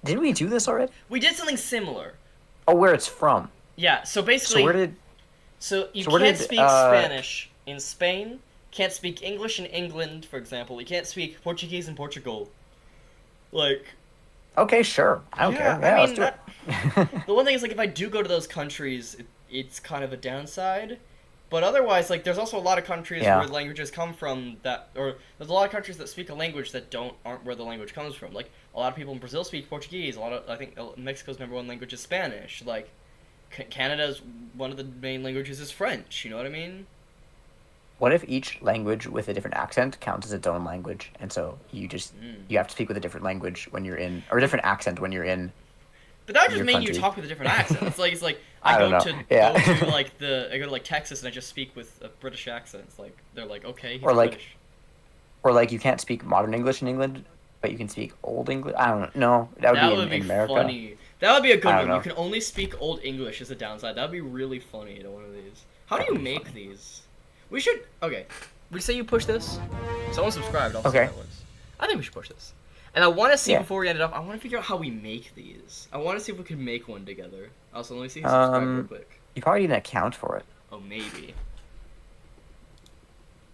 Didn't we do this already? We did something similar. Oh, where it's from. Yeah, so basically... So where did? So you so where can't did, speak Spanish in Spain, can't speak English in England, for example. You can't speak Portuguese in Portugal. Like... Okay, sure. I don't care. Yeah, I let's mean, do it. the one thing is, like, if I do go to those countries, it's kind of a downside. But otherwise, like, there's also a lot of countries where languages come from that, or there's a lot of countries that speak a language that aren't where the language comes from. Like, a lot of people in Brazil speak Portuguese. I think Mexico's #1 language is Spanish. Like, Canada's one of the main languages is French. You know what I mean? What if each language with a different accent counts as its own language, and so you have to speak with a different language when you're in, or a different accent when you're in. But that would just your mean country. you talk with a different accent. It's like I I don't go know. to Yeah. I go to like Texas and I just speak with a British accent. It's like they're like, okay, he's Or like- British. Or like you can't speak modern English in England, but you can speak old English. I don't know. No, that would be in America. funny. That would be a good I one. don't You know. can only speak Old English as a downside. That would be really funny to one of these. How do you That'd be make these? We should. Okay. We say you push this. Someone subscribed. I'll see Okay. how that works. I think we should push this. And I want to see, Yeah. before we end it up, I want to figure out how we make these. I want to see if we can make one together. Also, let me see who subscribed real quick. You probably need an account for it. Oh, maybe.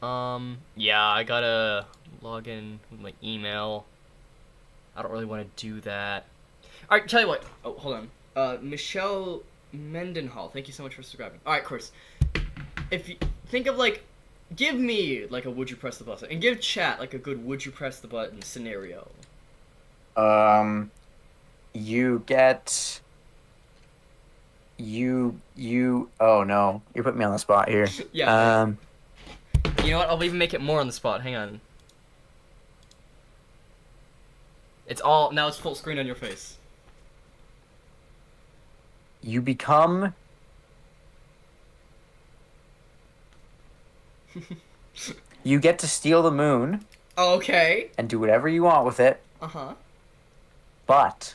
Yeah, I gotta log in with my email. I don't really want to do that. Alright, tell you what. Oh, hold on. Michelle Mendenhall, thank you so much for subscribing. Alright, Chris. If you think of, like, give me, like, a would you press the button, and give chat, like, a good would you press the button scenario. You get... Oh, no. You're putting me on the spot here. Yeah. You know what? I'll even make it more on the spot. Hang on. It's all... Now it's full screen on your face. You become... You get to steal the moon Okay. and do whatever you want with it, Uh-huh. but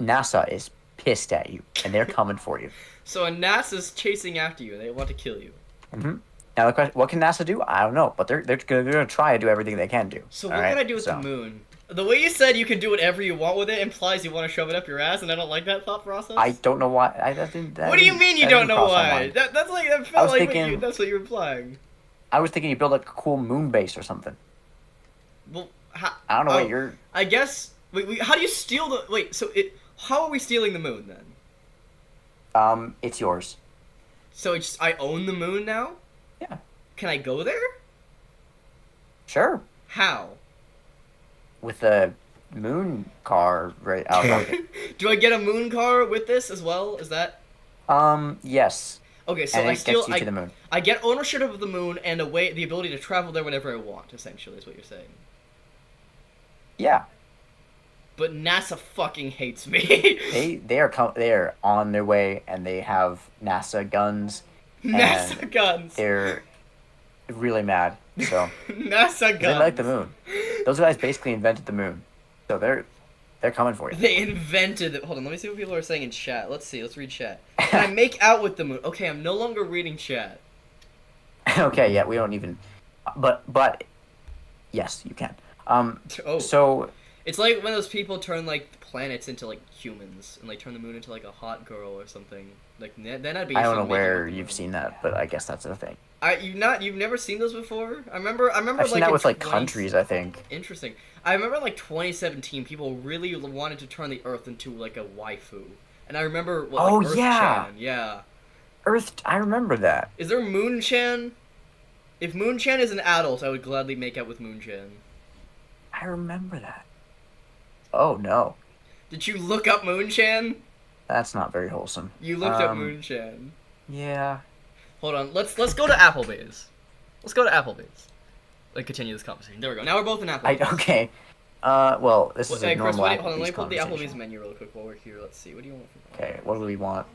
NASA is pissed at you, and they're coming for you. So a NASA's chasing after you, and they want to kill you. Mm-hmm. Now the question, what can NASA do? I don't know, but they're gonna try to do everything they can do. So all what right? can I do with the moon? The way you said you can do whatever you want with it implies you want to shove it up your ass, and I don't like that thought process. I don't know why. What do you mean you don't know why? That's like that felt was like thinking- that's what you were implying. I was thinking you build like a cool moon base or something. Well, I don't know what you're. I guess. Wait, how do you steal the? Wait, so it? How are we stealing the moon then? It's yours. So it's I own the moon now? Yeah. Can I go there? Sure. How? With the moon car right out of it. Do I get a moon car with this as well? Is that? Yes. Okay, so And I it steal. gets you to the moon. I get ownership of the moon and the ability to travel there whenever I want. Essentially, is what you're saying. Yeah. But NASA fucking hates me. They are on their way, and they have NASA guns. NASA and guns. They're really mad. So NASA guns. they like the moon. Those guys basically invented the moon, so they're coming for you. They invented it. Hold on, let me see what people are saying in chat. Let's see. Let's read chat. Can I make out with the moon? Okay, I'm no longer reading chat. Okay, yeah, we don't even. But yes, you can. Oh. So It's like when those people turn like planets into like humans and like turn the moon into like a hot girl or something. Like then I'd be. I don't know making where out with the you've moon. seen that, but I guess that's a thing. You've never seen those before? I remember I've like seen that in with like 20 countries, I think. Interesting. I remember like 2017, people really wanted to turn the Earth into like a waifu, and I remember what, like, Oh, Earth yeah. Chan. Yeah. Earth, I remember that. Is there Moon Chan? If Moon Chan is an adult, I would gladly make out with Moon Chan. I remember that. Oh no, Did you look up Moon Chan? that's not very wholesome. You looked up Moon Chan. Yeah. Hold on. Let's go to Applebee's. Let's go to Applebee's. Like continue this conversation. There we go. Now we're both in Applebee's. Okay. Well, this is a Hey, Chris, normal hold on. Let me Applebee's pull up the Applebee's conversation. menu real quick while we're here. Let's see. What do you want from Okay, what do we want?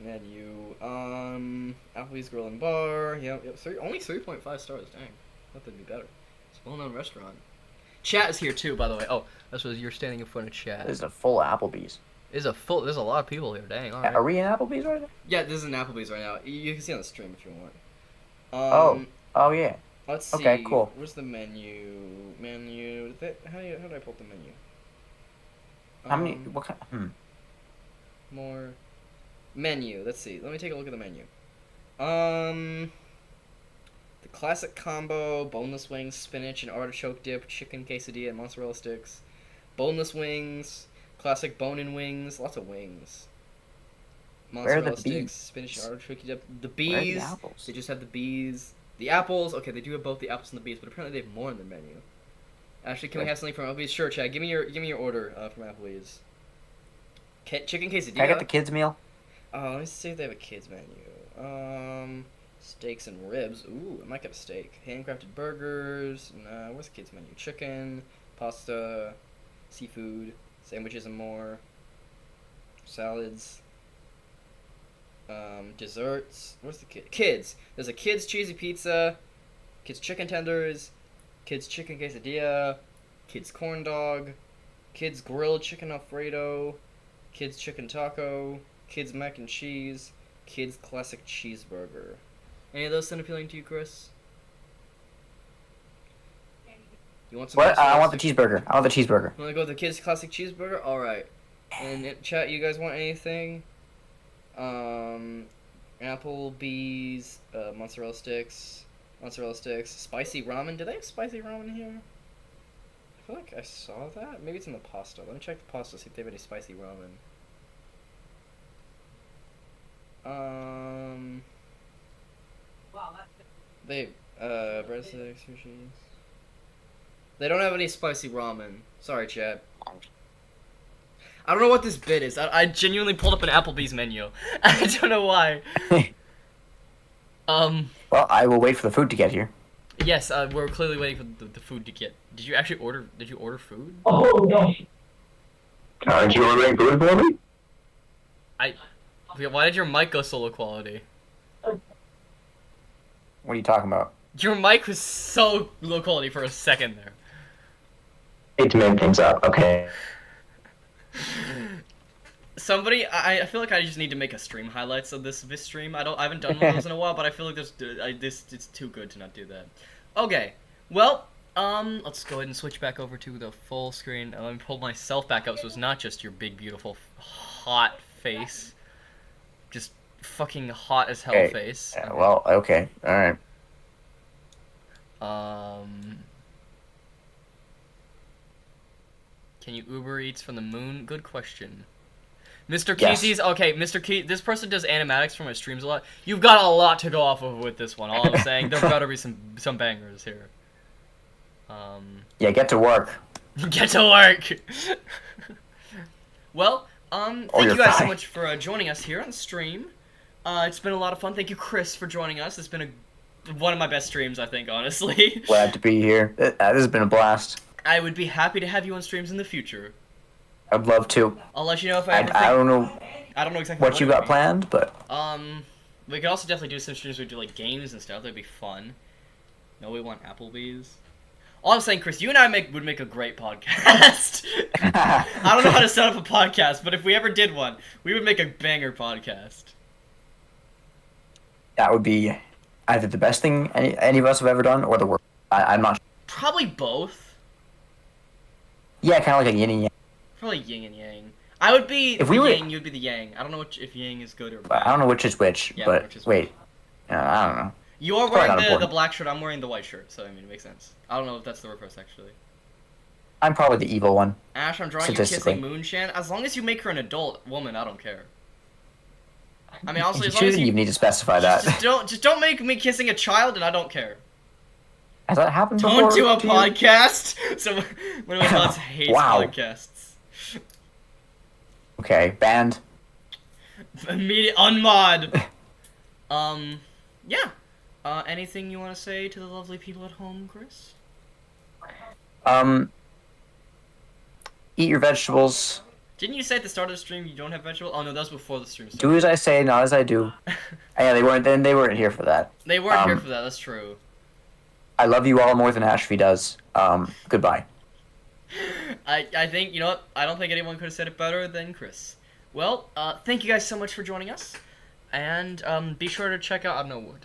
Menu. Applebee's Grill and Bar. Yep. Only 3.5 stars. Dang. Thought that'd be better. It's a well-known restaurant. Chat is here too, by the way. Oh, that's what you're standing in front of chat. This is a full Applebee's. There's a lot of people here. Dang. All right. Are we in Applebee's right now? Yeah, this is an Applebee's right now. You can see on the stream if you want. Oh yeah. Let's see. Okay, cool. Where's the menu? Menu. How do I pull up the menu? How many? What kind? More. Menu. Let's see. Let me take a look at the menu. The classic combo: boneless wings, spinach and artichoke dip, chicken quesadilla, and mozzarella sticks. Boneless wings, classic bone-in wings, lots of wings. Where are the Mozzarella sticks, bees? spinach and artichoke dip. The Where are the bees. apples? They just have the bees. The apples. Okay, they do have both the apples and the bees, but apparently they have more in their menu. Actually, can we have something from Applebee's? Sure, Chad. Give me your order from Applebee's. Chicken quesadilla. Can I get the kids meal? Let me see if they have a kids menu. Steaks and ribs. Ooh, I might get a steak. Handcrafted burgers. Nah, where's the kids menu? Chicken, pasta, seafood, sandwiches and more. Salads. Desserts. Where's the kids? There's a kids cheesy pizza, kids chicken tenders, kids chicken quesadilla, kids corn dog, kids grilled chicken alfredo, kids chicken taco, kids mac and cheese, kids classic cheeseburger. Any of those sound appealing to you, Chris? You want some What? I want mozzarella the cheeseburger. I want the cheeseburger. You want to go with the kids' classic cheeseburger? All right. And chat, you guys want anything? Applebee's, mozzarella sticks, spicy ramen. Do they have spicy ramen here? I feel like I saw that. Maybe it's in the pasta. Let me check the pasta, see if they have any spicy ramen. They, breadsticks, sushi. They don't have any spicy ramen. Sorry, chat. I don't know what this bit is. I genuinely pulled up an Applebee's menu. I don't know why. Well, I will wait for the food to get here. Yes, we're clearly waiting for the food to get. Did you actually order? Did you order food? Oh no. Aren't you ordering food for me? Why did your mic go so low quality? What are you talking about? Your mic was so low quality for a second there. Need to make things up. Okay. Somebody, I feel like I just need to make a stream highlights of this stream. I haven't done one of those in a while, but I feel like it's too good to not do that. Okay, well, let's go ahead and switch back over to the full screen. Let me pull myself back up so it's not just your big, beautiful, hot face. Just fucking hot as hell face. Yeah, well, okay, all right. Can you Uber Eats from the moon? Good question. Mr. Yes. Kesey's, okay, Mr. Key, this person does animatics for my streams a lot. You've got a lot to go off of with this one. All I'm saying, there better be some bangers here. Yeah, get to work. Get to work! Well, thank you're you guys so fine. much for joining us here on the stream. It's been a lot of fun. Thank you, Chris, for joining us. It's been one of my best streams, I think, honestly. Glad to be here. This has been a blast. I would be happy to have you on streams in the future. I'd love to. I'll let you know if I ever I don't know I don't know exactly what you it would got be. planned, but We could also definitely do some streams where we do like games and stuff. That'd be fun. No, we want Applebee's. All I'm saying, Chris, you and I would make a great podcast. I don't know how to set up a podcast, but if we ever did one, we would make a banger podcast. that would be either the best thing any of us have ever done or the worst. I'm not sure. Probably both. Yeah, kind of like a yin and yang. Probably yin and yang. I would be If the we were- yang, you'd be the yang. I don't know if yang is good or bad. I don't know which is which, Yeah, but which is wait. I don't know. You are Probably not wearing the important. black shirt, I'm wearing the white shirt, so I mean, it makes sense. I don't know if that's the reverse, actually. I'm probably the evil one. Ash, I'm drawing you Statistically. kissing Moonshan. As long as you make her an adult woman, I don't care. I mean, honestly, If as you long as choose, you need to specify that. just don't make me kissing a child, and I don't care. Has that happened Don't before? do a to you? podcast. So one of my thoughts hates Wow. podcasts. Okay, banned. Immediate unmod. Yeah. Anything you want to say to the lovely people at home, Chris? Eat your vegetables. Didn't you say at the start of the stream you don't have vegetables? Oh no, that was before the stream started. Do as I say, not as I do. Yeah, they weren't here for that. They weren't here for that. That's true. I love you all more than Ashby does. Goodbye. I think, you know what? I don't think anyone could have said it better than Chris. Well, thank you guys so much for joining us. And be sure to check out, I don't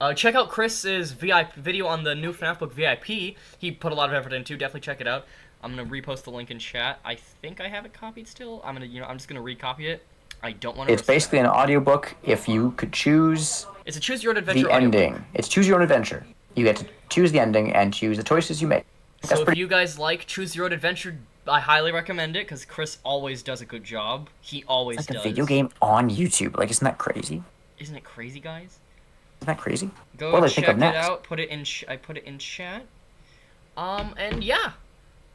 know, check out Chris's VIP video on the new FNAF book VIP. He put a lot of effort into. Definitely check it out. I'm gonna repost the link in chat. I think I have it copied still. I'm just gonna recopy it. I don't want to. It's basically an audiobook. If you could choose It's a choose your own adventure. the audiobook. ending, it's choose your own adventure. You get to choose the ending and choose the choices you make. So if you guys like Choose Your Own Adventure, I highly recommend it because Chris always does a good job. He always It's like does. a video game on YouTube. Like, isn't that crazy? Isn't it crazy, guys? Isn't that crazy? Go What do I check think of it next? out. Put it in. I put it in chat. And yeah,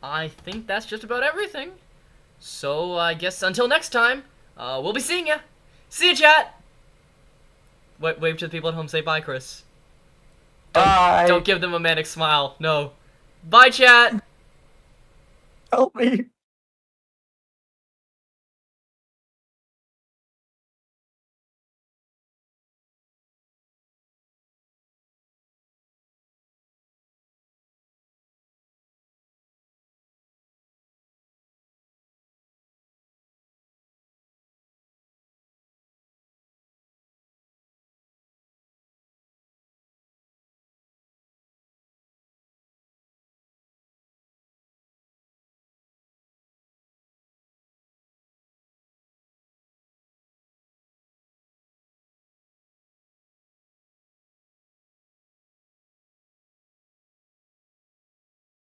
I think that's just about everything. So I guess until next time, we'll be seeing ya. See ya, chat. Wave to the people at home. Say bye, Chris. Bye. Don't give them a manic smile. No. Bye, chat. Help me.